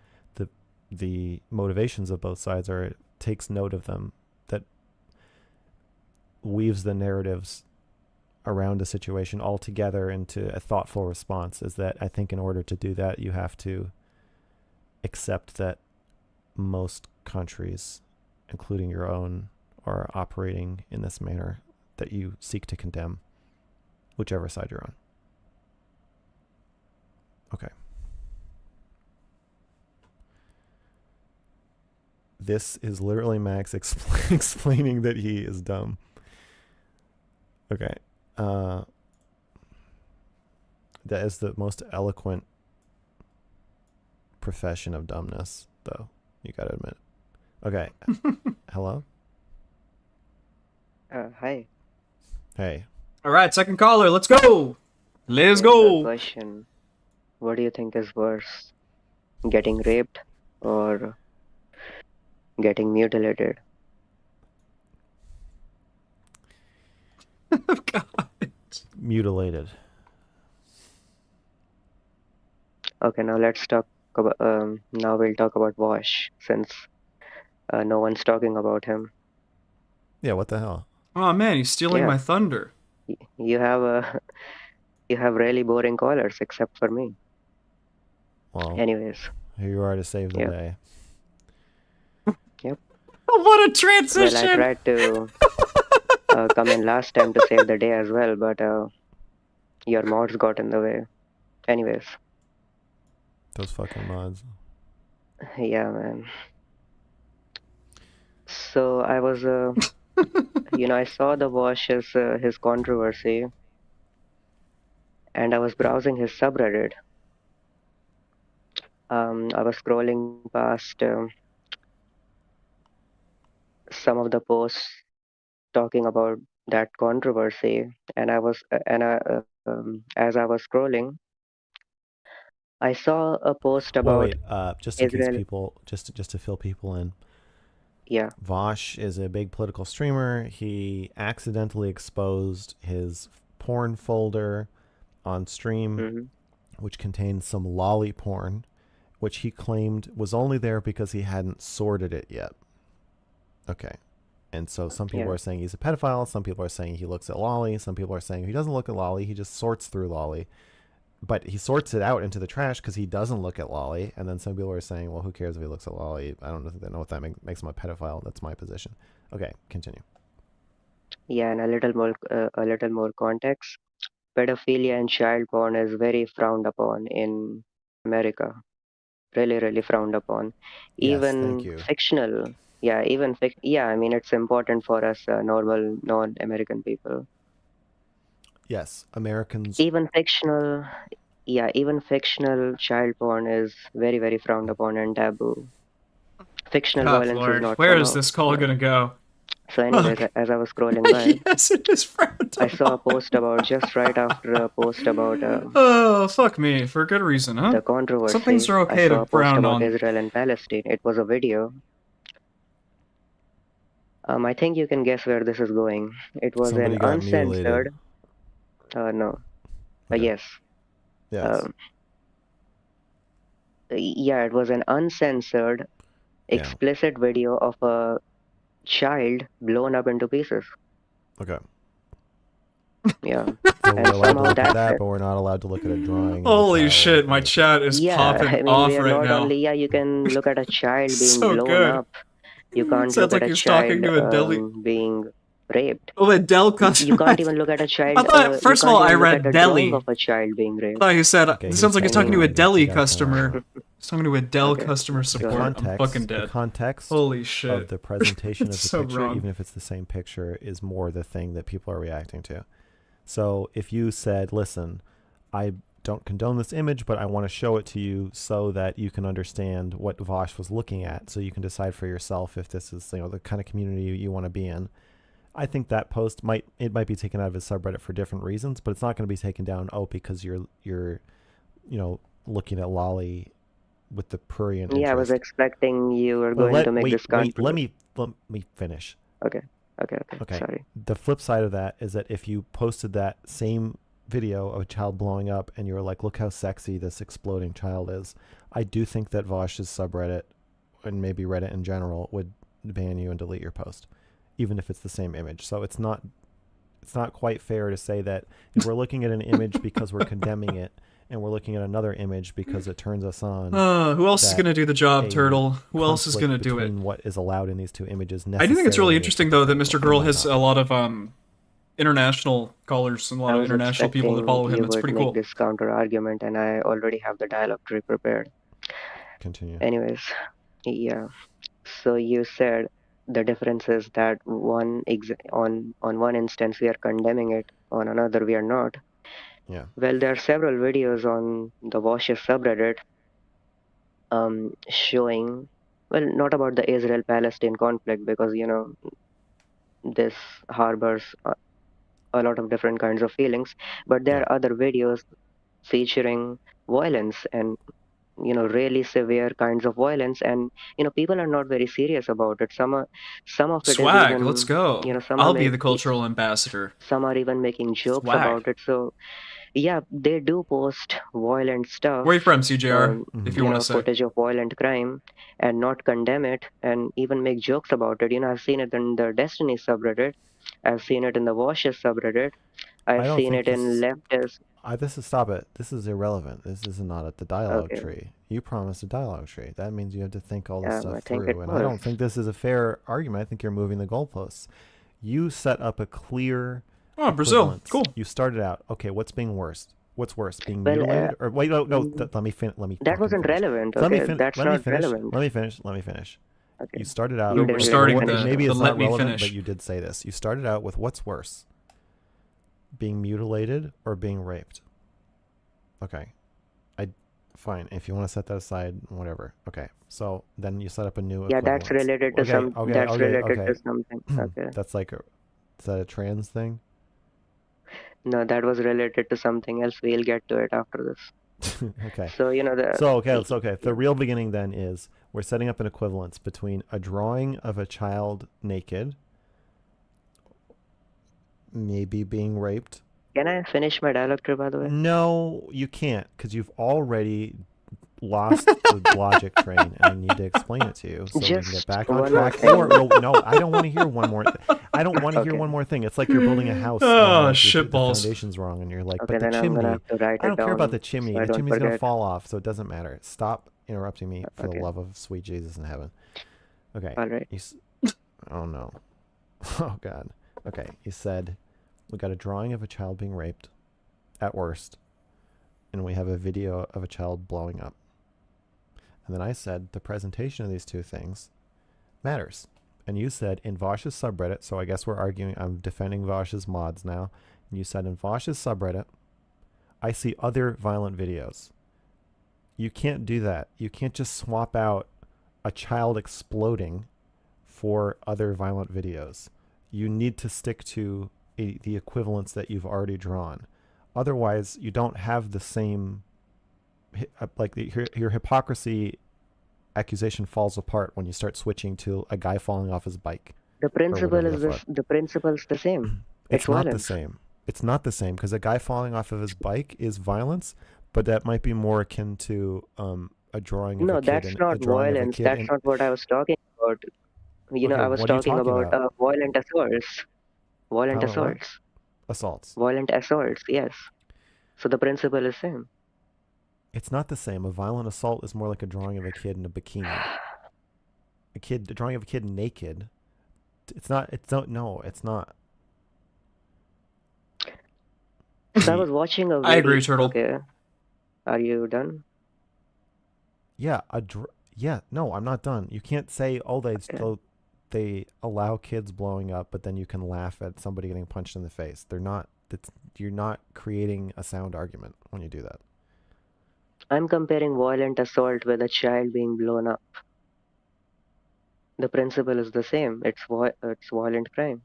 the motivations of both sides, or it takes note of them, that weaves the narratives around a situation all together into a thoughtful response. Is that I think in order to do that, you have to accept that most countries, including your own, are operating in this manner that you seek to condemn, whichever side you're on. Okay. This is literally Max explaining that he is dumb. Okay. That is the most eloquent profession of dumbness, though. You gotta admit it. Okay. Hello? Hi. Hey. All right, second caller. Let's go. Let's go. Question. What do you think is worse? Getting raped or getting mutilated? Mutilated. Okay, now let's talk about. Now we'll talk about Wash, since no one's talking about him. Yeah, what the hell? Oh man, he's stealing my thunder. You have you have really boring callers, except for me. Well, anyways, here you are to save the Yep. day. Yep. What a transition! Well, I tried to come in last time to save the day as well, but your mods got in the way. Anyways, Those fucking mods. yeah, man. So I was, I saw the Wash his controversy, and I was browsing his subreddit. I was scrolling past some of the posts talking about that controversy, and as I was scrolling, I saw a post about Wait. Just in case Israel. people, just to fill people in. Yeah. Vosh is a big political streamer. He accidentally exposed his porn folder on stream, which contained some lolly porn, which he claimed was only there because he hadn't sorted it yet. Okay. And so some people are saying he's a pedophile. Some people are saying he looks at lolly. Some people are saying he doesn't look at lolly. He just sorts through lolly. But he sorts it out into the trash because he doesn't look at lolly. And then some people are saying, well, who cares if he looks at lolly? I don't know if that makes him a pedophile. That's my position. Okay, continue. Yeah, and a little more context. Pedophilia and child porn is very frowned upon in America. Really, really frowned upon. Yes, thank Even you. fictional. Yeah, I mean, it's important for us normal non-American people. Yes, Americans. Even fictional child porn is very, very frowned upon and taboo. Fictional God, violence Lord, is not where is somehow. this call gonna go? So anyways, Fuck. as I was scrolling by, Yes, it is frowned I saw a post about, just right after a post about Oh, fuck me, for good reason, huh? the controversy. Some things are I okay saw to a post frown about on. Israel and Palestine. It was a video. I think you can guess where this is going. It was Somebody an got uncensored. No. Okay. Yes. Yes. Yeah, it was an uncensored, explicit video of a child blown up into pieces. Okay. Yeah. So we're And allowed to somehow look at that's that, it. but we're not allowed to look at a drawing. Holy shit, my chat is popping I mean, off we are right not now. only, you can look at a child being So blown good. up. You can't Sounds look like at a he's talking child to a deli. being raped. Oh, a Dell You customer. can't even look at a child. I thought, first of all, I read a deli. drawing of a child being I raped. thought he said, it sounds like he's talking to a deli customer. He's talking to a Dell Okay. customer support. I'm fucking dead. The context Holy shit. of the presentation of the So picture, wrong. even if it's the same picture, is more the thing that people are reacting to. So if you said, listen, I don't condone this image, but I want to show it to you so that you can understand what Vosh was looking at, so you can decide for yourself if this is, the kind of community you want to be in. I think that post might be taken out of his subreddit for different reasons, but it's not going to be taken down because you're looking at lolly with the prurient interest. Yeah, I was expecting you were going to make this controversy. Let me finish. Okay. Okay. Sorry. The flip side of that is that if you posted that same video of a child blowing up and you were like, look how sexy this exploding child is, I do think that Vosh's subreddit and maybe Reddit in general would ban you and delete your post, even if it's the same image. So it's not quite fair to say that if we're looking at an image because we're condemning it, and we're looking at another image because it turns us on. Who else is going to do the job, Turtle? Who else is going to do it? What is allowed in these two images? I do think it's really interesting, though, that Mr. Girl has a lot of international callers and a lot of international people that follow him. It's pretty cool. I would make this counter argument, and I already have the dialogue tree prepared. Continue. Anyways, yeah. So you said the difference is that on one instance we are condemning it, on another we are not. Yeah. Well, there are several videos on the Wash's subreddit showing, well, not about the Israel-Palestine conflict, because this harbors a lot of different kinds of feelings, but there are other videos featuring violence and really severe kinds of violence, and people are not very serious about it. Some of it is Swag, let's even, go. some are I'll be the cultural ambassador. some are even making jokes Swag. about it. So yeah, they do post violent stuff, Where are you from, CJR? If you want to say. footage of violent crime, and not condemn it, and even make jokes about it. I've seen it in the Destiny subreddit. I've seen it in the Washes subreddit. I've don't seen think it in leftist. Stop it. This is irrelevant. This is not the dialogue Okay. tree. You promised a dialogue tree. That means you have to think all this I stuff think it through. And I don't was. think this is a fair argument. I think you're moving the goalposts. You set up a clear. Oh, Brazil. equivalence. Cool. You started out. Okay, what's being worse? What's worse, being Well, mutilated or wait? No. Let me finish. Let me. That fucking wasn't finish. relevant. Let me Okay, finish. that's Let me not finish. relevant. Let me finish. Let me finish. Okay. You started out. You We're didn't starting really the, finish. Maybe the it's let not me relevant, finish. but you did say this. You started out with what's worse, being mutilated or being raped. Okay, fine. If you want to set that aside, whatever. Okay, so then you set up a new. Yeah, that's equivalence. related to That's related to something. Okay. That's like is that a trans thing? No, that was related to something else. We'll get to it after this. Okay. So It's okay. The real beginning then is we're setting up an equivalence between a drawing of a child naked, maybe being raped. Can I finish my dialogue tree, by the way? No, you can't, because you've already lost the logic train, and I need to explain it to you so we can get Just back on one more track. thing. Or no, I don't want to hear one more. I don't want to hear Okay. one more thing. It's like you're building a house. Oh, and shit the balls. foundation's wrong, and you're like, Okay, but the then I'm gonna chimney. have to write I don't it care about the down chimney. so I The don't chimney's gonna forget. fall off, so it doesn't matter. Stop interrupting me for Okay. the love of sweet Jesus in heaven. Okay. All right. Oh no. Oh God. Okay. You said we got a drawing of a child being raped, at worst, and we have a video of a child blowing up. And then I said the presentation of these two things matters. And you said in Vosh's subreddit, so I guess we're arguing, I'm defending Vosh's mods now. And you said in Vosh's subreddit, I see other violent videos. You can't do that. You can't just swap out a child exploding for other violent videos. You need to stick to the equivalence that you've already drawn. Otherwise, you don't have the same, like your hypocrisy accusation falls apart when you start switching to a guy falling off his bike. The principle is this. The principle's the same. It's not violence. the same. It's not the same because a guy falling off of his bike is violence, but that might be more akin to a drawing of No, a kid. that's not violence. That's not what I was talking about. Okay, I was what are you talking talking about about? violent assaults. Violent Violent what? assaults. Assaults. Violent assaults. Yes. So the principle is same. It's not the same. A violent assault is more like a drawing of a kid in a bikini. A drawing of a kid naked. It's not. No, it's not. So I was watching a video. I agree, Turtle. Okay. Are you done? Yeah, no, I'm not done. You can't say, oh, they allow kids blowing up, but then you can laugh at somebody getting punched in the face. You're not creating a sound argument when you do that. I'm comparing violent assault with a child being blown up. The principle is the same. It's violent crime,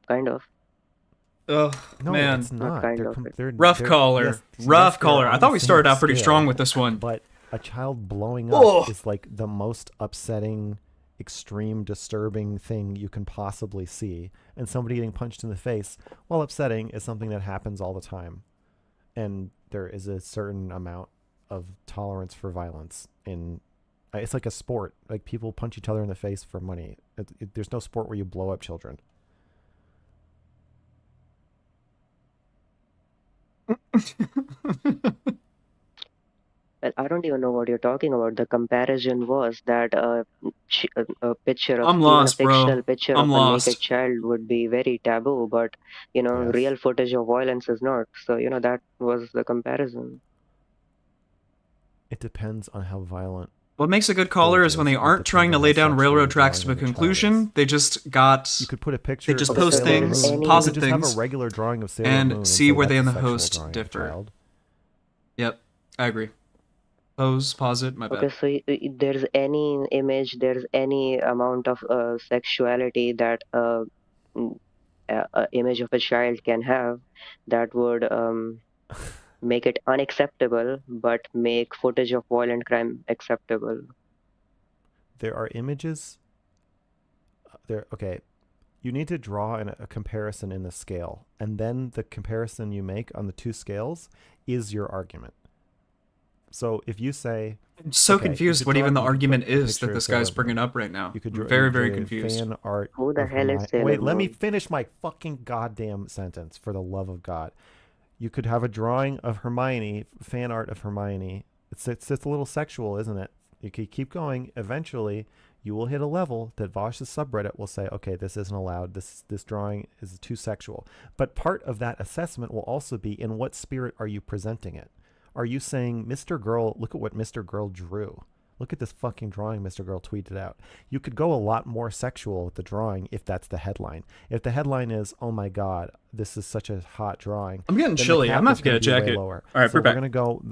kind of. Oh No, man, it's not. kind of. Rough caller. Rough caller. I thought we started out pretty scale, strong with this one. But a child blowing up Ugh. is like the most upsetting, extreme, disturbing thing you can possibly see. And somebody getting punched in the face, while upsetting, is something that happens all the time. And there is a certain amount of tolerance for violence it's like a sport. Like people punch each other in the face for money. There's no sport where you blow up children. Well, I don't even know what you're talking about. The comparison was that a picture of I'm lost, a bro. fictional picture I'm of a lost. naked child would be very taboo, but Yes. real footage of violence is not. So that was the comparison. It depends on how violent. What makes a good caller is when they aren't trying to lay down railroad tracks to a conclusion. They just got. You could put a picture. They just of a post Sailor things, Moon. posit You could just things, have a regular drawing of Sailor Moon and see where say they and the that's a sexual host drawing of a differ. child. Yep, I agree. Pose, posit, my bad. Okay, so there's any image, there's any amount of sexuality that a image of a child can have that would make it unacceptable, but make footage of violent crime acceptable. There are images. Okay. You need to draw a comparison in the scale, and then the comparison you make on the two scales is your argument. So if you say, I'm so okay, confused what even the argument is that this guy's bringing up right now. You could I'm draw, very, very confused. Fan art. Who the hell is Sailor Wait, let me Moon? finish my fucking goddamn sentence, for the love of God. You could have a drawing of Hermione, fan art of Hermione. It's a little sexual, isn't it? You could keep going. Eventually, you will hit a level that Vosh's subreddit will say, okay, this isn't allowed. This drawing is too sexual. But part of that assessment will also be, in what spirit are you presenting it? Are you saying, Mr. Girl, look at what Mr. Girl drew. Look at this fucking drawing Mr. Girl tweeted out. You could go a lot more sexual with the drawing if that's the headline. If the headline is, oh my God, this is such a hot drawing. I'm getting chilly. I'm going to have to get a jacket. Lower. All right, so we're back. Going to go.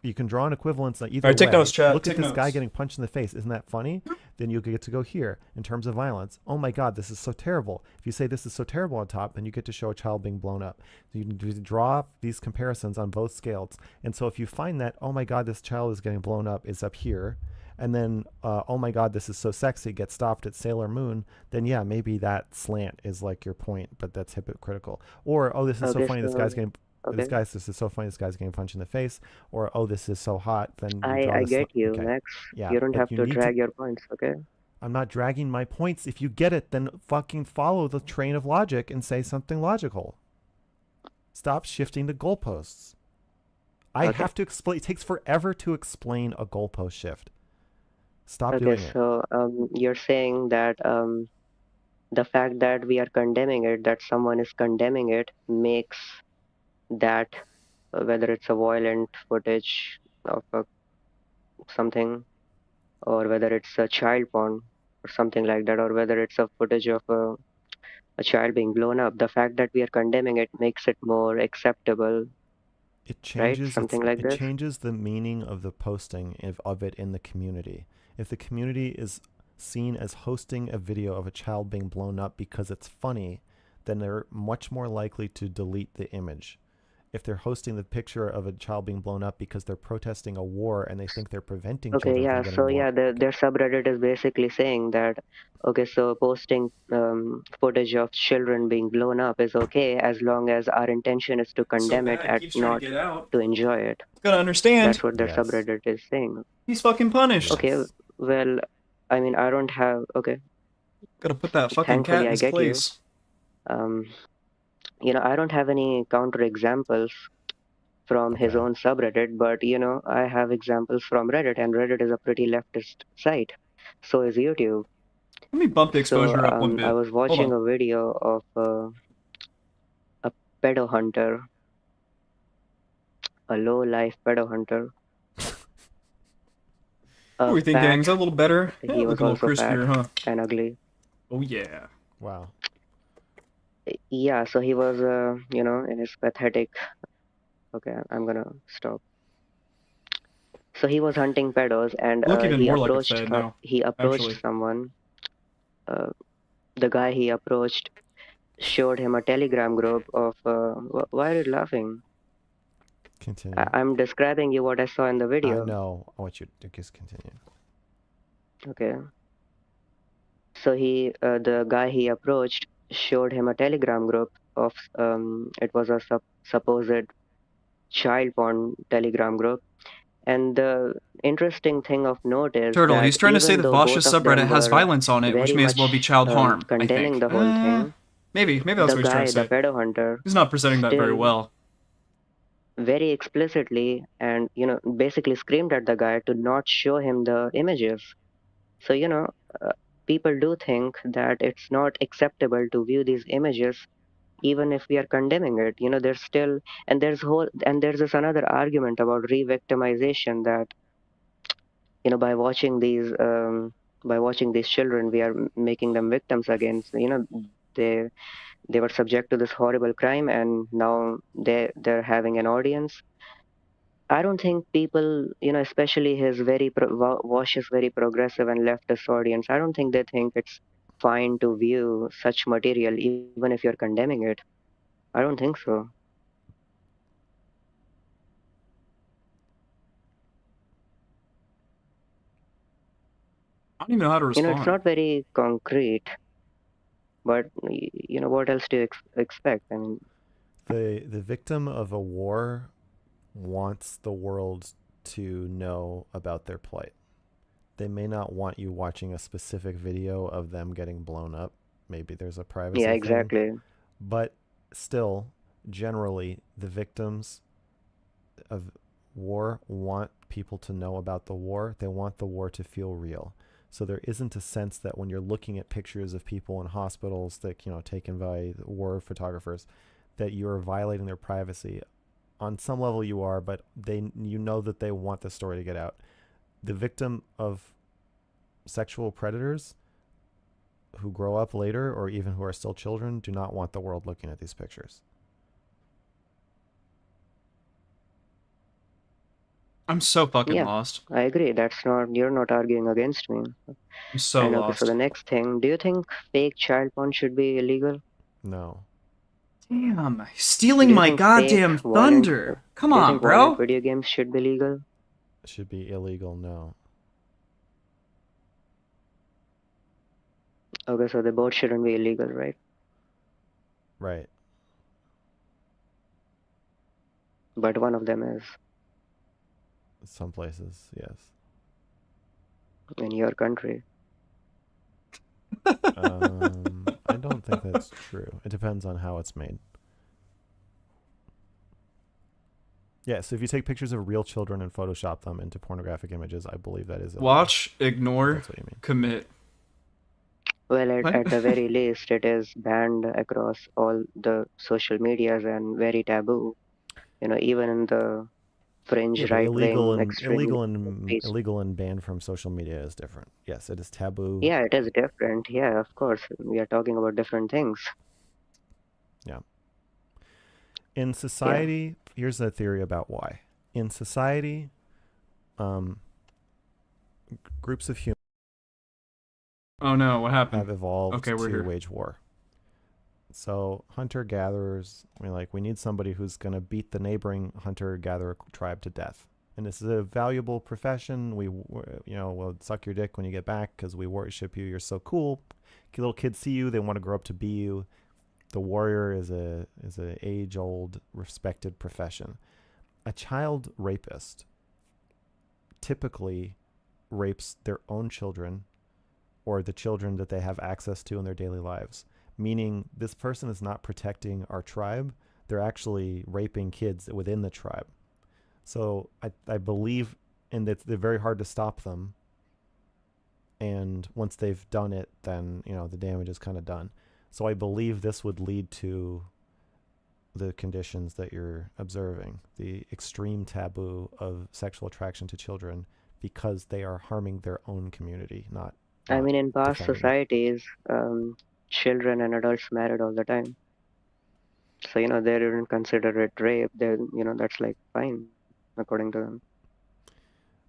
You can draw an equivalence either All right, take way. notes, chat. Look Take at this notes. guy getting punched in the face. Isn't that funny? Then you get to go here in terms of violence. Oh my God, this is so terrible. If you say this is so terrible on top, then you get to show a child being blown up. So you can draw these comparisons on both scales. And so if you find that, oh my God, this child is getting blown up is up here, and then, oh my God, this is so sexy, get stopped at Sailor Moon, then yeah, maybe that slant is like your point, but that's hypocritical. Or, oh, this is so funny, this guy's getting... Okay. This is so funny, this guy's getting punched in the face. Or, oh, this is so hot, then you draw I the get you, okay. Max. Yeah, You don't but have to need drag your points, okay? I'm not dragging my points. If you get it, then fucking follow the train of logic and say something logical. Stop shifting the goalposts. I have to explain. It takes forever to explain a goalpost shift. Stop doing it. Okay, so you're saying that the fact that we are condemning it, that someone is condemning it, makes that, whether it's a violent footage of something, or whether it's a child porn or something like that, or whether it's a footage of a child being blown up, the fact that we are condemning it makes it more acceptable. It changes, right? Something like this. It changes the meaning of the posting of it in the community. If the community is seen as hosting a video of a child being blown up because it's funny, then they're much more likely to delete the image. If they're hosting the picture of a child being blown up because they're protesting a war and they think they're preventing children from getting so blown up. their subreddit is basically saying that, okay, so posting footage of children being blown up is okay as long as our intention is to condemn it and not to enjoy it. Gotta understand. That's what their subreddit is saying. He's fucking punished. Okay, well, I mean, I don't have, okay. Gotta put that fucking cat in his place. You know, I don't have any counter examples from his own subreddit, but you know, I have examples from Reddit, and Reddit is a pretty leftist site. So is YouTube. Let me bump the exposure up one bit. I was watching a video of a pedo hunter, a low-life pedo hunter. What do we think, gang? Is that a little better? He Yeah, was look a little also crispier, fat huh? and ugly. Oh yeah. Wow. Yeah, so he was, you know, in his pathetic. Okay, I'm gonna stop. So he was hunting pedos, and he approached someone. The guy he approached showed him a Telegram group of. Why are you laughing? Continue. I'm describing you what I saw in the video. I know. I want you to just continue. Okay. So the guy he approached showed him a Telegram group of. It was a supposed child porn Telegram group. And the interesting thing of note is Turtle, that he's trying to say that Vosh's subreddit has violence on it, which may as well be child harm. Condemning the whole thing. Maybe that's what he's trying to say. The pedo hunter. He's not presenting that very well. Very explicitly, and you know, basically screamed at the guy to not show him the images. So you know, people do think that it's not acceptable to view these images, even if we are condemning it. You know, there's still, and there's this another argument about re-victimization, that you know, by watching these children, we are making them victims again. So, you know, they were subject to this horrible crime, and now they're having an audience. I don't think people, you know, especially his Vosh's very progressive and leftist audience, I don't think they think it's fine to view such material even if you're condemning it. I don't think so. I don't even know how to You know, it's respond. not very concrete, but you know, what else do you expect? I mean, The victim of a war wants the world to know about their plight. They may not want you watching a specific video of them getting blown up. Maybe there's a privacy yeah, thing. exactly. But still, generally, the victims of war want people to know about the war. They want the war to feel real. So there isn't a sense that when you're looking at pictures of people in hospitals that, you know, taken by war photographers, that you're violating their privacy. On some level you are, but you know that they want the story to get out. The victim of sexual predators who grow up later or even who are still children do not want the world looking at these pictures. I'm so fucking Yeah, lost. I agree. You're not arguing against me. I'm so And okay, so the lost. next thing, do you think fake child porn should be illegal? No. Damn, Do stealing you my think fake goddamn violent thunder. Come do you on, think violent bro. video games should be legal? It should be illegal, no. Okay, so they both shouldn't be illegal, right? Right. But one of them is Some places, yes. in your country. I don't think that's true. It depends on how it's made. Yeah, so if you take pictures of real children and Photoshop them into pornographic images, I believe that is illegal. Watch, ignore, That's what you mean. commit. Well, What? at the very least, it is banned across all the social medias and very taboo. You know, even in the fringe Yeah, but right-wing extreme Facebook. illegal and banned from social media is different. Yes, it is taboo. Yeah, it is different. Yeah, of course. We are talking about different things. Yeah. In society, here's a theory about why. In society, groups of humans Oh no, what happened? have evolved Okay, we're to here. wage war. So hunter-gatherers, we need somebody who's going to beat the neighboring hunter-gatherer tribe to death. And this is a valuable profession. We'll suck your dick when you get back because we worship you. You're so cool. Little kids see you, they want to grow up to be you. The warrior is a age-old respected profession. A child rapist typically rapes their own children or the children that they have access to in their daily lives, meaning this person is not protecting our tribe. They're actually raping kids within the tribe. So I believe in that they're very hard to stop them. And once they've done it, then, the damage is kind of done. So I believe this would lead to the conditions that you're observing, the extreme taboo of sexual attraction to children because they are harming their own community, not I mean, in past defending it. societies, children and adults married all the time. So, they didn't consider it rape. That's like fine, according to them.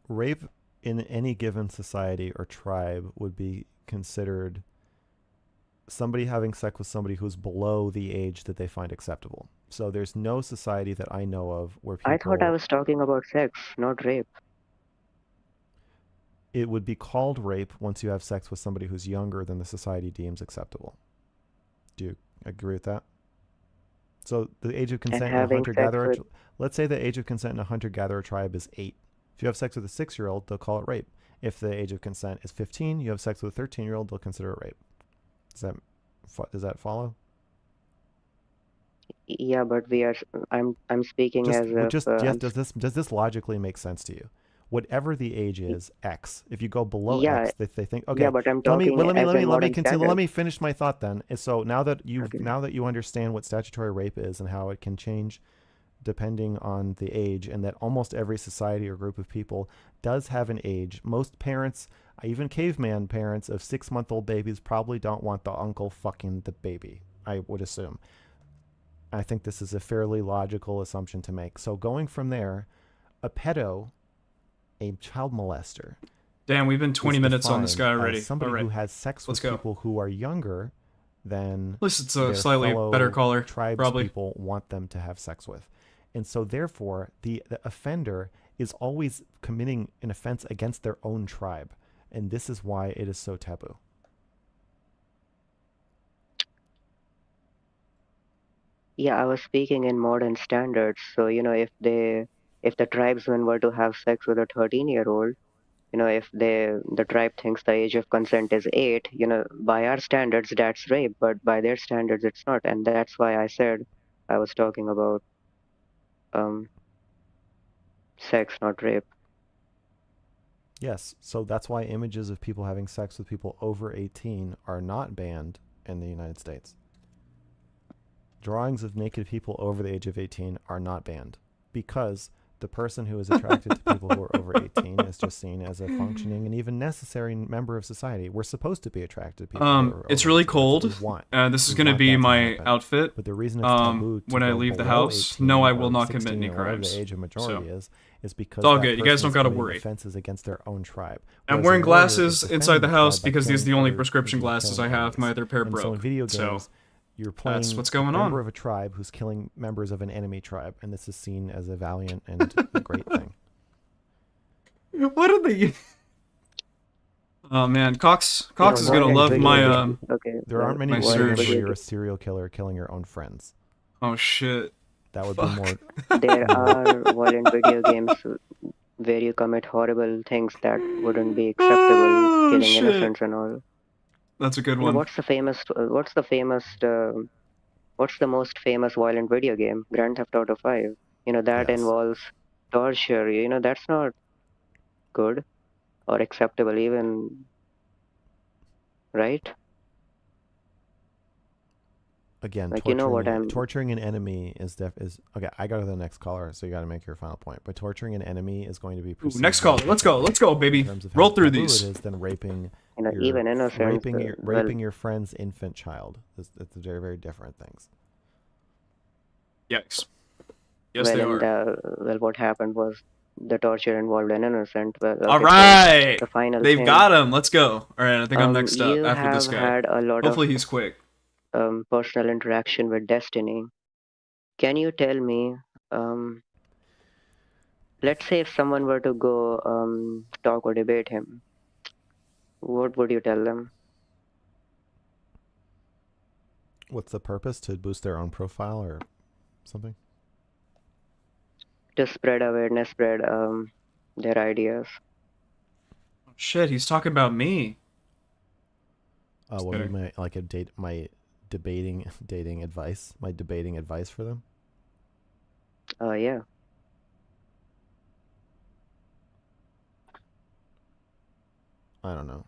Rape in any given society or tribe would be considered somebody having sex with somebody who's below the age that they find acceptable. So there's no society that I know of where people... I thought I was talking about sex, not rape. It would be called rape once you have sex with somebody who's younger than the society deems acceptable. Do you agree with that? So the age of consent in a hunter-gatherer... Let's say the age of consent in a hunter-gatherer tribe is 8. If you have sex with a 6-year-old, they'll call it rape. If the age of consent is 15, you have sex with a 13-year-old, they'll consider it rape. Does that follow? Yeah, but I'm speaking does this logically make sense to you? Whatever the age is, X. If you go below X, they think, okay. Yeah, but I'm talking Let me finish my thought then. So now that you understand what statutory rape is and how it can change depending on the age, and that almost every society or group of people does have an age. Most parents, even caveman parents of 6-month-old babies, probably don't want the uncle fucking the baby, I would assume. I think this is a fairly logical assumption to make. So going from there, a pedo, a child molester. Damn, we've been 20 minutes on this guy already. Somebody who has sex with people who are younger than at least it's a slightly better caller. Tribes probably. People want them to have sex with. And so therefore, the offender is always committing an offense against their own tribe. And this is why it is so taboo. Yeah, I was speaking in modern standards. So, if the tribesmen were to have sex with a 13-year-old, if the tribe thinks the age of consent is 8, by our standards, that's rape, but by their standards, it's not. And that's why I said I was talking about um, sex, not rape. Yes, so that's why images of people having sex with people over 18 are not banned in the United States. Drawings of naked people over the age of 18 are not banned because the person who is attracted to people who are over 18 is just seen as a functioning and even necessary member of society. We're supposed to be attracted to people who are It's over really 18. That's cold. what we want. This is We gonna want be that to my happen. outfit. But the reason it's taboo to When I go leave the below house, 18 no, I will or not commit 16 any or whatever crimes. the age of majority So. is because It's all that good. You guys person don't is gotta committing worry. offenses against their own tribe. I'm Whereas wearing a warrior is glasses defending inside the house tribe by because these are the killing only other prescription people, glasses I killing have. enemies. My other pair And broke. so in video So games, you're playing that's what's a going member on. of a tribe who's killing members of an enemy tribe, and this is seen as a valiant and a great thing. What are they? Oh man, Cox is gonna violent love video my games. Okay, There aren't many my video games search. where you're a serial killer killing your own friends. Oh shit. That would Fuck. be more. There are violent video games where you commit horrible things that wouldn't be acceptable, Oh killing shit. innocents and all. That's a good one. What's the most famous violent video game? Grand Theft Auto 5. That Yes. involves torture. That's not good or acceptable even, right? Again, Like, what I'm torturing an enemy is okay. I go to the next caller, so you got to make your final point. But torturing an enemy is going to be perceived Next caller. Let's go, baby. in terms of Roll how through taboo these. it is than raping even innocents. raping your friend's infant child. It's very, very different things. Yikes. Yes, they are. What happened was the torture involved an innocent. Well, okay, All right. so the final They've thing, got him. Let's go. All right, I think I'm next up you after this have guy. had a lot Hopefully of he's quick. personal interaction with Destiny. Can you tell me, let's say if someone were to go talk or debate him, what would you tell them? What's the purpose? To boost their own profile or something? To spread awareness, spread their ideas. Shit, he's talking about me. What would my debating advice? My debating advice for them? Yeah. I don't know.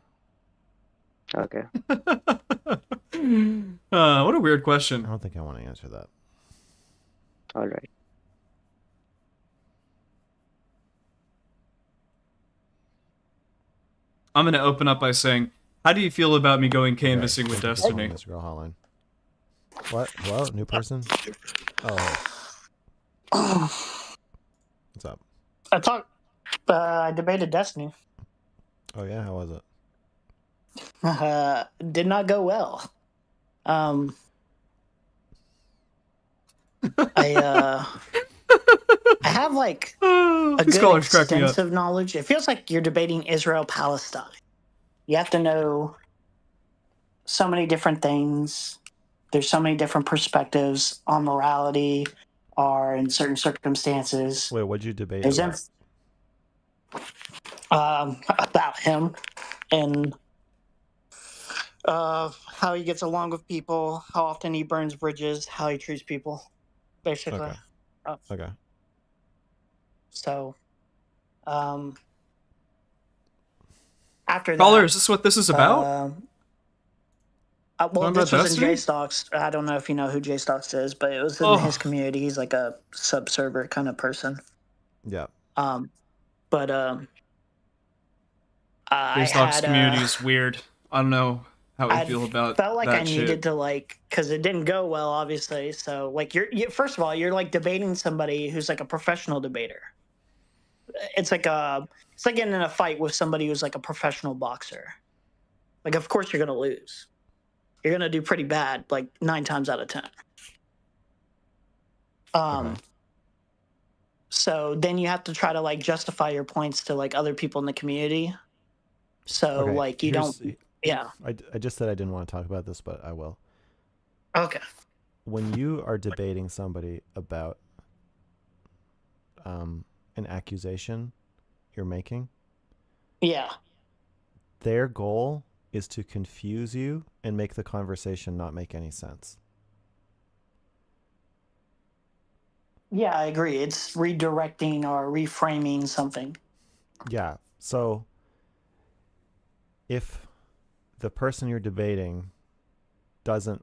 Okay. What a weird I question. don't think I want to answer that. All right. I'm gonna open up by saying, how do you feel about me going canvassing with Thank you for Destiny? calling mrgirl Hotline. What? Hello? New person? Oh. What's up? I debated Destiny. Oh yeah, how was it? Did not go well. I have like a These good callers crack me up. extensive knowledge. It feels like you're debating Israel Palestine. You have to know so many different things. There's so many different perspectives on morality or in certain circumstances. Wait, what'd you debate There's about him and how he gets along with people, how often he burns bridges, how he treats people, basically. Okay. Okay. So, after Caller, that, is this what this is about? well, Talking this about was in Destiny? J Stocks. I don't know if you know who J Stocks is, but it was in his community. He's like a sub server kind of person. Yeah. J-Stocks community is weird. I don't know how I feel about felt like that I shit. needed to because it didn't go well, obviously. So you first of all, you're like debating somebody who's like a professional debater. It's like getting in a fight with somebody who's like a professional boxer. Like, of course you're gonna lose. You're gonna do pretty bad, like 9 times out of 10. Okay. So then you have to try to justify your points to other people in the community. So Okay, like you here's- don't. Yeah. I just said I didn't want to talk about this, but I will. Okay. When you are debating somebody about an accusation you're making, Yeah. their goal is to confuse you and make the conversation not make any sense. Yeah, I agree. It's redirecting or reframing something. Yeah. So if the person you're debating doesn't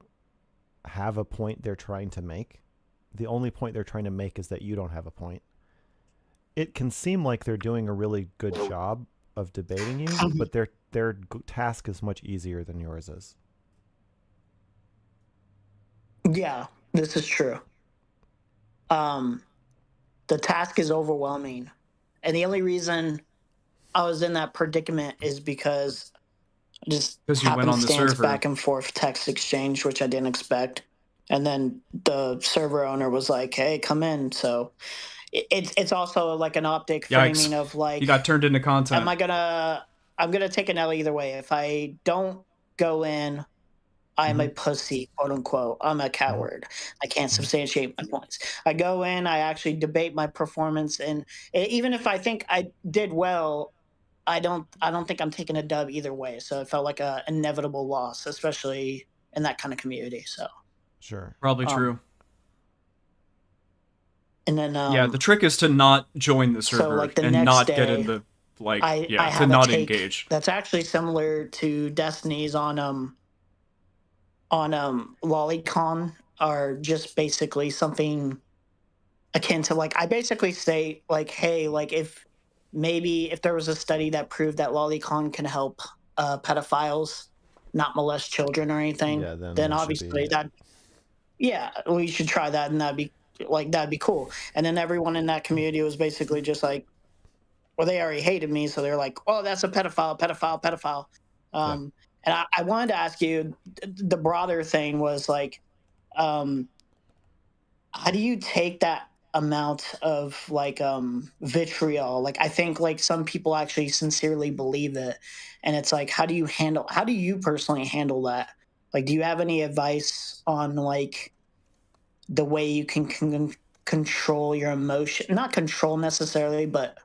have a point they're trying to make, the only point they're trying to make is that you don't have a point. It can seem like they're doing a really good job of debating you, but their task is much easier than yours is. Yeah, this is true. The task is overwhelming. And the only reason I was in that predicament is because just Because you went on the happenstance server. back and forth text exchange, which I didn't expect. And then the server owner was like, "Hey, come in." So it's also like an optic Yikes. framing of like, He got turned into content. I'm gonna take an L either way. If I don't go in, I'm a pussy, quote unquote. I'm a coward. I can't substantiate my points. I go in, I actually debate my performance, and even if I think I did well, I don't think I'm taking a dub either way. So it felt like a inevitable loss, especially in that kind of community. So Sure. Probably true. And then yeah, the trick is to not join the server like the and next not day, get in the like I to have not a take engage. that's actually similar to Destiny's on Lolicon, are just basically something akin to like I basically say like, hey, like if there was a study that proved that Lolicon can help pedophiles not molest children or anything, Yeah, then then we should obviously be- that we should try that, and that'd be cool. And then everyone in that community was basically just like, well, they already hated me, so they're like, oh, that's a pedophile. And I wanted to ask you, the broader thing was like, how do you take that amount of like vitriol? Like, I think like some people actually sincerely believe it, and it's like, how do you personally handle that? Like, do you have any advice on like the way you can control your emotion? Not control necessarily, but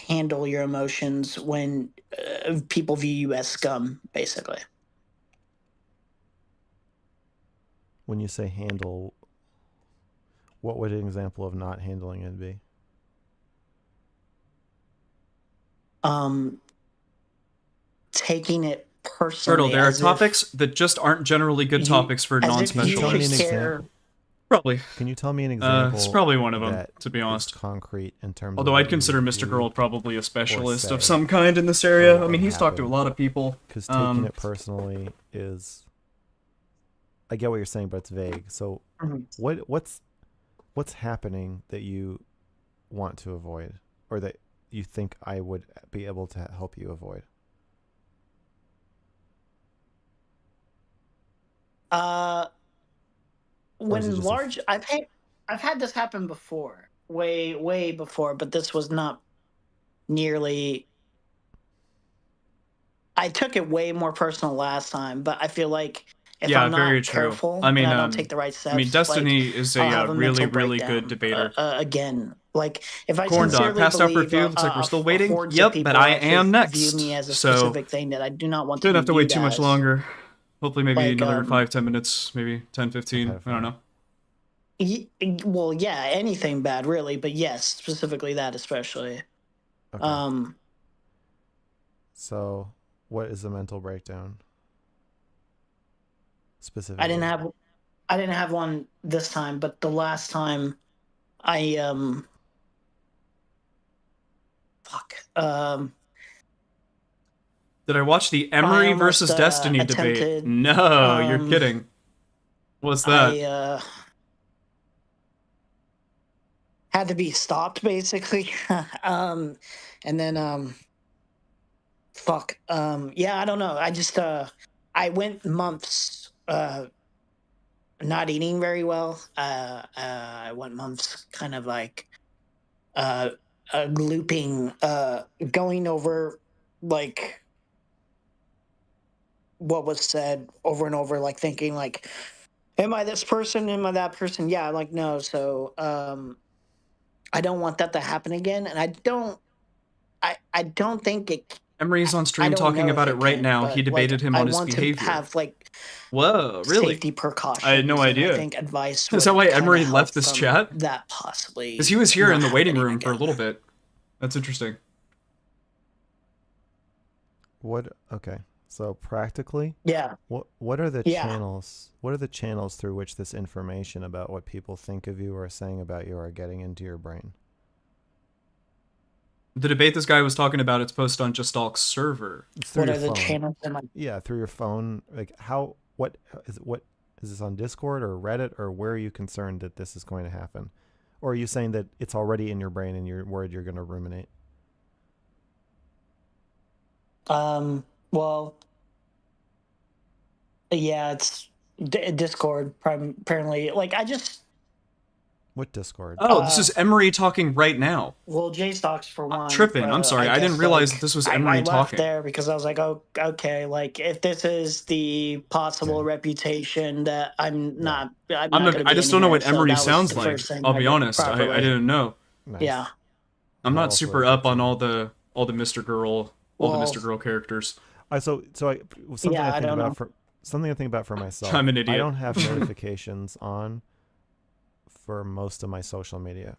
handle your emotions when people view you as scum, basically. When you say handle, what would an example of not handling it be? Taking it personally. Turtle, there are as if topics that just aren't generally good topics for as if you non-specialists. should care. Probably. Can you tell me an example? It's probably one of them, that to be honest. is concrete in terms Although of I'd what consider you Mr. do Girl probably a specialist of say, some kind in this area. I mean, he's talked to a lot of people. Because taking it personally is, I get what you're saying, but it's vague. So, what's happening that you want to avoid, or that you think I would be able to help you avoid? When large, I've had this happen before, way before, but this was not nearly. I took it way more personal last time, but I feel like if I'm very not true. careful I mean, and I don't take the right steps, I mean, Destiny like, is I'll a have really, mental really breakdown, good debater. Again, like if I Corn dog, sincerely passed out for a believe few. Looks like we're still waiting. hordes of Yep, people but I actually am next. view me as a So specific thing that I do not want to shouldn't be have to wait viewed too much as. longer. Hopefully, maybe Like, another 5-10 minutes, maybe 10-15. I don't know. Well, yeah, anything bad, really, but yes, specifically that, especially. Okay. So, what is a mental breakdown? Specifically, I didn't have one this time, but the last time I Did I watch the Emery versus Destiny debate? No, you're kidding. What's that? I had to be stopped, basically. And then yeah, I don't know. I just I went months not eating very well. I went months kind of like looping, going over like what was said over and over, like thinking like, am I this person? Am I that person? Yeah, like no. So I don't want that to happen again, and I don't think it. Emery's on I stream don't talking know if about it it right can, now. He but like debated him I on his want to behavior. have like Whoa, really? safety I had no precautions, and I idea. think advice Is would that why kinda Emery help left this from chat? that possibly Because he was here not in the waiting happening room for a again. little bit. That's interesting. Okay. So practically, Yeah. what are the Yeah. channels? What are the channels through which this information about what people think of you or are saying about you are getting into your brain? The debate this guy was talking about, it's posted on Just Talk's server. It's through What your are the phone. channels in my Yeah, through your phone. Like what is this on Discord or Reddit, or where are you concerned that this is going to happen? Or are you saying that it's already in your brain and you're worried you're going to ruminate? Well, yeah, it's Discord primarily. Like I just What Discord? Oh, this is Emery talking right now. well, JStocks for one. Tripping. I'm sorry. I didn't guess, realize like, that this was I Emery left talking. there because I was like, oh, okay, like if this is the possible reputation that I'm not gonna be I just in don't know here, what so Emery that was sounds the like. first thing I'll I be did honest. I properly. didn't know. Nice. Yeah. I'm How not else super would I up get on to all the Mr. Girl, all the Mr. Girl characters. Something Yeah, I I think don't about know. for something I think about for myself. I'm an I idiot. don't have notifications on for most of my social media.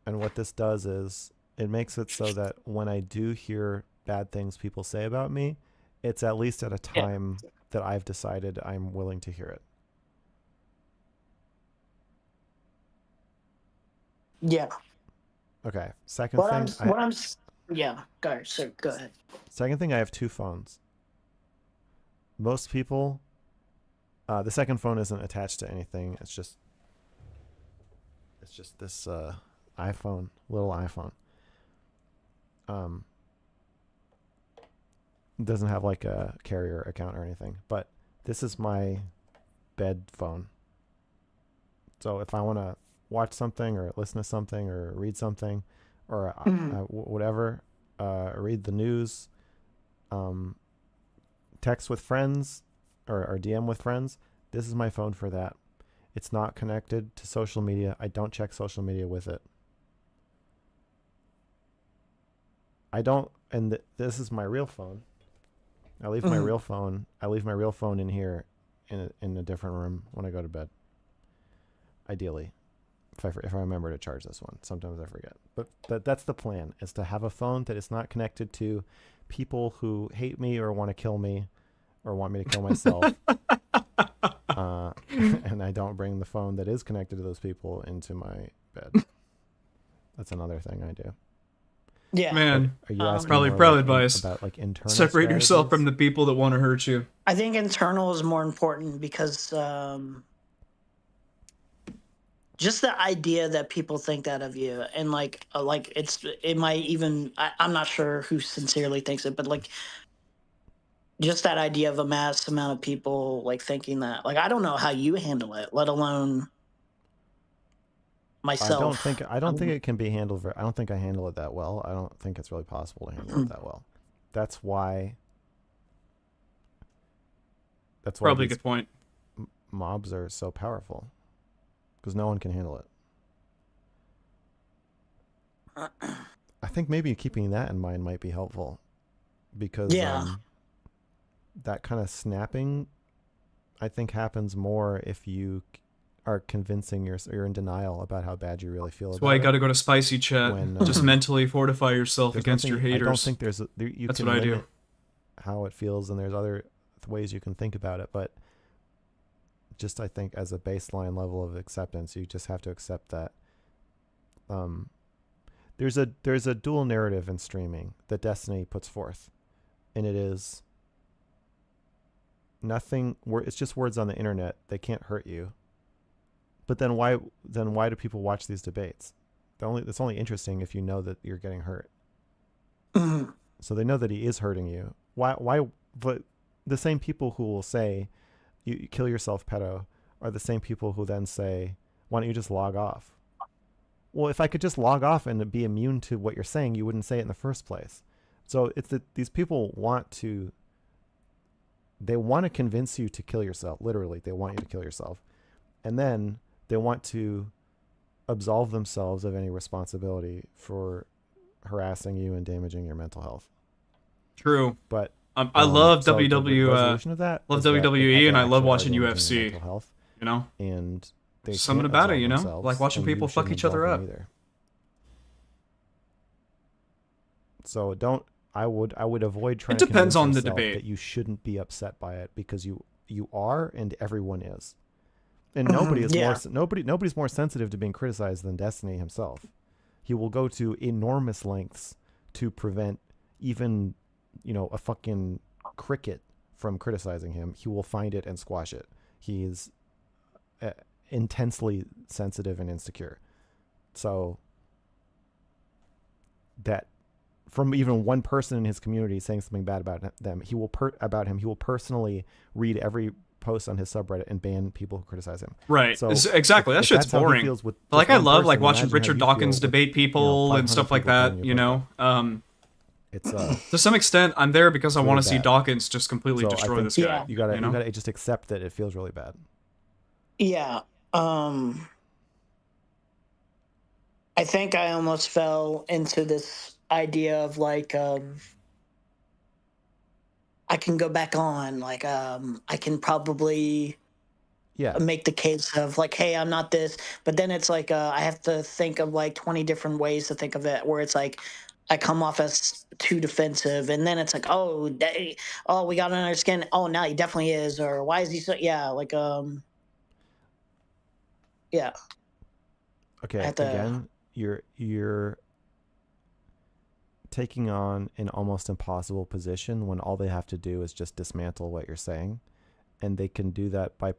And what this does is it makes it so that when I do hear bad things people say about me, it's at least at a time that I've decided I'm willing to hear it. Yeah. Okay. Second What thing, I'm yeah. Go ahead. So go ahead. Second thing, I have two phones. Most people, the second phone isn't attached to anything. It's just this iPhone, little iPhone. It doesn't have like a carrier account or anything, but this is my bed phone. So if I want to watch something or listen to something or read something or whatever, read the news, text with friends or DM with friends, this is my phone for that. It's not connected to social media. I don't check social media with it. I don't, and this is my real phone. I leave my real phone. I leave my real phone in here, in a different room when I go to bed. Ideally, if I remember to charge this one. Sometimes I forget. But that's the plan: is to have a phone that is not connected to people who hate me or want to kill me, or want me to kill myself. And I don't bring the phone that is connected to those people into my bed. That's another thing I do. Yeah. Man, Are you asking probably more advice. about like internal Separate yourself strategies? from the people that want to hurt you. I think internal is more important because just the idea that people think that of you, and like it might even I'm not sure who sincerely thinks it, but like just that idea of a mass amount of people like thinking that, like I don't know how you handle it, let alone myself. I don't think it can be handled. I don't think I handle it that well. I don't think it's really possible to handle it that well. That's why. Probably a good point. Mobs are so powerful because no one can handle it. I think maybe keeping that in mind might be helpful because that kind of snapping, I think, happens more if you are convincing you're in denial about how bad you really feel. That's about why you it. got to go to spicy chat. Just mentally fortify yourself against your haters. I don't think there's. You That's can what I do. limit how it feels, and there's other ways you can think about it, but just I think as a baseline level of acceptance, you just have to accept that. There's a dual narrative in streaming that Destiny puts forth, and it is nothing. It's just words on the internet. They can't hurt you. But then why do people watch these debates? It's only interesting if you know that you're getting hurt. So they know that he is hurting you. Why? But the same people who will say, "You kill yourself, pedo," are the same people who then say, "Why don't you just log off?" Well, if I could just log off and be immune to what you're saying, you wouldn't say it in the first place. So it's that these people want to convince you to kill yourself. Literally, they want you to kill yourself. And then they want to absolve themselves of any responsibility for harassing you and damaging your mental health. True. But I love so the WWE. resolution of that Love is that WWE, and I love actually are watching damaging your UFC. mental health, You know, and they something can't about it. absolve You know, themselves, like watching and you people fuck shouldn't each other absolve up. them either. So don't. I would avoid trying. It depends to on the yourself debate. that you shouldn't be upset by it, because you are, and everyone is. And nobody is more nobody's more sensitive to being criticized than Destiny himself. He will go to enormous lengths to prevent even, a fucking cricket from criticizing him. He will find it and squash it. He is intensely sensitive and insecure. So that from even one person in his community saying something bad about them, he will personally read every post on his subreddit and ban people who criticize him. Right. So exactly. That shit's boring. Like I love like watching Richard Dawkins debate people and stuff like that. It's to some extent, I'm there because I want to see bad. Dawkins just completely So destroy I think this guy. You gotta just accept that it feels really bad. Yeah. I think I almost fell into this idea of like I can go back on, like I can probably make the case of like, hey, I'm not this, but then it's like I have to think of like 20 different ways to think of it, where it's like I come off as too defensive, and then it's like, oh, we got under his skin. Oh, now he definitely is, or why is he so? Yeah, like yeah. Okay, again, you're taking on an almost impossible position when all they have to do is just dismantle what you're saying, and they can do that by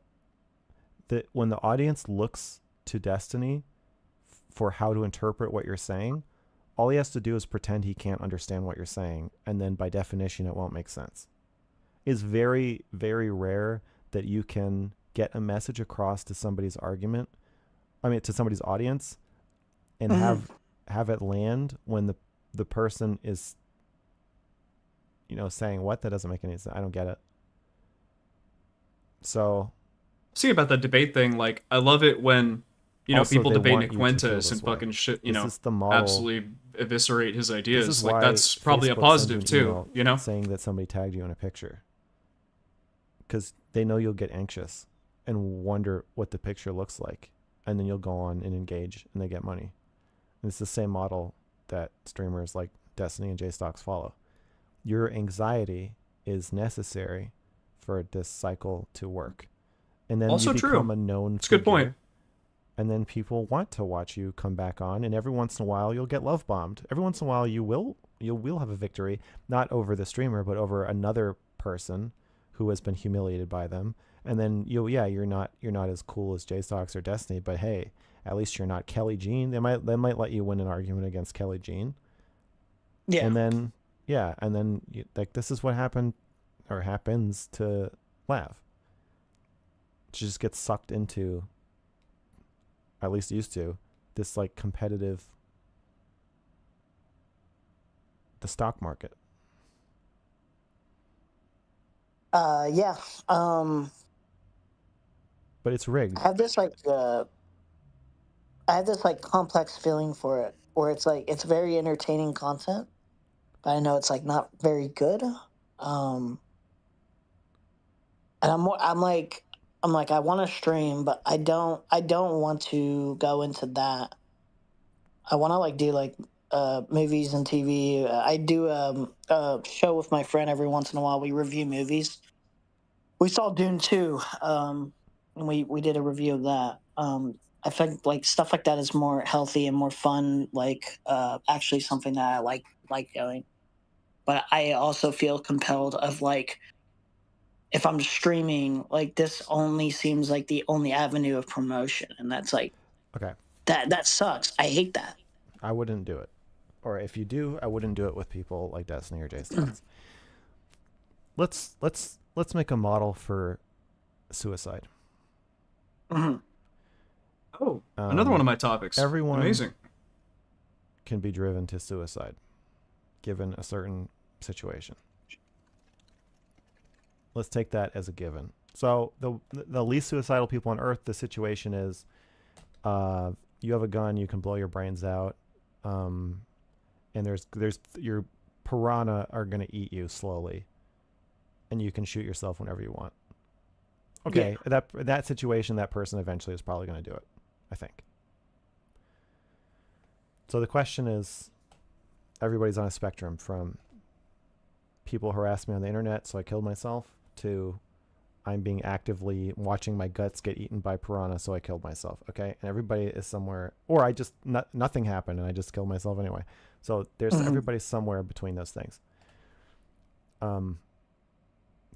when the audience looks to Destiny for how to interpret what you're saying, all he has to do is pretend he can't understand what you're saying, and then by definition it won't make sense. It's very, very rare that you can get a message across to somebody's to somebody's audience and have it land when the person is saying, what? That doesn't make any sense. I don't get it. So see about that debate thing, like I love it when people debate Niquentas and fucking shit, absolutely eviscerate his ideas. Like that's probably Facebook a positive sends you an too, saying that somebody tagged you in a picture, because they know you'll get anxious and wonder what the picture looks like, and then you'll go on and engage, and they get money. And it's the same model that streamers like Destiny and JStocks follow. Your anxiety is necessary for this cycle to work. And then also you become a known It's a good point. And then people want to watch you come back on, and every once in a while you'll get love bombed. Every once in a while you will have a victory, not over the streamer, but over another person who has been humiliated by them. And then you're not as cool as JStocks or Destiny, but hey, at least you're not Kelly Jean. They might let you win an argument against Kelly Jean. Yeah. And then this is what happened or happens to Lav. She just gets sucked into, at least used to, this like competitive, the stock market. Yeah. But it's rigged. I have this complex feeling for it, where it's like it's very entertaining content, but I know it's like not very good. And I'm like I want to stream, but I don't want to go into that. I want to like do like movies and TV. I do a show with my friend every once in a while. We review movies. We saw Dune 2, and we did a review of that. I think like stuff like that is more healthy and more fun. Like actually something that I like doing. But I also feel compelled of like, if I'm streaming, like this only seems like the only avenue of promotion, and that's like, okay, that sucks. I hate that. I wouldn't do it, or if you do, I wouldn't do it with people like Destiny or JStocks. Let's make a model for suicide. Mm-hmm. Oh, another one of my topics. Everyone amazing can be driven to suicide, given a certain situation. Let's take that as a given. So the least suicidal people on Earth, the situation is, you have a gun, you can blow your brains out, and there's your piranha are gonna eat you slowly, and you can shoot yourself whenever you want. Okay, that situation, that person eventually is probably gonna do it, I think. So the question is, everybody's on a spectrum from people harass me on the internet, so I killed myself, to I'm being actively watching my guts get eaten by piranha, so I killed myself. Okay, and everybody is somewhere, or I just nothing happened and I just killed myself anyway. So there's everybody's somewhere between those things.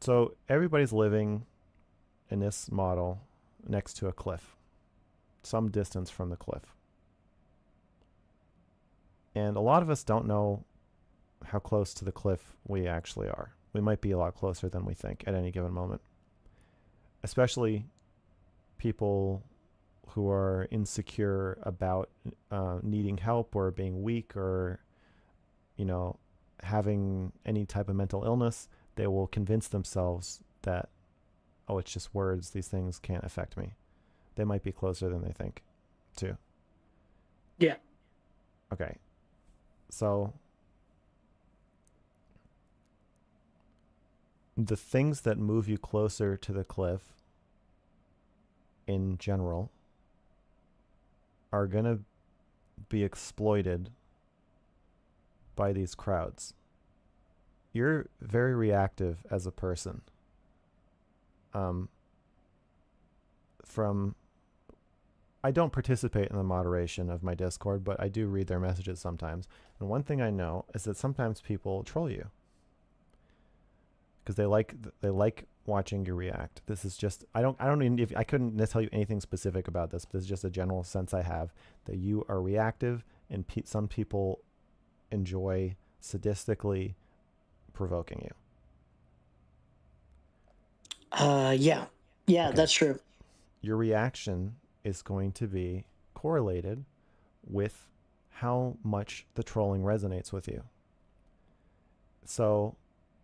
So everybody's living in this model next to a cliff, some distance from the cliff. And a lot of us don't know how close to the cliff we actually are. We might be a lot closer than we think at any given moment. Especially people who are insecure about needing help or being weak or, having any type of mental illness. They will convince themselves that, oh, it's just words. These things can't affect me. They might be closer than they think, too. Yeah. Okay. So the things that move you closer to the cliff in general are going to be exploited by these crowds. You're very reactive as a person. I don't participate in the moderation of my Discord, but I do read their messages sometimes. And one thing I know is that sometimes people troll you because they like watching you react. This is just I couldn't tell you anything specific about this, but this is just a general sense I have that you are reactive, and some people enjoy sadistically provoking you. Yeah, okay. That's true. Your reaction is going to be correlated with how much the trolling resonates with you. So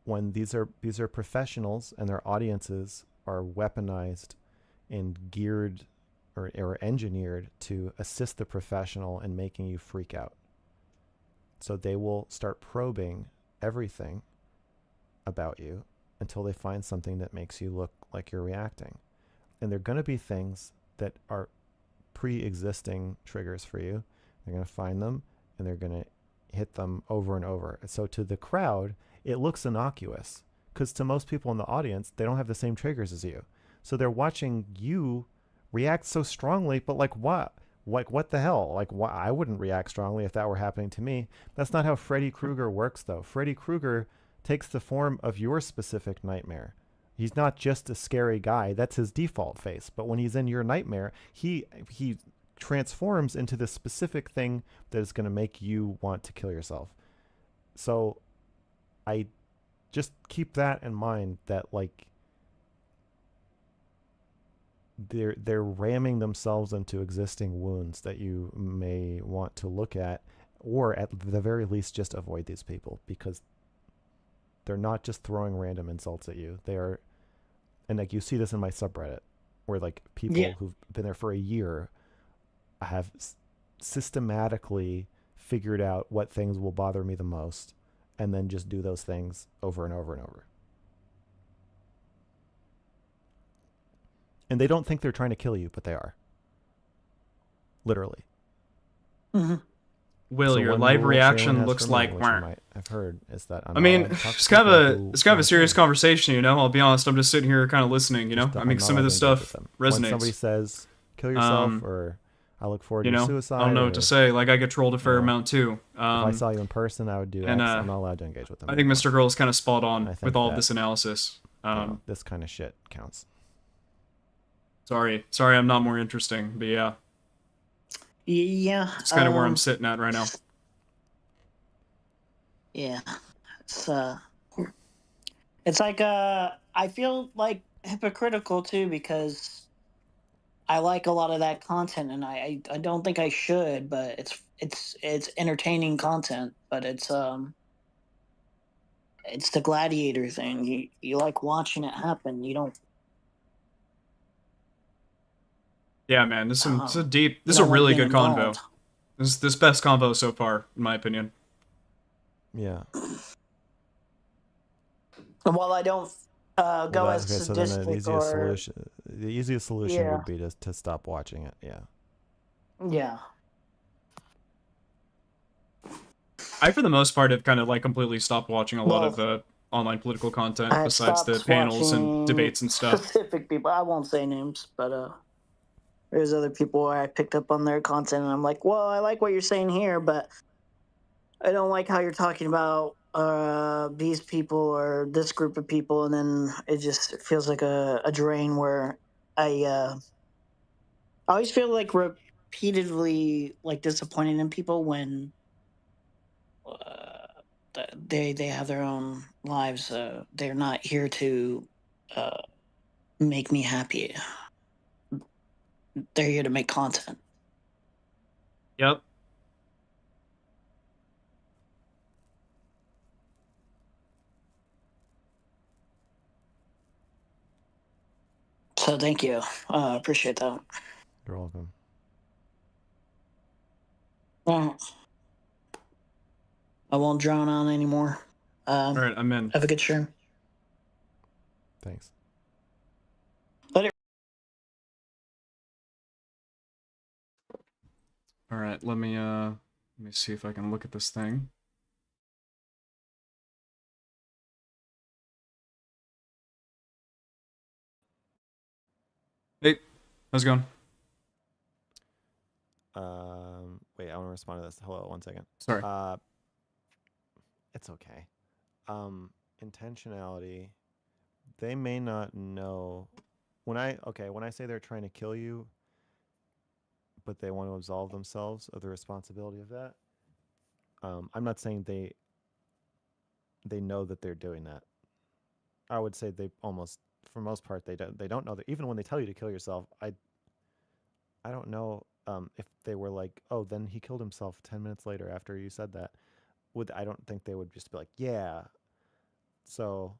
when these are professionals and their audiences are weaponized and geared or engineered to assist the professional in making you freak out. So they will start probing everything about you until they find something that makes you look like you're reacting. And they're going to be things that are pre-existing triggers for you. They're going to find them and they're going to hit them over and over. So to the crowd, it looks innocuous because to most people in the audience, they don't have the same triggers as you. So they're watching you react so strongly, but like what? Like what the hell? Like why? I wouldn't react strongly if that were happening to me. That's not how Freddy Krueger works though. Freddy Krueger takes the form of your specific nightmare. He's not just a scary guy. That's his default face. But when he's in your nightmare, he transforms into this specific thing that is going to make you want to kill yourself. So I just keep that in mind, that like they're ramming themselves into existing wounds that you may want to look at, or at the very least just avoid these people, because they're not just throwing random insults at you. They are, and like you see this in my subreddit, where like people who've been there for a year have systematically figured out what things will bother me the most, and then just do those things over and over and over. And they don't think they're trying to kill you, but they are. Literally. Mm-hmm. Will, So your one live rule reaction Sharon has looks for me, like which you might have heard, is that I mean, it's kind of a serious conversation, you know. I'll be honest, I'm just sitting here kind of listening, you know. I mean, some of this stuff resonates. When somebody says kill yourself, or I look forward to your suicide, I don't know what to say. Like, I get trolled a fair amount too. If I saw you in person, I would do X. I'm not allowed to engage with them. I think Mr. Girl is kind of spot on with all of this analysis. This kind of shit counts. Sorry, I'm not more interesting, but yeah. Yeah. It's kind of where I'm sitting at right now. Yeah. It's like I feel like hypocritical too, because I like a lot of that content, and I don't think I should, but it's entertaining content, but it's it's the gladiator thing. You like watching it happen. You don't. Yeah, man, this is a deep. This is you a don't like really being good convo. involved. This best convo so far, in my opinion. Yeah. While I don't go as okay, so then sadistic the easiest solution Yeah. would be to stop watching it. Yeah. Yeah. I, for the most part, have kind of like completely stopped watching a lot Well, of online political content I besides the stopped panels and watching debates and stuff. specific people. I won't say names, but there's other people where I picked up on their content, and I'm like, well, I like what you're saying here, but I don't like how you're talking about these people or this group of people, and then it just feels like a drain where I always feel like repeatedly like disappointed in people when they have their own lives. They're not here to make me happy. They're here to make content. Yep. So thank you. Appreciate that. You're welcome. I won't drown on anymore. All right, I'm in. Have a good stream. Thanks. Later. All right, let me see if I can look at this thing. Hey, how's it going? Wait, I want to respond to this. Hello, 1 second. Sorry. It's okay. Intentionality. They may not know when I say they're trying to kill you, but they want to absolve themselves of the responsibility of that. I'm not saying they know that they're doing that. I would say they almost, for most part, they don't know that. Even when they tell you to kill yourself, I don't know if they were like, oh, then he killed himself 10 minutes later after you said that. I don't think they would just be like, yeah. So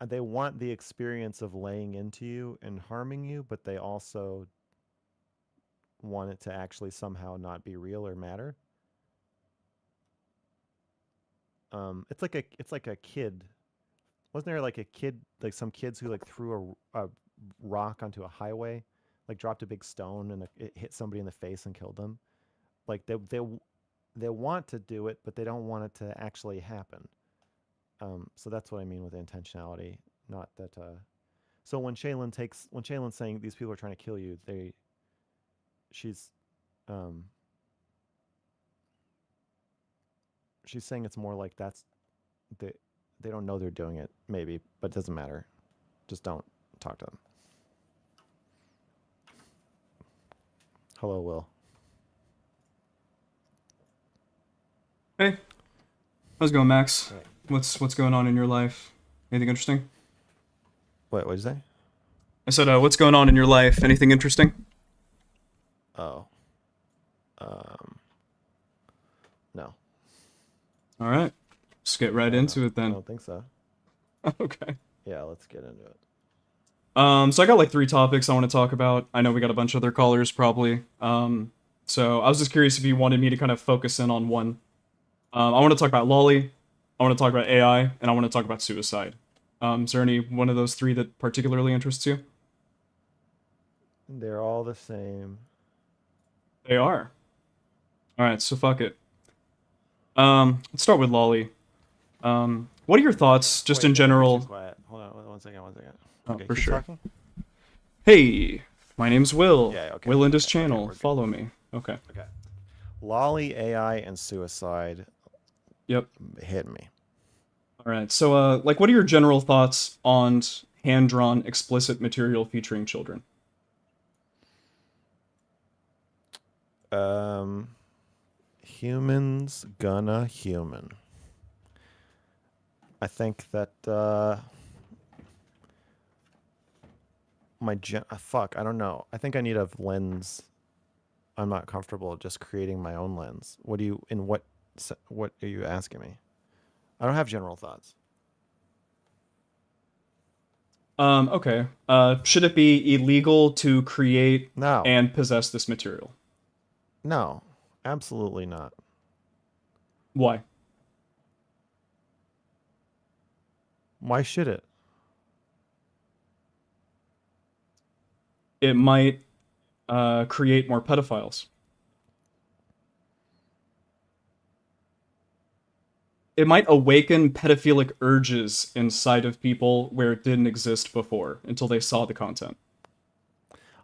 they want the experience of laying into you and harming you, but they also want it to actually somehow not be real or matter. It's like a kid. Wasn't there like a kid, like some kids who like threw a rock onto a highway, like dropped a big stone and it hit somebody in the face and killed them? Like they want to do it, but they don't want it to actually happen. So that's what I mean with intentionality. Not that. So when Shaylin's saying these people are trying to kill you, she's saying it's more like they don't know they're doing it, maybe, but it doesn't matter. Just don't talk to them. Hello, Will. Hey, how's it going, Max? Right. What's going on in your life? Anything interesting? What'd you say? I said, what's going on in your life? Anything interesting? Oh. No. All right. Let's get right into it then. I don't think so. Okay. Yeah, let's get into it. So I got like 3 topics I want to talk about. I know we got a bunch of other callers probably. So I was just curious if you wanted me to kind of focus in on one. I want to talk about Lolly, I want to talk about AI, and I want to talk about suicide. Is there any one of those 3 that particularly interests you? They're all the same. They are. All right, so fuck it. Let's start with Lolly. What are your thoughts, just in general? Quiet. Hold on, 1 second. Okay, for keep sure. Talking? Hey, my name's Will. Yeah, okay. Will and his channel. Follow me. Okay. Okay. Lolly, AI, and suicide. Yep. Hit me. All right. So, like, what are your general thoughts on hand-drawn explicit material featuring children? Humans gonna human. I think that fuck, I don't know. I think I need a lens. I'm not comfortable just creating my own lens. What are you asking me? I don't have general thoughts. Okay. Should it be illegal to create No. and possess this material? No. Absolutely not. Why? Why should it? It might create more pedophiles. It might awaken pedophilic urges inside of people where it didn't exist before until they saw the content.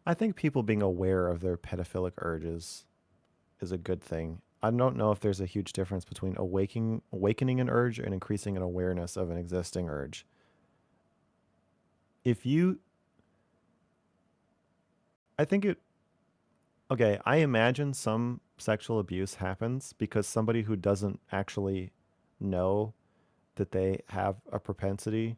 I think people being aware of their pedophilic urges is a good thing. I don't know if there's a huge difference between awakening an urge and increasing an awareness of an existing urge. If you I think it okay, I imagine some sexual abuse happens because somebody who doesn't actually know that they have a propensity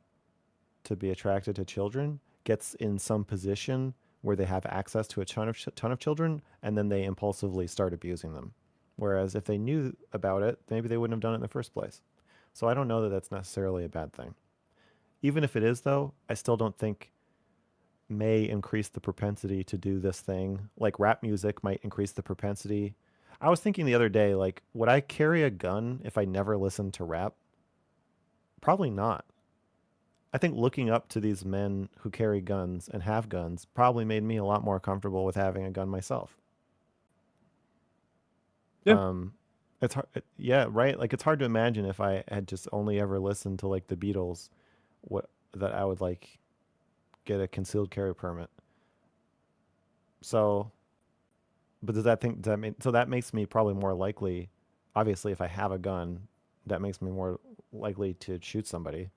to be attracted to children gets in some position where they have access to a ton of children, and then they impulsively start abusing them. Whereas if they knew about it, maybe they wouldn't have done it in the first place. So I don't know that that's necessarily a bad thing. Even if it is, though, I still don't think may increase the propensity to do this thing. Like rap music might increase the propensity. I was thinking the other day, like, would I carry a gun if I never listened to rap? Probably not. I think looking up to these men who carry guns and have guns probably made me a lot more comfortable with having a gun myself. Yeah. It's hard, yeah, right. Like it's hard to imagine if I had just only ever listened to like the Beatles, what that I would like get a concealed carry permit. So, but does that mean so that makes me probably more likely? Obviously, if I have a gun, that makes me more likely to shoot somebody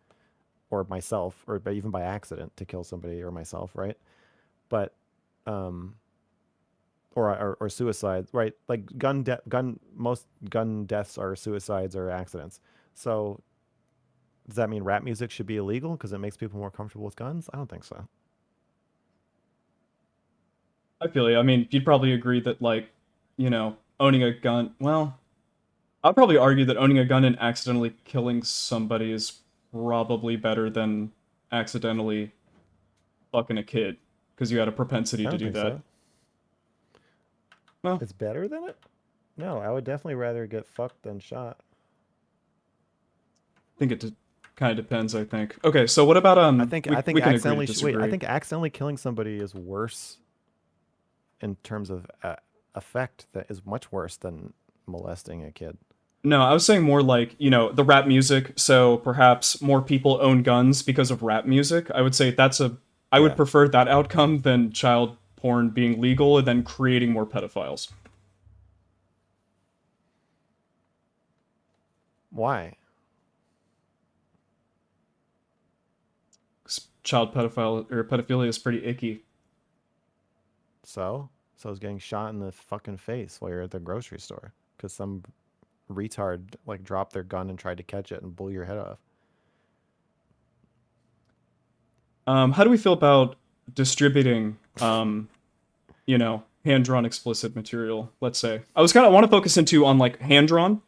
or myself, or even by accident to kill somebody or myself, right? But, or suicide, right? Like most gun deaths are suicides or accidents. So does that mean rap music should be illegal because it makes people more comfortable with guns? I don't think so. I feel you. I mean, you'd probably agree that, like, owning a gun. Well, I'd probably argue that owning a gun and accidentally killing somebody is probably better than accidentally fucking a kid because you had a propensity I to don't do think that. so. Well, It's better than it? No, I would definitely rather get fucked than shot. I think it kind of depends. I think. Okay, so what about I think we can agree to accidentally wait. I disagree. think accidentally killing somebody is worse in terms of effect. That is much worse than molesting a kid. No, I was saying more like, the rap music, so perhaps more people own guns because of rap music. I would say I would Yeah. prefer that outcome than child porn being legal and then creating more pedophiles. Why? 'Cause child pedophile or pedophilia is pretty icky. So it's getting shot in the fucking face while you're at the grocery store because some retard like dropped their gun and tried to catch it and blew your head off. How do we feel about distributing, hand-drawn explicit material, let's say? I want to focus on like hand-drawn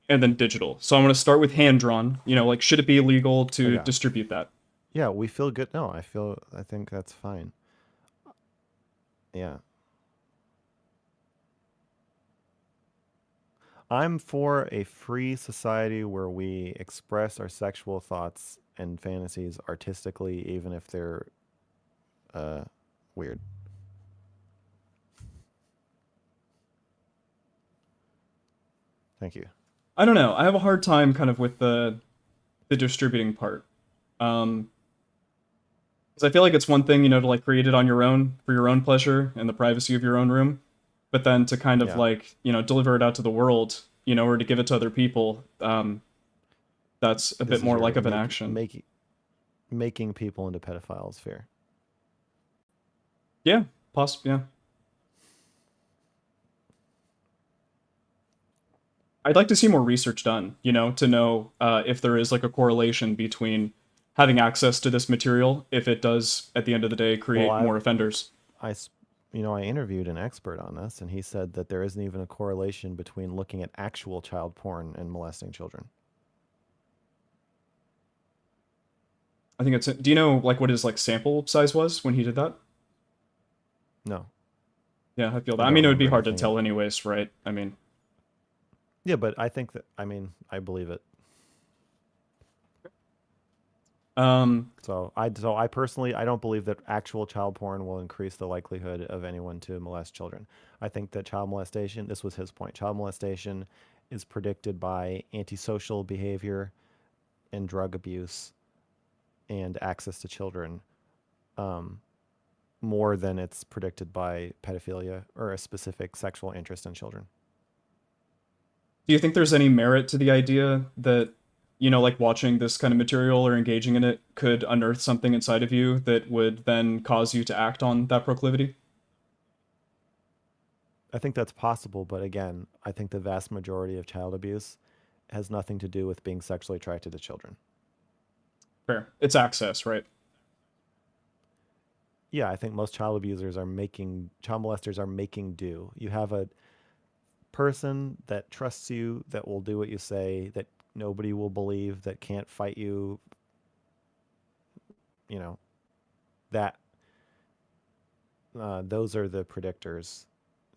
and then digital. So I'm going to start with hand-drawn, like should it be illegal to Okay. distribute that? Yeah, we feel good. No, I think that's fine. Yeah. I'm for a free society where we express our sexual thoughts and fantasies artistically, even if they're weird. Thank you. I don't know. I have a hard time kind of with the distributing part. Because I feel like it's one thing, to like create it on your own for your own pleasure in the privacy of your own room, but then to kind of Yeah. like, deliver it out to the world, or to give it to other people, that's a This bit is more your like of an action. making people into pedophiles fair. Yeah, possibly. Yeah. I'd like to see more research done, to know if there is like a correlation between having access to this material, if it does, at the end of the day, create more offenders. I interviewed an expert on this, and he said that there isn't even a correlation between looking at actual child porn and molesting children. I think it's. Do you know like what his like sample size was when he did that? No. Yeah, I feel that. I I don't mean, it would be remember hard to anything. tell, anyways, right? I mean, Yeah, but I think that, I mean, I believe it. um, So I personally, I don't believe that actual child porn will increase the likelihood of anyone to molest children. I think that child molestation, this was his point, child molestation is predicted by antisocial behavior and drug abuse and access to children, um, more than it's predicted by pedophilia or a specific sexual interest in children. do you think there's any merit to the idea that, like watching this kind of material or engaging in it could unearth something inside of you that would then cause you to act on that proclivity? I think that's possible, but again, I think the vast majority of child abuse has nothing to do with being sexually attracted to children. Fair. It's access, right? Yeah, I think most child molesters are making do. You have a person that trusts you, that will do what you say, that nobody will believe, that can't fight you, you know, that those are the predictors,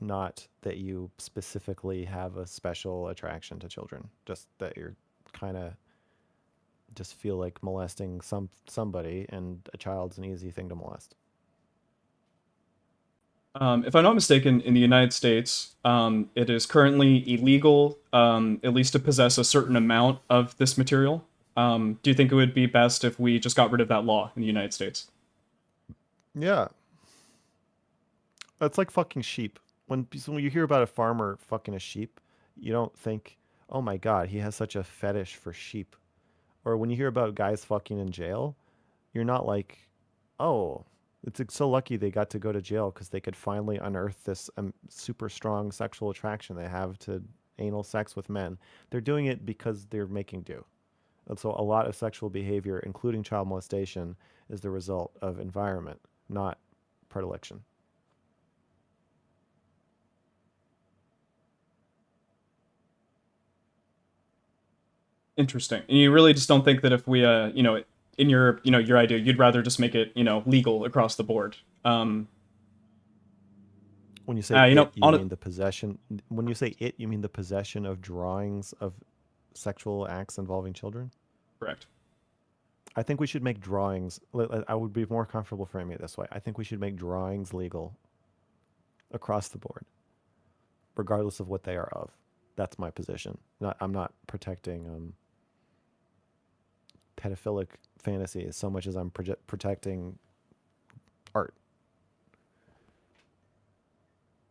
not that you specifically have a special attraction to children, just that you're kind of just feel like molesting somebody, and a child's an easy thing to molest. If I'm not mistaken, in the United States, it is currently illegal, at least to possess a certain amount of this material. Do you think it would be best if we just got rid of that law in the United States? Yeah, it's like fucking sheep. When you hear about a farmer fucking a sheep, you don't think, "Oh my god, he has such a fetish for sheep." Or when you hear about guys fucking in jail, you're not like, "Oh, it's so lucky they got to go to jail because they could finally unearth this super strong sexual attraction they have to anal sex with men." They're doing it because they're making do. And so a lot of sexual behavior, including child molestation, is the result of environment, not predilection. Interesting. And you really just don't think that if we, in your, your idea, you'd rather just make it, legal across the board. When you say you On it, mean the possession. When you say it, you mean the possession of drawings of sexual acts involving children? correct. I think we should make drawings. I would be more comfortable framing it this way. I think we should make drawings legal across the board, regardless of what they are of. That's my position. I'm not protecting pedophilic fantasies so much as I'm protecting art.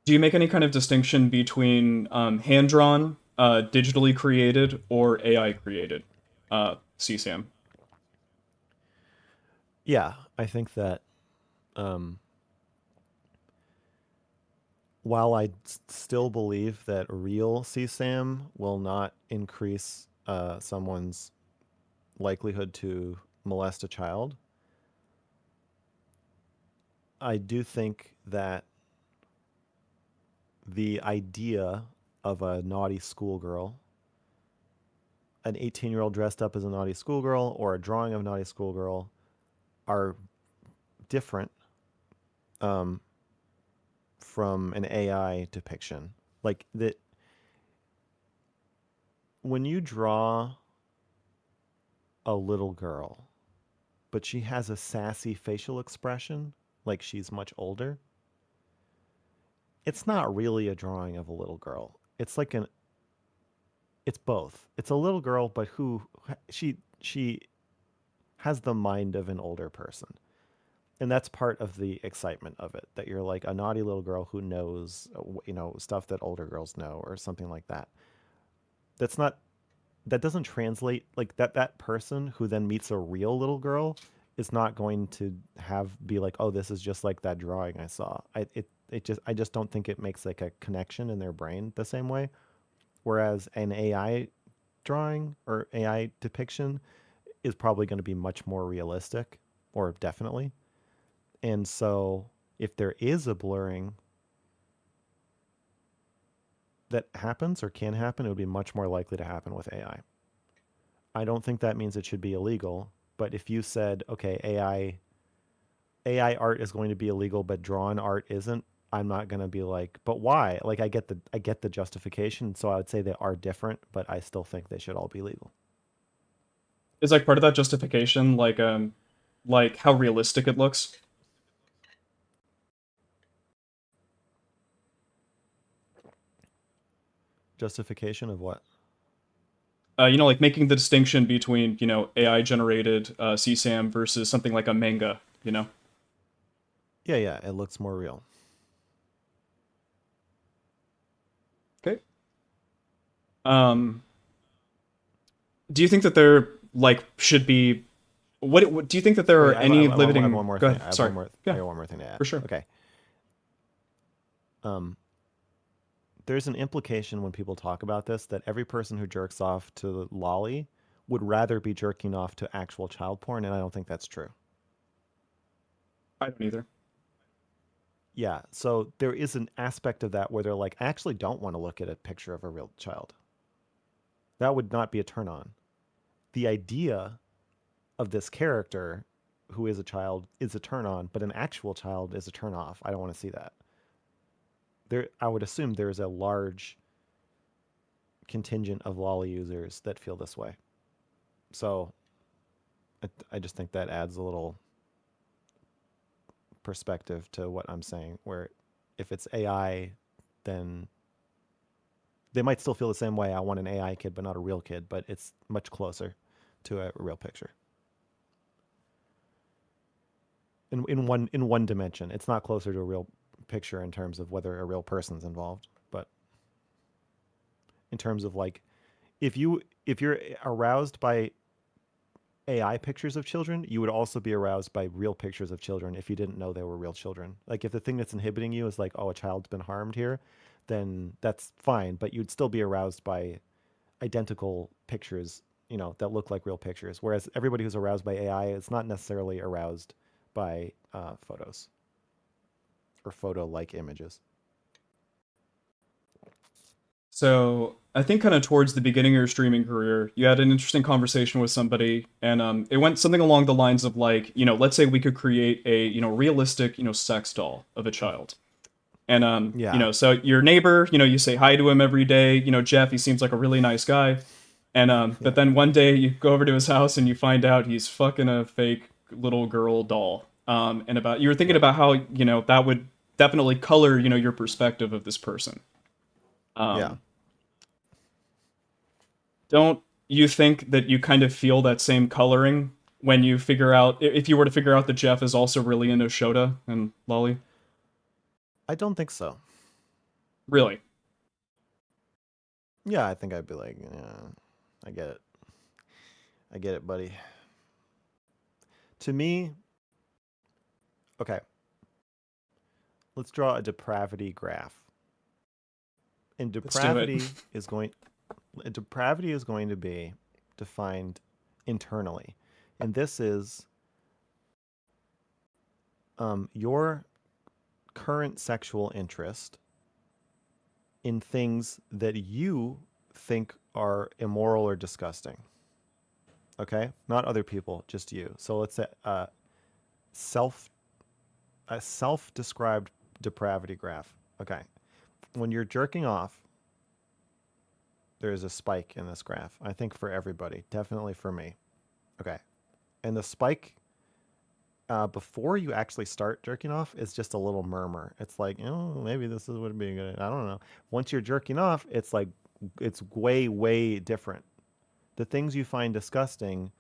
Do you make any kind of distinction between hand drawn, digitally created, or AI created CSAM? Yeah, I think that while I still believe that real CSAM will not increase someone's likelihood to molest a child, I do think that the idea of a naughty schoolgirl, an 18-year-old dressed up as a naughty schoolgirl, or a drawing of a naughty schoolgirl are different from an AI depiction. Like that, when you draw a little girl, but she has a sassy facial expression, like she's much older, it's not really a drawing of a little girl. It's like it's both. It's a little girl, but she has the mind of an older person. And that's part of the excitement of it, that you're like a naughty little girl who knows, stuff that older girls know or something like that. That's not, that doesn't translate like that person who then meets a real little girl is not going to be like, "Oh, this is just like that drawing I saw." I just don't think it makes like a connection in their brain the same way. Whereas an AI drawing or AI depiction is probably going to be much more realistic, or definitely. And so if there is a blurring that happens or can happen, it would be much more likely to happen with AI. I don't think that means it should be illegal. But if you said, okay, AI art is going to be illegal, but drawn art isn't, I'm not going to be like, but why? Like I get the justification, so I would say they are different, but I still think they should all be legal. Is like part of that justification like how realistic it looks? Justification of what? You know, like making the distinction between, you know, AI generated CSAM versus something like a manga, you know? Yeah, it looks more real. Okay. Do you think that there like should be what do you think that there are Wait, any I limiting have one more Go thing. ahead. I have Sorry. one more. Yeah. I got one more thing to add. For sure. Okay. There's an implication when people talk about this that every person who jerks off to lolly would rather be jerking off to actual child porn, and I don't think that's true. I don't either. Yeah, so there is an aspect of that where they're like, I actually don't want to look at a picture of a real child. That would not be a turn on. The idea of this character who is a child is a turn on, but an actual child is a turn off. I don't want to see that. I would assume there's a large contingent of lolly users that feel this way. So I just think that adds a little perspective to what I'm saying, where if it's AI, then they might still feel the same way. I want an AI kid, but not a real kid, but it's much closer to a real picture. In one dimension, it's not closer to a real picture in terms of whether a real person's involved, but in terms of like, if you're aroused by AI pictures of children, you would also be aroused by real pictures of children if you didn't know they were real children. Like if the thing that's inhibiting you is like, oh, a child's been harmed here, then that's fine, but you'd still be aroused by identical pictures, you know, that look like real pictures. Whereas everybody who's aroused by AI is not necessarily aroused by photos or photo-like images. So I think kind of towards the beginning of your streaming career, you had an interesting conversation with somebody, and it went something along the lines of like, you know, let's say we could create a, you know, realistic, you know, sex doll of a child. And Yeah. you know, so your neighbor, you know, you say hi to him every day, you know, Jeff, he seems like a really nice guy. And but then one day you go over to his house and you find out he's fucking a fake little girl doll. And about you were thinking about how, you know, that would definitely color, you know, your perspective of this person. Yeah. Don't you think that you kind of feel that same coloring when you figure out if you were to figure out that Jeff is also really into Shota and Lolly? I don't think so. Really? Yeah, I think I'd be like, yeah, I get it. I get it, buddy. To me, okay, let's draw a depravity graph. And depravity is going to be defined internally. And this is your current sexual interest in things that you think are immoral or disgusting. Okay? Not other people, just you. So let's say a self-described depravity graph. Okay. When you're jerking off, there's a spike in this graph. I think for everybody, definitely for me. Okay. And the spike before you actually start jerking off is just a little murmur. It's like, oh, maybe this would be good. I don't know. Once you're jerking off, it's like, it's way, way different. The things you find disgusting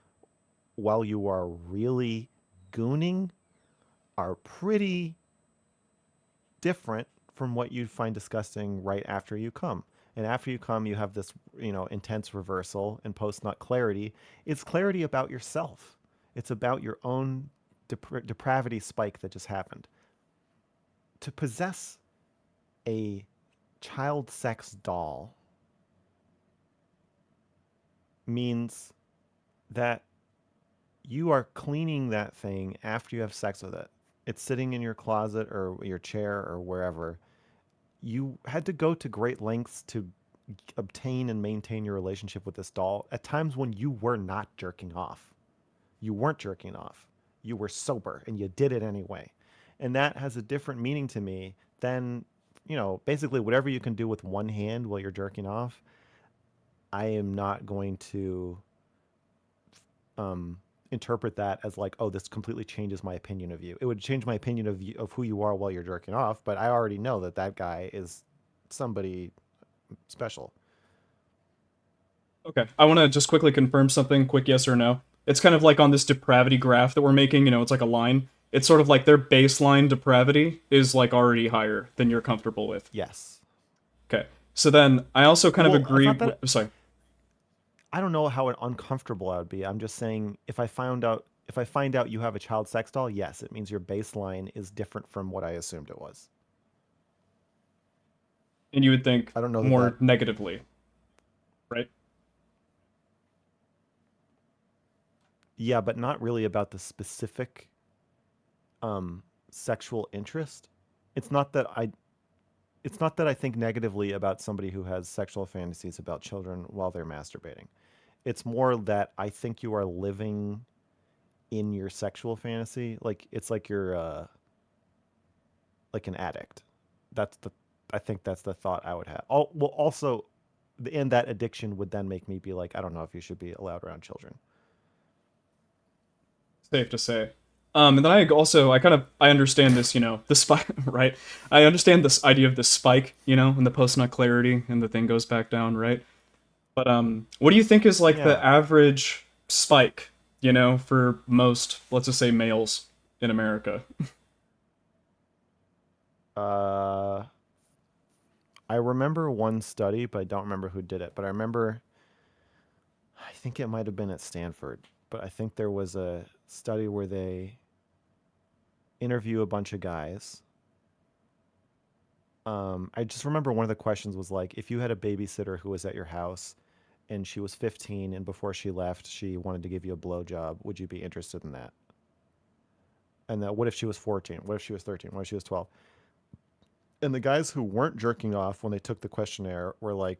while you are really gooning are pretty different from what you'd find disgusting right after you come. And after you come, you have this, you know, intense reversal and post-nut clarity. It's clarity about yourself. It's about your own depravity spike that just happened. To possess a child sex doll means that you are cleaning that thing after you have sex with it. It's sitting in your closet or your chair or wherever. You had to go to great lengths to obtain and maintain your relationship with this doll at times when you were not jerking off. You weren't jerking off. You were sober and you did it anyway. And that has a different meaning to me than, basically whatever you can do with one hand while you're jerking off. I am not going to interpret that as like, oh, this completely changes my opinion of you. It would change my opinion of you, of who you are while you're jerking off, but I already know that that guy is somebody special. Okay, I want to just quickly confirm something, quick yes or no. It's kind of like on this depravity graph that we're making, it's like a line. It's sort of like their baseline depravity is like already higher than you're comfortable with. Yes. Okay, so then I also kind of agree. Sorry. I don't know how uncomfortable I would be. I'm just saying if I find out you have a child sex doll, yes, it means your baseline is different from what I assumed it was. And you would think I don't know more negatively, right? Yeah, but not really about the specific sexual interest. It's not that I think negatively about somebody who has sexual fantasies about children while they're masturbating. It's more that I think you are living in your sexual fantasy. Like it's like you're like an addict. I think that's the thought I would have. Also, and that addiction would then make me be like, I don't know if you should be allowed around children. Safe to say. And then I understand this, the spike, right? I understand this idea of the spike, and the post-nut clarity, and the thing goes back down, right? But what do you think is like the average spike, for most, let's just say, males in America? I remember one study, but I don't remember who did it. But I think it might have been at Stanford, but I think there was a study where they interview a bunch of guys. I just remember one of the questions was like, if you had a babysitter who was at your house and she was 15 and before she left, she wanted to give you a blowjob, would you be interested in that? And what if she was 14? What if she was 13? What if she was 12? And the guys who weren't jerking off when they took the questionnaire were like,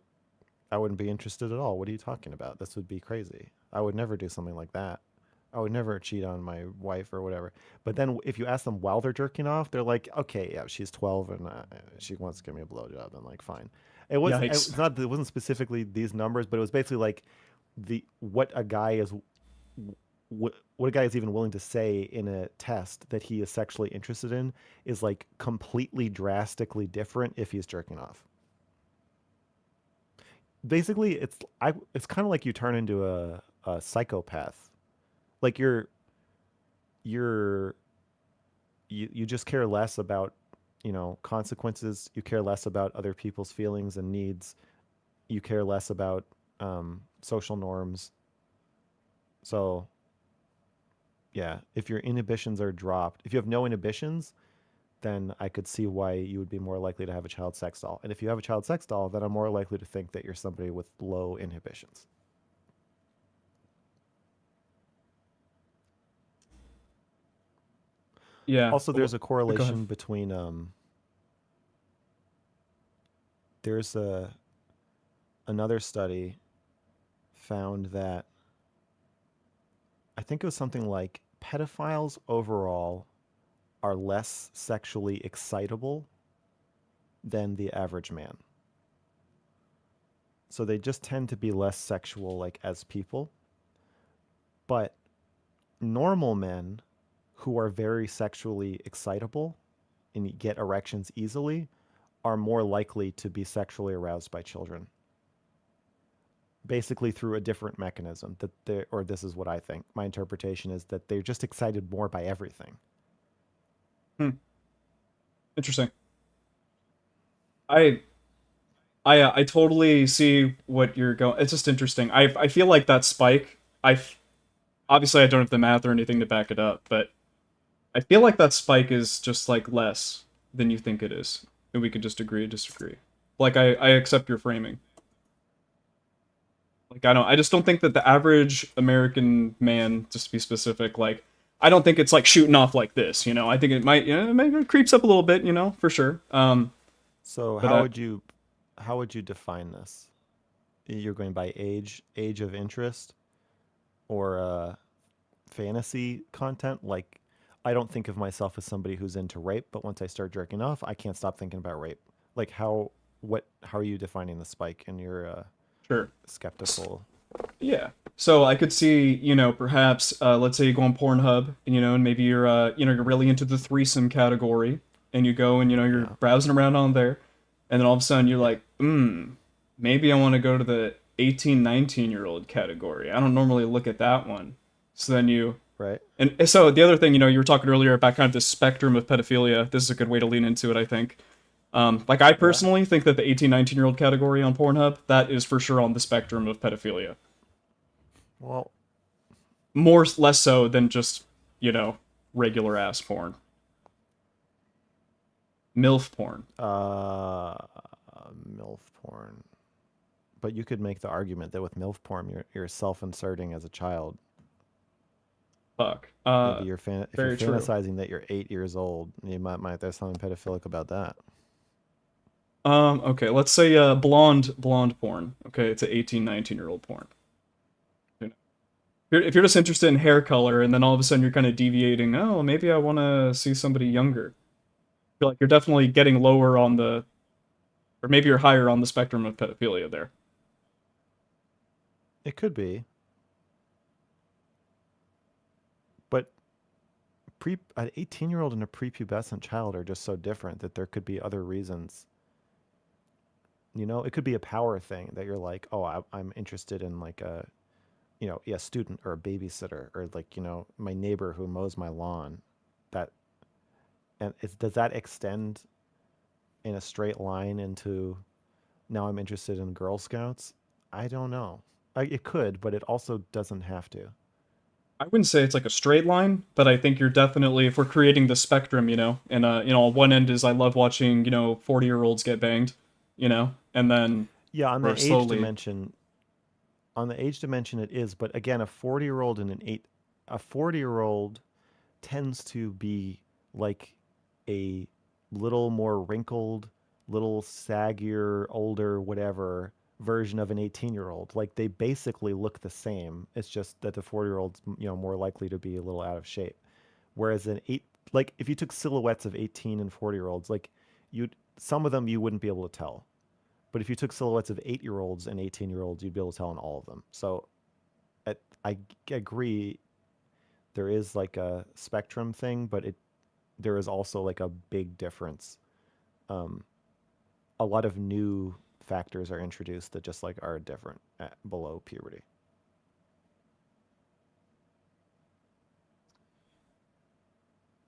I wouldn't be interested at all. What are you talking about? This would be crazy. I would never do something like that. I would never cheat on my wife or whatever. But then if you ask them while they're jerking off, they're like, okay, yeah, she's 12 and she wants to give me a blowjob. And like, fine. It wasn't specifically these numbers, but it was basically like what a guy is even willing to say in a test that he is sexually interested in is like completely drastically different if he's jerking off. Basically, it's kind of like you turn into a psychopath. Like you just care less about, consequences. You care less about other people's feelings and needs. You care less about social norms. So, yeah, if your inhibitions are dropped, if you have no inhibitions, then I could see why you would be more likely to have a child sex doll. And if you have a child sex doll, then I'm more likely to think that you're somebody with low inhibitions. Yeah. Also, there's a correlation between there's another study found that I think it was something like pedophiles overall are less sexually excitable than the average man. So they just tend to be less sexual, like as people. But normal men who are very sexually excitable and get erections easily are more likely to be sexually aroused by children. Basically through a different mechanism or this is what I think. My interpretation is that they're just excited more by everything. Interesting. I totally see what you're going. It's just interesting. I feel like that spike. Obviously I don't have the math or anything to back it up, but I feel like that spike is just like less than you think it is, and we could just agree to disagree. Like I accept your framing. Like I just don't think that the average American man, just to be specific, like I don't think it's like shooting off like this. I think it might, maybe it creeps up a little bit, for sure. So how would you define this? You're going by age of interest, or fantasy content. Like, I don't think of myself as somebody who's into rape, but once I start jerking off, I can't stop thinking about rape. Like, how are you defining the spike in your Sure. skeptical? Yeah. So I could see, perhaps, let's say you go on Pornhub, and maybe you're really into the threesome category, and you go and, you're Yeah. browsing around on there, and then all of a sudden you're like, maybe I want to go to the 18, 19-year-old category. I don't normally look at that one. So then Right. and so the other thing, you were talking earlier about kind of the spectrum of pedophilia. This is a good way to lean into it, I think. Like I personally think that the 18, 19-year-old category on Pornhub, that is for sure on the spectrum of pedophilia. Well, Less so than just, regular ass porn. MILF porn. MILF porn. But you could make the argument that with MILF porn, you're self-inserting as a child. Fuck. Maybe if you're very true. fantasizing that you're 8 years old, you might there's something pedophilic about that. Okay, let's say blonde porn. Okay, it's an 18, 19-year-old porn. If you're just interested in hair color, and then all of a sudden you're kind of deviating, oh, maybe I want to see somebody younger. I feel like you're definitely getting lower on the, or maybe you're higher on the spectrum of pedophilia there. It could be. But an 18-year-old and a prepubescent child are just so different that there could be other reasons. It could be a power thing that you're like, oh, I'm interested in like a student or a babysitter or like, my neighbor who mows my lawn. Does that extend in a straight line into now I'm interested in Girl Scouts? I don't know. It could, but it also doesn't have to. I wouldn't say it's like a straight line, but I think you're definitely, if we're creating the spectrum, and on one end is I love watching, 40-year-olds get banged, and then yeah, on the age slowly dimension, it is, but again, a 40-year-old and a 40-year-old tends to be like a little more wrinkled, little saggier, older, whatever version of an 18-year-old. Like they basically look the same. It's just that the 40-year-old's more likely to be a little out of shape. Whereas like if you took silhouettes of 18 and 40-year-olds, like some of them you wouldn't be able to tell. But if you took silhouettes of 8-year-olds and 18-year-olds, you'd be able to tell in all of them. So I agree there is like a spectrum thing, but there is also like a big difference. A lot of new factors are introduced that just like are different below puberty.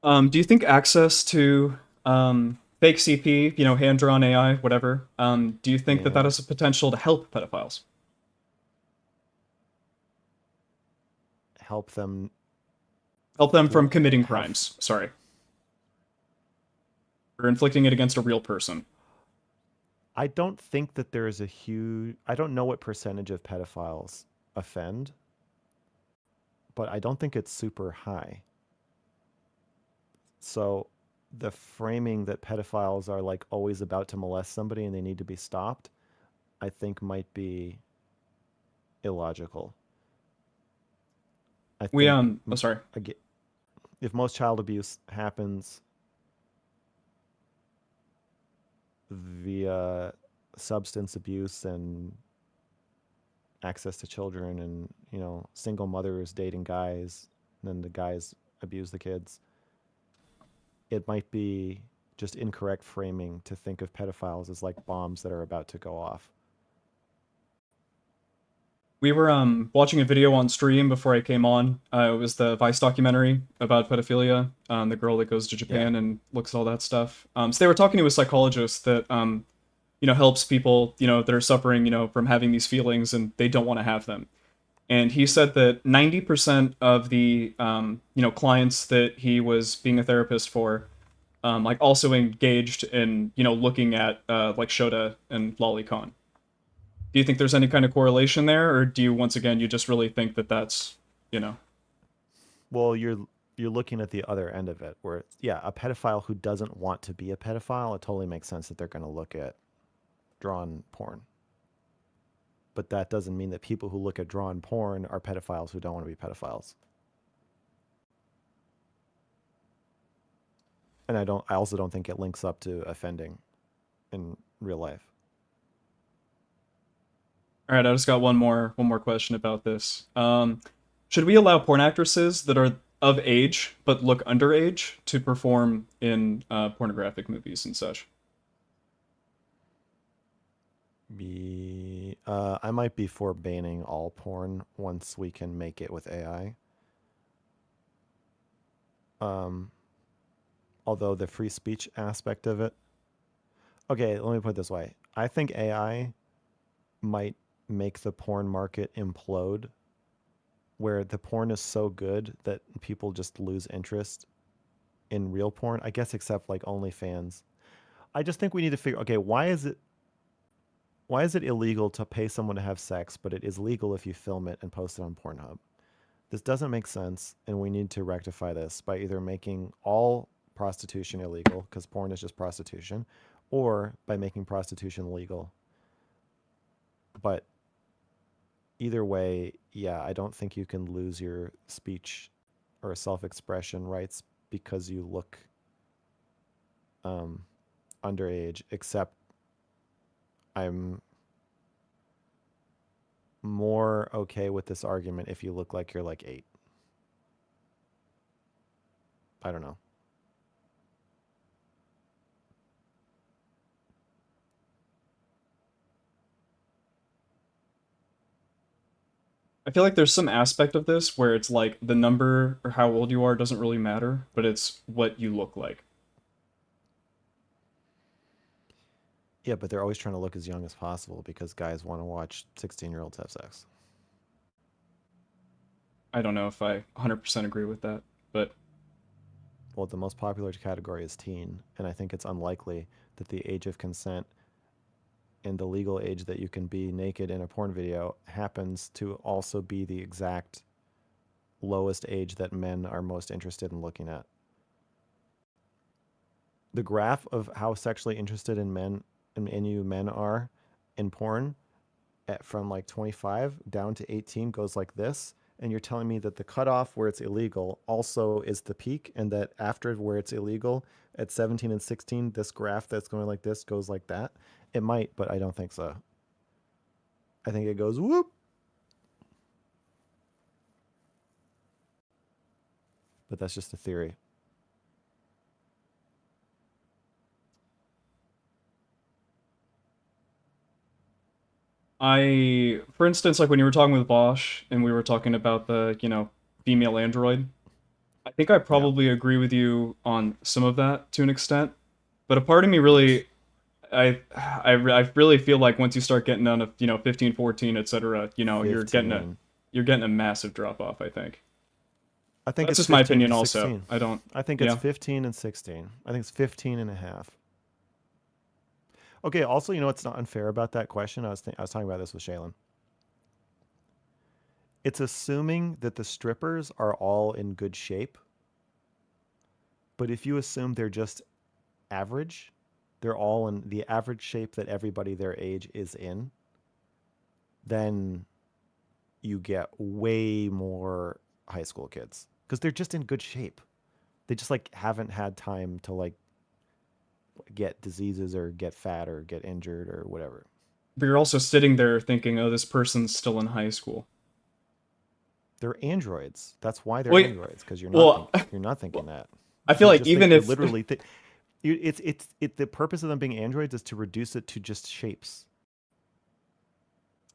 Do you think access to fake CP, hand-drawn AI, whatever, do you think that has a potential to help pedophiles? Help them from committing crimes, sorry. Or inflicting it against a real person. I don't think that there is I don't know what percentage of pedophiles offend, but I don't think it's super high. So the framing that pedophiles are like always about to molest somebody and they need to be stopped, I think might be illogical. I think sorry. If most child abuse happens via substance abuse and access to children and single mothers dating guys and then the guys abuse the kids, it might be just incorrect framing to think of pedophiles as like bombs that are about to go off. We were watching a video on stream before I came on. It was the Vice documentary about pedophilia. The girl that goes to Japan and looks at all that stuff. So they were talking to a psychologist that helps people that are suffering from having these feelings and they don't want to have them. And he said that 90% of the clients that he was being a therapist for like also engaged in looking at like Shota and lolicon. Do you think there's any kind of correlation there, or do you once again you just really think that that's Well, you're looking at the other end of it, where a pedophile who doesn't want to be a pedophile, it totally makes sense that they're going to look at drawn porn. But that doesn't mean that people who look at drawn porn are pedophiles who don't want to be pedophiles. And I also don't think it links up to offending in real life. All right, I just got one more question about this. Should we allow porn actresses that are of age but look underage to perform in pornographic movies and such? I might be for banning all porn once we can make it with AI. Although the free speech aspect of it. Okay, let me put it this way. I think AI might make the porn market implode, where the porn is so good that people just lose interest in real porn. I guess except like OnlyFans. I just think we need to figure, okay, why is it illegal to pay someone to have sex, but it is legal if you film it and post it on Pornhub? This doesn't make sense, and we need to rectify this by either making all prostitution illegal, because porn is just prostitution, or by making prostitution legal. But either way, yeah, I don't think you can lose your speech or self-expression rights because you look underage, except I'm more okay with this argument if you look like you're like 8. I don't know. I feel like there's some aspect of this where it's like the number or how old you are doesn't really matter, but it's what you look like. Yeah, but they're always trying to look as young as possible because guys want to watch 16-year-olds have sex. I don't know if I 100% agree with that, but... Well, the most popular category is teen, and I think it's unlikely that the age of consent and the legal age that you can be naked in a porn video happens to also be the exact lowest age that men are most interested in looking at. The graph of how sexually interested in men are in porn from like 25 down to 18 goes like this, and you're telling me that the cutoff where it's illegal also is the peak, and that after where it's illegal at 17 and 16, this graph that's going like this goes like that? It might, but I don't think so. I think it goes whoop. But that's just a theory. For instance, like when you were talking with Bosch and we were talking about the, female android, I think I probably agree with you on some of that to an extent. But a part of me really, I really feel like once you start getting down to, 15, 14, etc., you're getting a massive drop off, I think. I think that's it's just my opinion also. I think it's 15 and 16. I think it's 15 and a half. Okay, also, what's not unfair about that question? I was talking about this with Shaylin. It's assuming that the strippers are all in good shape. But if you assume they're just average, they're all in the average shape that everybody their age is in, then you get way more high school kids. Because they're just in good shape. They just haven't had time to get diseases or get fat or get injured or whatever. But you're also sitting there thinking, oh, this person's still in high school. They're androids. That's why they're androids, because you're not thinking that. I feel like even if literally the purpose of them being androids is to reduce it to just shapes.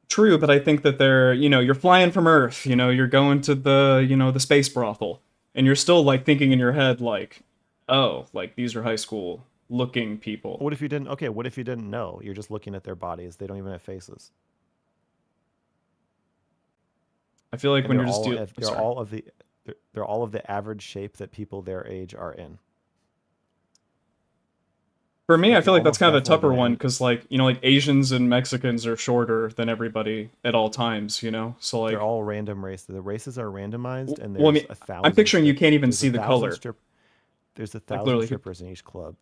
True, but I think that they're, you're flying from Earth, you're going to the, the space brothel, and you're still thinking in your head oh, these are high school looking people. What if you didn't? Okay, what if you didn't know? You're just looking at their bodies. They don't even have faces. I feel like when you're just they're all of the average shape that people their age are in. For me, I feel like that's kind of a tougher one because, Asians and Mexicans are shorter than everybody at all times, So they're all random races. The races are randomized, and well, there's 1,000. I'm picturing you can't even see the color. There's 1,000 strippers in each club.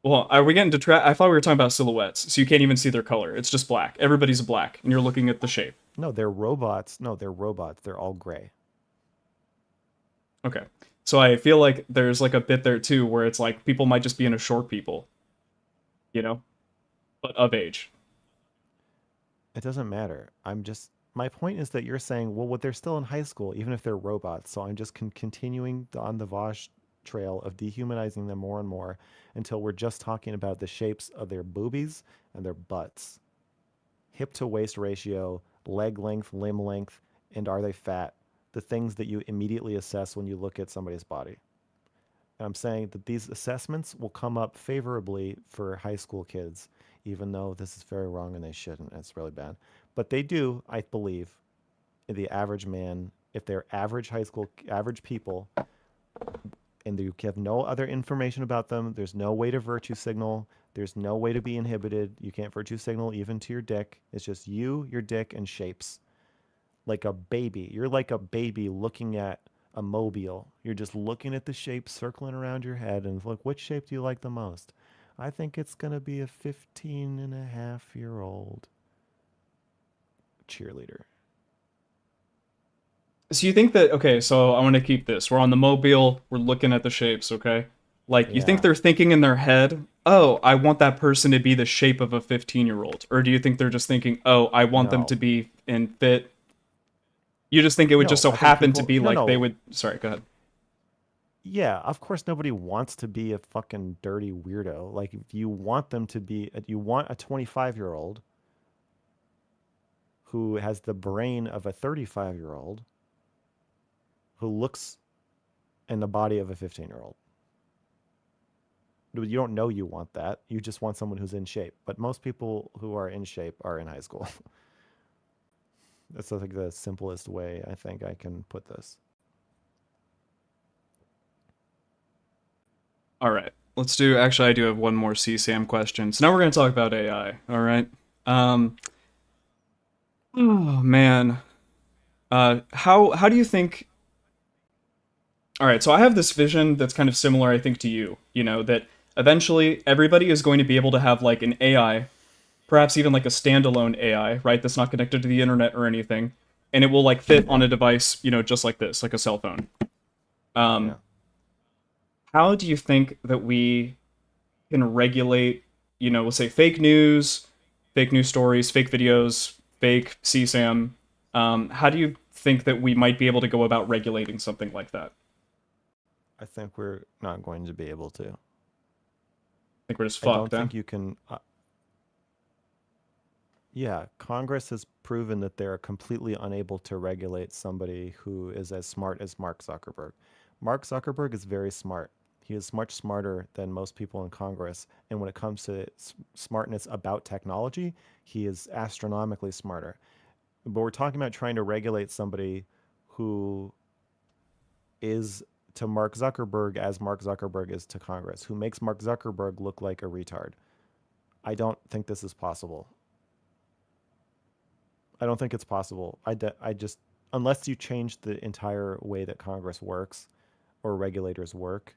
Well, are we getting I thought we were talking about silhouettes, so you can't even see their color. It's just black. Everybody's black, and you're looking at the shape. No, they're robots. They're all gray. Okay. So I feel like there's like a bit there too where it's like people might just be into short people, you know, but of age. It doesn't matter. My point is that you're saying, well, they're still in high school, even if they're robots. So I'm just continuing on the Vosh trail of dehumanizing them more and more until we're just talking about the shapes of their boobies and their butts, hip to waist ratio, leg length, limb length, and are they fat? The things that you immediately assess when you look at somebody's body. And I'm saying that these assessments will come up favorably for high school kids, even though this is very wrong and they shouldn't. It's really bad. But they do, I believe, the average man, if they're average people, and you have no other information about them, there's no way to virtue signal, there's no way to be inhibited. You can't virtue signal even to your dick. It's just you, your dick, and shapes. Like a baby. You're like a baby looking at a mobile. You're just looking at the shapes circling around your head and look, which shape do you like the most? I think it's going to be a 15-and-a-half-year-old cheerleader. So you think that, okay, so I want to keep this. We're on the mobile, we're looking at the shapes, okay? Like, you think Yeah. they're thinking in their head, oh, I want that person to be the shape of a 15-year-old? Or do you think they're just thinking, oh, I want them to No. be in fit? You just think it would just No, so I think happen to people. be No, like they no. would. Sorry, go ahead. Yeah, of course nobody wants to be a fucking dirty weirdo. Like, if you want them to be, you want a 25-year-old who has the brain of a 35-year-old who looks in the body of a 15-year-old. You don't know you want that. You just want someone who's in shape. But most people who are in shape are in high school. That's like the simplest way I think I can put this. All right, let's do. Actually, I do have one more CSAM question. So now we're going to talk about AI. All right. Oh man. How do you think? All right, so I have this vision that's kind of similar, I think, to you. You know that eventually everybody is going to be able to have like an AI, perhaps even like a standalone AI, right? That's not connected to the internet or anything, and it will like fit on a device, you know, just like this, like a cell phone. Yeah. How do you think that we can regulate, you know, we'll say fake news stories, fake videos, fake CSAM? How do you think that we might be able to go about regulating something like that? I think we're not going to be able to. I think we're just I don't fucked, huh? think you can. Yeah, Congress has proven that they're completely unable to regulate somebody who is as smart as Mark Zuckerberg. Mark Zuckerberg is very smart. He is much smarter than most people in Congress. And when it comes to smartness about technology, he is astronomically smarter. But we're talking about trying to regulate somebody who is to Mark Zuckerberg as Mark Zuckerberg is to Congress, who makes Mark Zuckerberg look like a retard. I don't think this is possible. I don't think it's possible. I just, unless you change the entire way that Congress works or regulators work,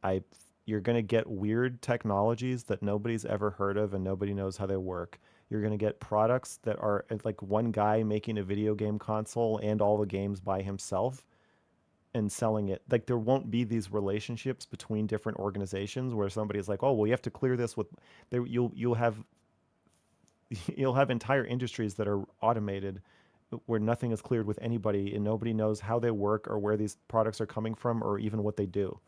I you're going to get weird technologies that nobody's ever heard of and nobody knows how they work. You're going to get products that are like one guy making a video game console and all the games by himself and selling it. Like, there won't be these relationships between different organizations where somebody's like, "Oh, well, you have to clear this with there." You'll have you'll have entire industries that are automated where nothing is cleared with anybody and nobody knows how they work or where these products are coming from or even what they do.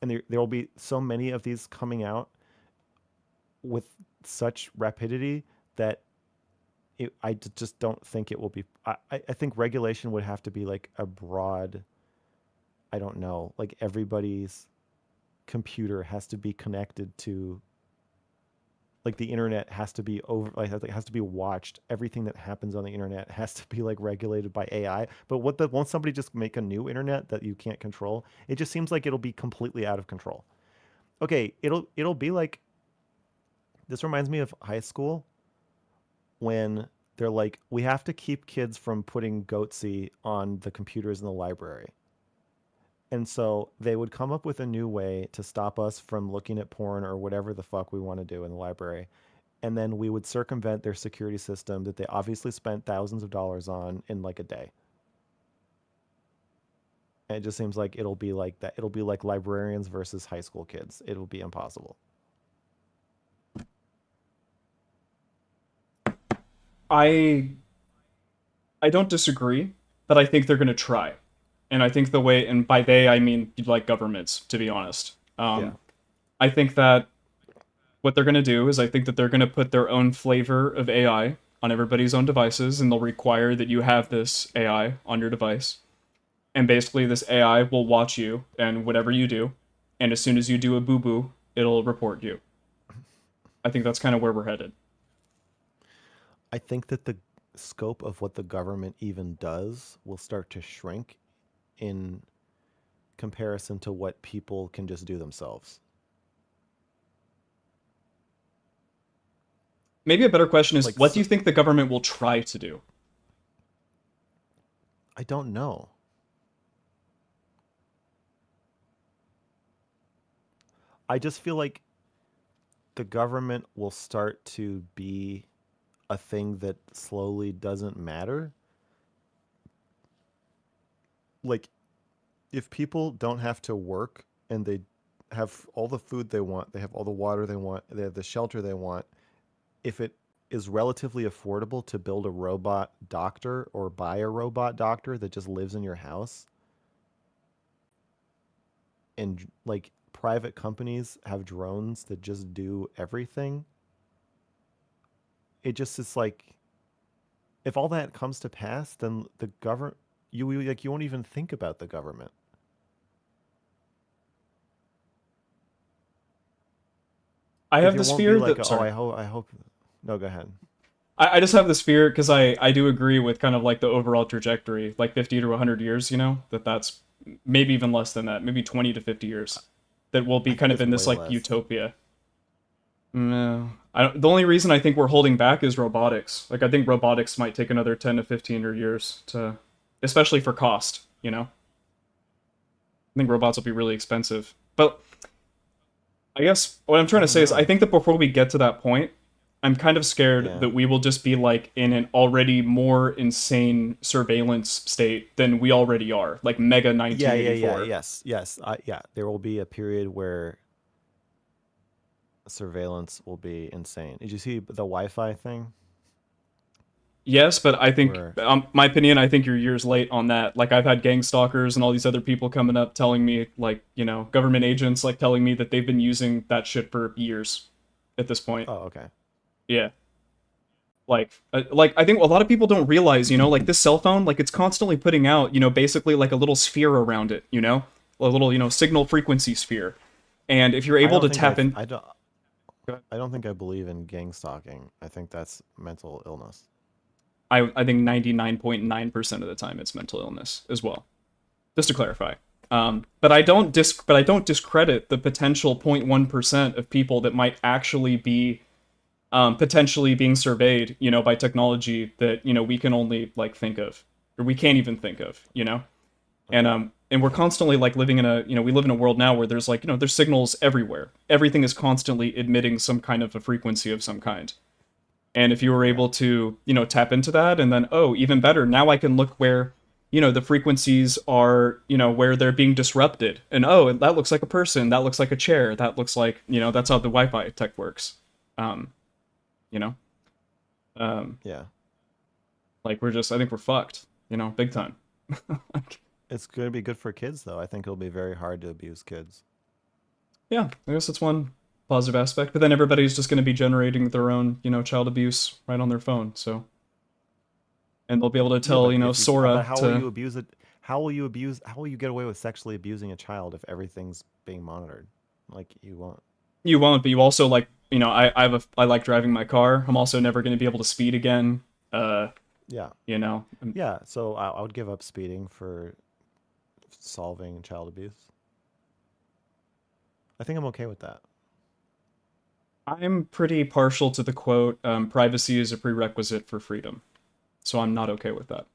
And there will be so many of these coming out with such rapidity that just don't think it will be. I think regulation would have to be like a broad, I don't know, like everybody's computer has to be connected to, like, the internet has to be it has to be watched. Everything that happens on the internet has to be like regulated by AI. But won't somebody just make a new internet that you can't control? It just seems like it'll be completely out of control. Okay, it'll be like, this reminds me of high school when they're like, we have to keep kids from putting Goatsy on the computers in the library. And so they would come up with a new way to stop us from looking at porn or whatever the fuck we want to do in the library. And then we would circumvent their security system that they obviously spent thousands of dollars on in like a day. And it just seems like it'll be like that. It'll be like librarians versus high school kids. It'll be impossible. I don't disagree, but I think they're going to try. And I think the way, and by they, I mean like governments, to be honest. Yeah. I think that what they're going to do is I think that they're going to put their own flavor of AI on everybody's own devices, and they'll require that you have this AI on your device. And basically, this AI will watch you and whatever you do, and as soon as you do a boo boo, it'll report you. I think that's kind of where we're headed. I think that the scope of what the government even does will start to shrink in comparison to what people can just do themselves. Maybe a better question is, Like, what do you think the government will try to do? I don't know. I just feel like the government will start to be a thing that slowly doesn't matter. Like, if people don't have to work and they have all the food they want, they have all the water they want, they have the shelter they want, if it is relatively affordable to build a robot doctor or buy a robot doctor that just lives in your house, and like private companies have drones that just do everything, it just is like, if all that comes to pass, then the government, you won't even think about the government. I have this Won't be fear like, that. oh, Sorry. I hope. No, go ahead. I just have this fear because I do agree with kind of like the overall trajectory, like 50 to 100 years, that's maybe even less than that, maybe 20 to 50 years, that we'll be kind of in this like utopia. No, the only reason I think we're holding back is robotics. Like, I think robotics might take another 10 to 15 years to, especially for cost, I think robots will be really expensive. But I guess what I'm trying to say is I think that before we get to that point, I'm kind of scared that we will just be like in an already more insane surveillance state than we already are, like mega 1984. Yes. There will be a period where surveillance will be insane. Did you see the Wi-Fi thing? Yes, but I think, my opinion, I think you're years late on that. Like, I've had gang stalkers and all these other people coming up telling me, like, government agents, like, telling me that they've been using that shit for years at this point. Oh, okay. Yeah. Like I think a lot of people don't realize, like this cell phone, like it's constantly putting out, basically like a little sphere around it, a little, signal frequency sphere. And if you're able to tap in, I don't think I believe in gang stalking. I think that's mental illness. I think 99.9% of the time it's mental illness as well. Just to clarify. But I don't discredit the potential 0.1% of people that might actually be potentially being surveyed, by technology that, we can only like think of, or we can't even think of, and we're constantly like living in we live in a world now where there's like, there's signals everywhere. Everything is constantly emitting some kind of a frequency of some kind. And if you were able to, tap into that, and then, oh, even better, now I can look where, the frequencies are, where they're being disrupted. And, oh, that looks like a person, that looks like a chair, that looks like, that's how the Wi-Fi tech works. Yeah. Like, I think we're fucked, big time. It's going to be good for kids, though. I think it'll be very hard to abuse kids. Yeah, I guess that's one positive aspect. But then everybody's just going to be generating their own, child abuse right on their phone. So, and they'll be able to tell, Sora. But how will you abuse it? How will you get away with sexually abusing a child if everything's being monitored? Like, you won't. You won't, but you also like, I like driving my car. I'm also never going to be able to speed again. Yeah. Yeah. So I would give up speeding for solving child abuse. I think I'm okay with that. I'm pretty partial to the quote, privacy is a prerequisite for freedom. So I'm not okay with that.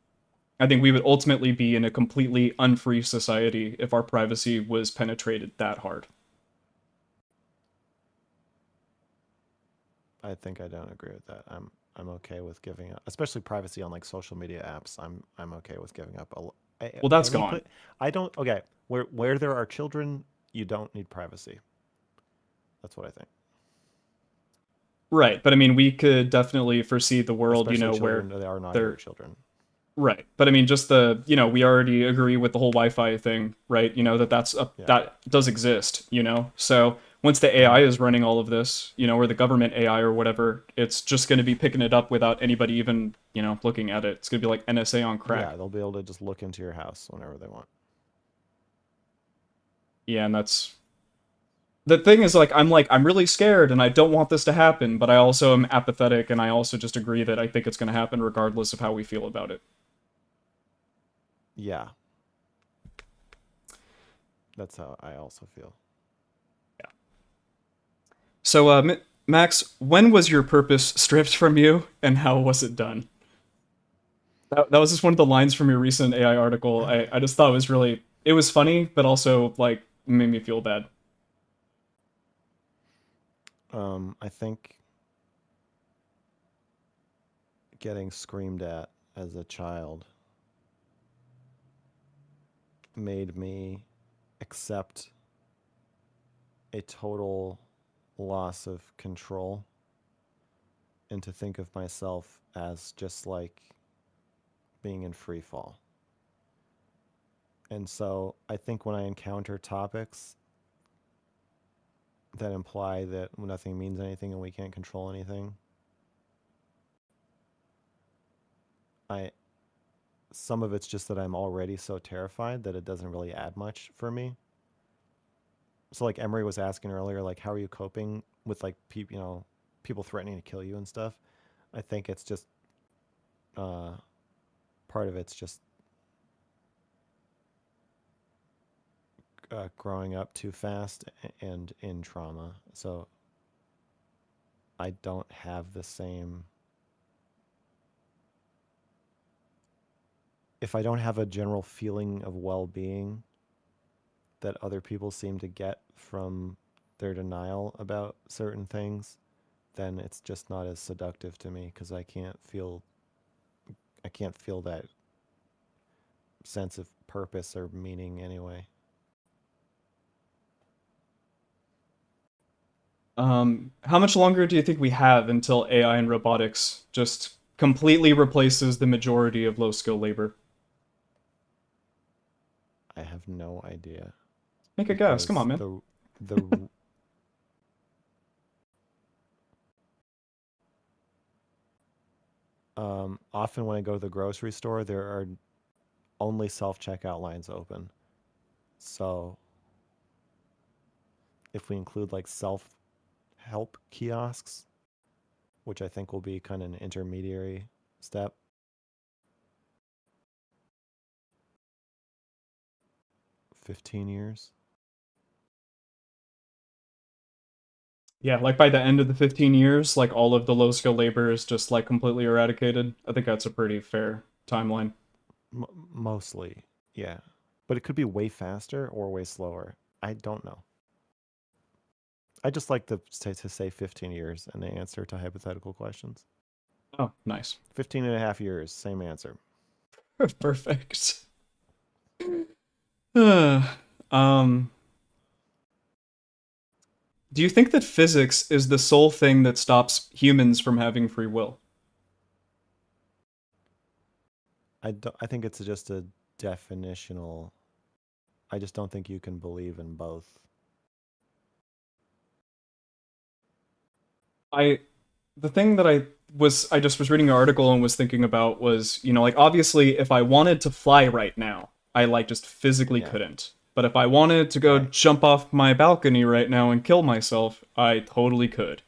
I think we would ultimately be in a completely unfree society if our privacy was penetrated that hard. I think I don't agree with that. I'm okay with giving up, especially privacy on like social media apps. I'm okay with giving up Well, that's any gone. I don't. Okay, where there are children, you don't need privacy. That's what I think. Right, but I mean, we could definitely foresee the world, Especially where children that are not your they're children. right. But I mean, just we already agree with the whole Wi-Fi thing, right? That does exist, So once the AI is running all of this, or the government AI or whatever, it's just going to be picking it up without anybody even, looking at it. It's going to be like NSA on crack. Yeah, they'll be able to just look into your house whenever they want. Yeah, and that's the thing is I'm really scared and I don't want this to happen, but I also am apathetic and I also just agree that I think it's going to happen regardless of how we feel about it. Yeah. That's how I also feel. Yeah. So, Max, when was your purpose stripped from you, and how was it done? That was just one of the lines from your recent AI article. I just thought it was funny, but also made me feel bad. I think getting screamed at as a child made me accept a total loss of control and to think of myself as just like being in free fall. And so I think when I encounter topics that imply that nothing means anything and we can't control anything, some of it's just that I'm already so terrified that it doesn't really add much for me. So like Emery was asking earlier, like how are you coping with like people threatening to kill you and stuff? I think it's just part of it's just growing up too fast and in trauma. So I don't have the same. If I don't have a general feeling of well-being that other people seem to get from their denial about certain things, then it's just not as seductive to me because I can't feel that sense of purpose or meaning anyway. How much longer do you think we have until AI and robotics just completely replaces the majority of low-skill labor? I have no idea. Make a guess. Come on, man. The often when I go to the grocery store, there are only self-checkout lines open. So if we include like self-help kiosks, which I think will be kind of an intermediary step, 15 years. Yeah, like by the end of the 15 years, like all of the low skill labor is just like completely eradicated. I think that's a pretty fair timeline. Mostly, yeah. But it could be way faster or way slower. I don't know. I just like to say 15 years in the answer to hypothetical questions. Oh, nice. 15 and a half years, same answer. Perfect. Do you think that physics is the sole thing that stops humans from having free will? I think it's just a definitional. I just don't think you can believe in both. The thing that I just was reading an article and was thinking about was, like obviously if I wanted to fly right now, I like just physically couldn't. But if I wanted to go jump off my balcony right now and kill myself, I totally could.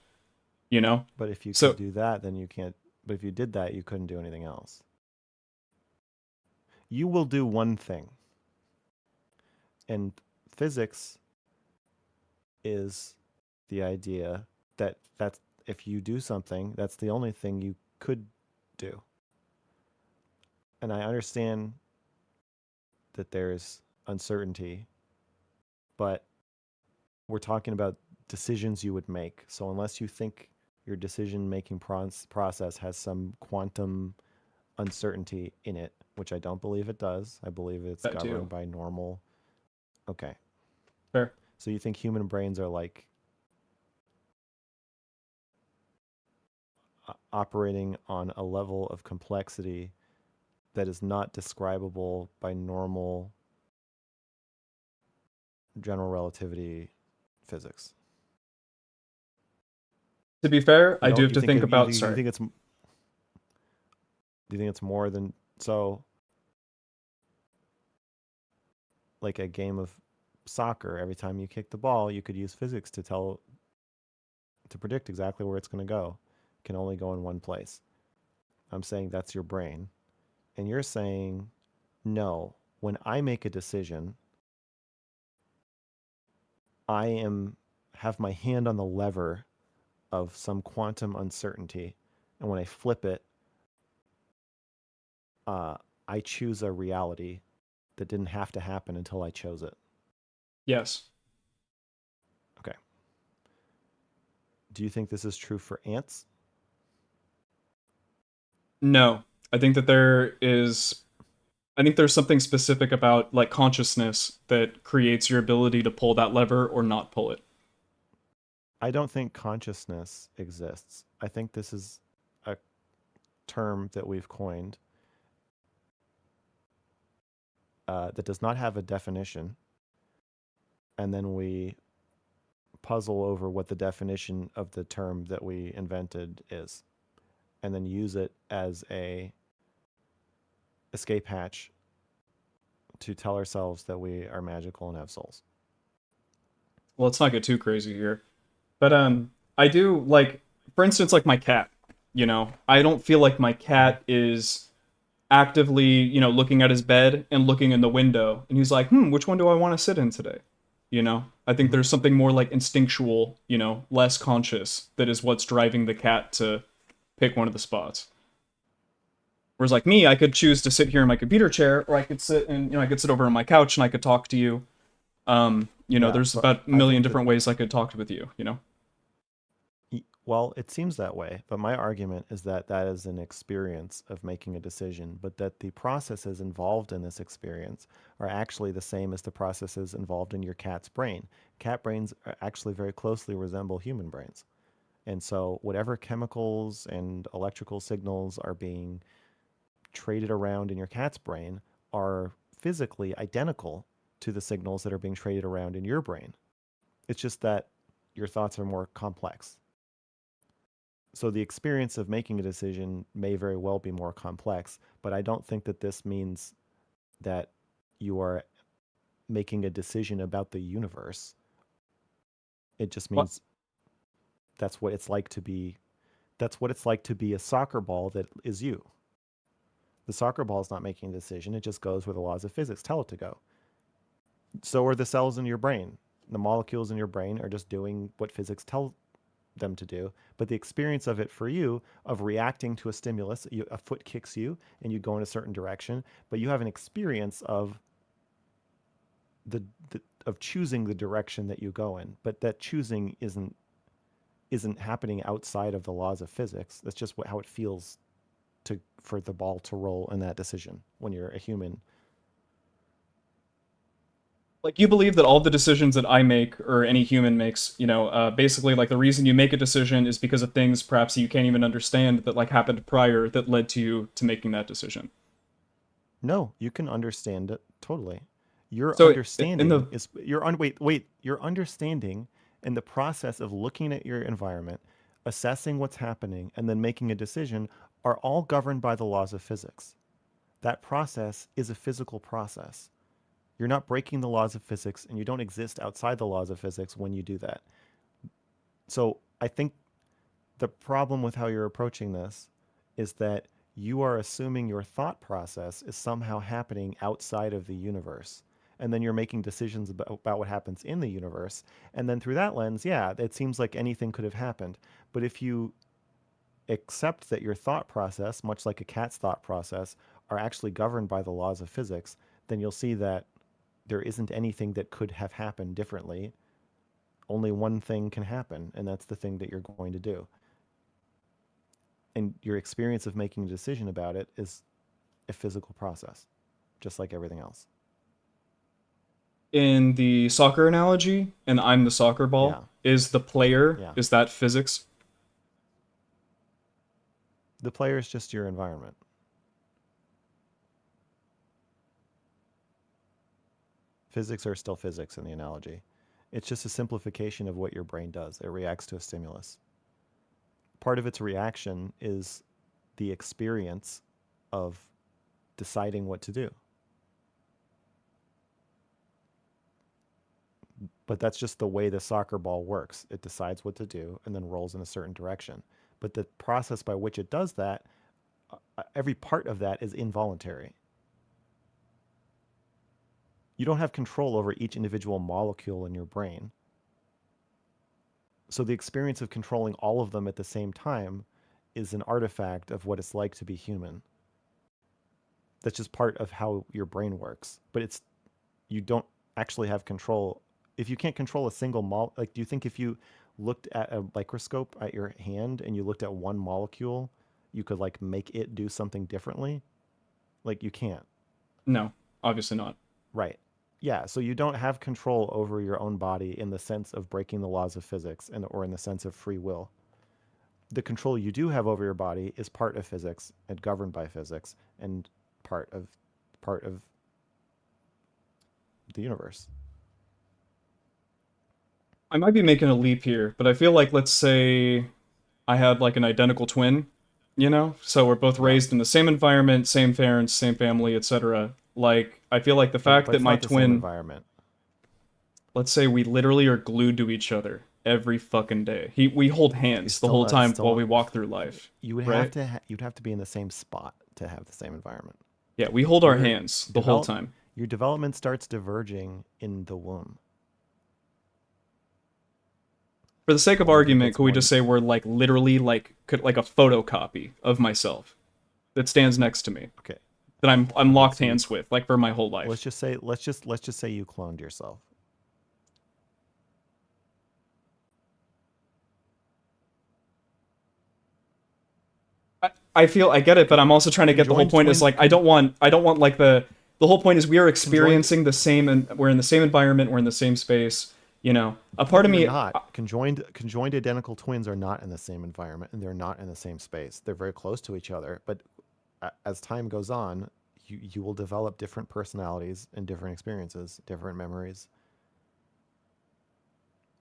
But if you could do that, then you can't. But if you did that, you couldn't do anything else. You will do one thing. And physics is the idea that if you do something, that's the only thing you could do. And I understand that there's uncertainty, but we're talking about decisions you would make. So unless you think your decision-making process has some quantum uncertainty in it, which I don't believe it does. I believe it's That too. governed by normal. Okay. Fair. So you think human brains are like operating on a level of complexity that is not describable by normal general relativity physics? To be fair, I do have You to think about. Do Sorry. you think it's more than so? Like a game of soccer, every time you kick the ball, you could use physics to predict exactly where it's going to go. It can only go in one place. I'm saying that's your brain, and you're saying no. When I make a decision, I have my hand on the lever of some quantum uncertainty, and when I flip it, I choose a reality that didn't have to happen until I chose it. Yes. Okay. Do you think this is true for ants? No. I think there's something specific about like consciousness that creates your ability to pull that lever or not pull it. I don't think consciousness exists. I think this is a term that we've coined that does not have a definition. And then we puzzle over what the definition of the term that we invented is, and then use it as a escape hatch to tell ourselves that we are magical and have souls. Well, let's not get too crazy here. But I do like, for instance, like my cat. You know, I don't feel like my cat is actively, looking at his bed and looking in the window, and he's like, which one do I want to sit in today? You know, I think there's something more like instinctual, less conscious, that is what's driving the cat to pick one of the spots. Whereas like me, I could choose to sit here in my computer chair, or I could sit and I could sit over on my couch and I could talk to you. There's about a million different ways I could talk with you. Well, it seems that way, but my argument is that that is an experience of making a decision, but that the processes involved in this experience are actually the same as the processes involved in your cat's brain. Cat brains actually very closely resemble human brains. And so whatever chemicals and electrical signals are being traded around in your cat's brain are physically identical to the signals that are being traded around in your brain. It's just that your thoughts are more complex. So the experience of making a decision may very well be more complex, but I don't think that this means that you are making a decision about the universe. It just means that's what it's like to be a soccer ball that is you. The soccer ball is not making a decision, it just goes where the laws of physics tell it to go. So are the cells in your brain. The molecules in your brain are just doing what physics tell them to do, but the experience of it for you of reacting to a stimulus, a foot kicks you and you go in a certain direction, but you have an experience of of choosing the direction that you go in, but that choosing isn't happening outside of the laws of physics. That's just how it feels for the ball to roll in that decision when you're a human. Like, you believe that all the decisions that I make or any human makes, basically like the reason you make a decision is because of things perhaps you can't even understand that like happened prior that led to you to making that decision. No, you can understand it totally. Your So understanding is your understanding and the process of looking at your environment, assessing what's happening, and then making a decision are all governed by the laws of physics. That process is a physical process. You're not breaking the laws of physics, and you don't exist outside the laws of physics when you do that. So I think the problem with how you're approaching this is that you are assuming your thought process is somehow happening outside of the universe. And then you're making decisions about what happens in the universe. And then through that lens, yeah, it seems like anything could have happened. But if you accept that your thought process, much like a cat's thought process, are actually governed by the laws of physics, then you'll see that there isn't anything that could have happened differently. Only one thing can happen, and that's the thing that you're going to do. And your experience of making a decision about it is a physical process, just like everything else. In the soccer analogy, and I'm the soccer ball, is the player, is that physics? The player is just your environment. Physics are still physics in the analogy. It's just a simplification of what your brain does. It reacts to a stimulus. Part of its reaction is the experience of deciding what to do. But that's just the way the soccer ball works. It decides what to do and then rolls in a certain direction. But the process by which it does that, every part of that is involuntary. You don't have control over each individual molecule in your brain. So the experience of controlling all of them at the same time is an artifact of what it's like to be human. That's just part of how your brain works. But you don't actually have control. If you can't control a single do you think if you looked at a microscope at your hand and you looked at one molecule, you could like make it do something differently? Like you can't. No, obviously not. Right. Yeah, so you don't have control over your own body in the sense of breaking the laws of physics or in the sense of free will. The control you do have over your body is part of physics and governed by physics and part of the universe. I might be making a leap here, but I feel like, let's say I had like an identical twin, you know? So we're both raised in the same environment, same parents, same family, etc. Like, I feel like the fact that my twin... environment. Let's say we literally are glued to each other every fucking day. We hold hands the whole time while we walk through life. You would right? you'd have to be in the same spot to have the same environment. Yeah, we hold our hands the whole time. Your development starts diverging in the womb. For the sake of argument, could we just say we're like literally like a photocopy of myself that stands next to me? Okay. That I'm locked hands with, like for my whole life. Let's just say you cloned yourself. I feel I get it, but I'm also trying to get the whole point is like I don't want like the whole point is we are experiencing the same and we're in the same environment, we're in the same space, you know. A part of me conjoined identical twins are not in the same environment and they're not in the same space. They're very close to each other, but as time goes on, you will develop different personalities and different experiences, different memories.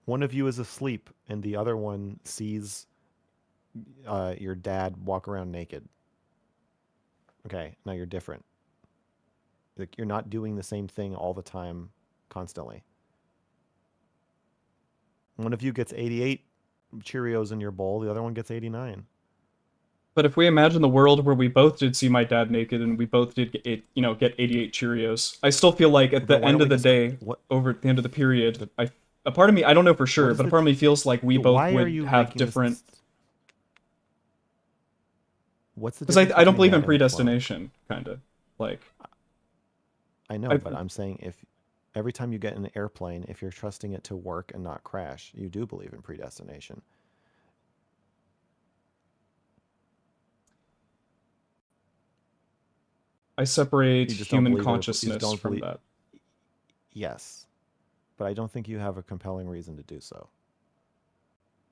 One of you is asleep and the other one sees your dad walk around naked. Okay, now you're different. Like you're not doing the same thing all the time, constantly. One of you gets 88 Cheerios in your bowl, the other one gets 89. But if we imagine the world where we both did see my dad naked and we both did get 88 Cheerios, I still feel like at the end of the day, over the end of the period, a part of me, I don't know for sure, but a part of me feels like we both would have different. What's the because I don't believe in predestination, kind of like. I know, but I'm saying if every time you get in an airplane, if you're trusting it to work and not crash, you do believe in predestination. I separate human consciousness from that. Yes, but I don't think you have a compelling reason to do so.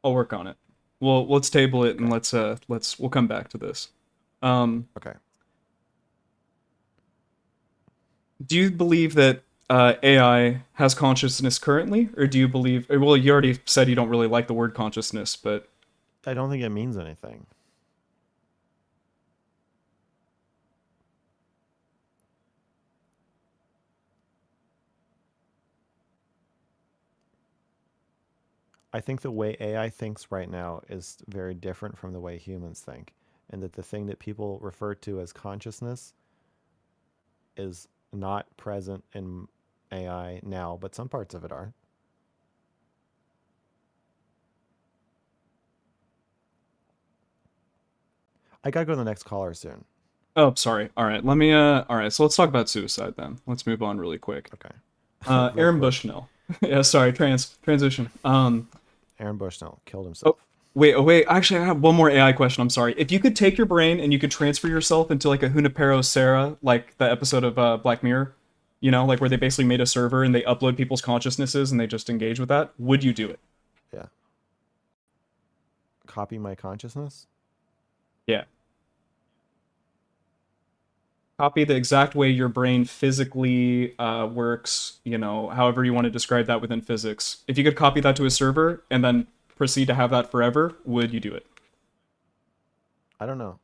I'll work on it. Well, let's table it and we'll come back to this. Okay. Do you believe that AI has consciousness currently, or do you believe? Well, you already said you don't really like the word consciousness, but I don't think it means anything. I think the way AI thinks right now is very different from the way humans think, and that the thing that people refer to as consciousness is not present in AI now, but some parts of it are. I gotta go to the next caller soon. Oh, sorry. All right, let me. All right, so let's talk about suicide then. Let's move on really quick. Okay. Aaron Bushnell. Yeah, sorry. Transition. Aaron Bushnell killed himself. Wait. Actually, I have one more AI question. I'm sorry. If you could take your brain and you could transfer yourself into like a Junipero Serra, like the episode of Black Mirror, you know, like where they basically made a server and they upload people's consciousnesses and they just engage with that, would you do it? Yeah. Copy my consciousness? Yeah. Copy the exact way your brain physically works, you know, however you want to describe that within physics. If you could copy that to a server and then proceed to have that forever, would you do it? I don't know.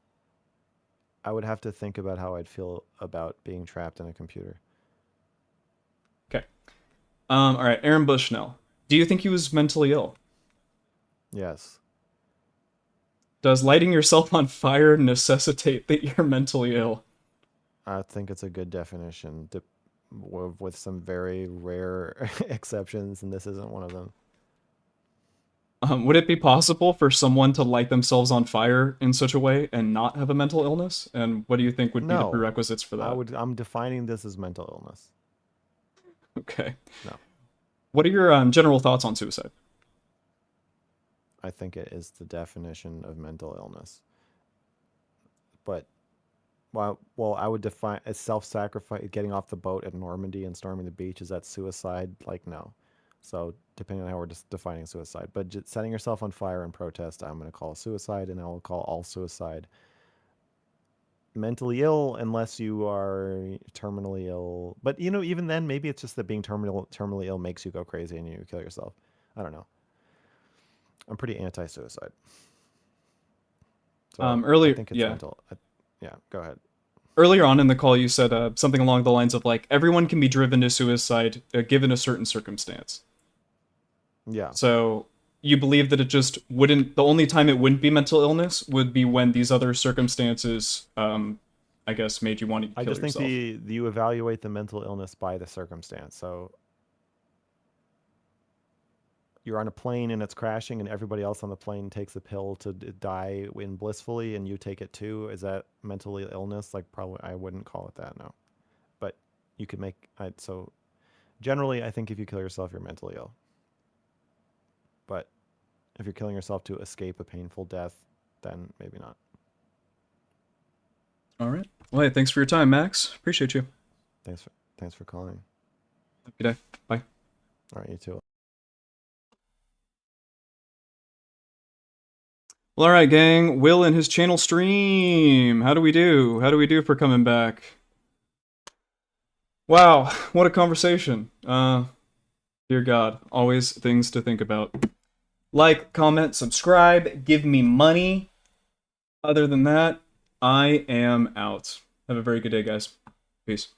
I would have to think about how I'd feel about being trapped in a computer. Okay. All right, Aaron Bushnell. Do you think he was mentally ill? Yes. Does lighting yourself on fire necessitate that you're mentally ill? I think it's a good definition with some very rare exceptions, and this isn't one of them. Would it be possible for someone to light themselves on fire in such a way and not have a mental illness? And what do you think would be the prerequisites for that? I'm defining this as mental illness. Okay. No. What are your general thoughts on suicide? I think it is the definition of mental illness. But, well, I would define as self-sacrifice, getting off the boat at Normandy and storming the beach. Is that suicide? Like, no. So, depending on how we're just defining suicide. But just setting yourself on fire in protest, I'm going to call suicide, and I will call all suicide mentally ill unless you are terminally ill. But, you know, even then, maybe it's just that being terminally ill makes you go crazy and you kill yourself. I don't know. I'm pretty anti-suicide. So earlier, I think it's mental. Yeah, go ahead. Earlier on in the call, you said something along the lines of like, everyone can be driven to suicide given a certain circumstance. Yeah. So you believe that it just wouldn't, the only time it wouldn't be mental illness would be when these other circumstances, I guess, made you want to kill yourself. I just think you evaluate the mental illness by the circumstance. So you're on a plane and it's crashing and everybody else on the plane takes a pill to die in blissfully and you take it too. Is that mental illness? Like, probably I wouldn't call it that, no. But you could make, so generally I think if you kill yourself, you're mentally ill. But if you're killing yourself to escape a painful death, then maybe not. All right. Well, hey, thanks for your time, Max. Appreciate you. Thanks for calling. Have a good day. Bye. All right, you too. Well, all right, gang. Will and his channel stream. How do we do? How do we do for coming back? Wow, what a conversation. Dear God, always things to think about. Like, comment, subscribe, give me money. Other than that, I am out. Have a very good day, guys. Peace.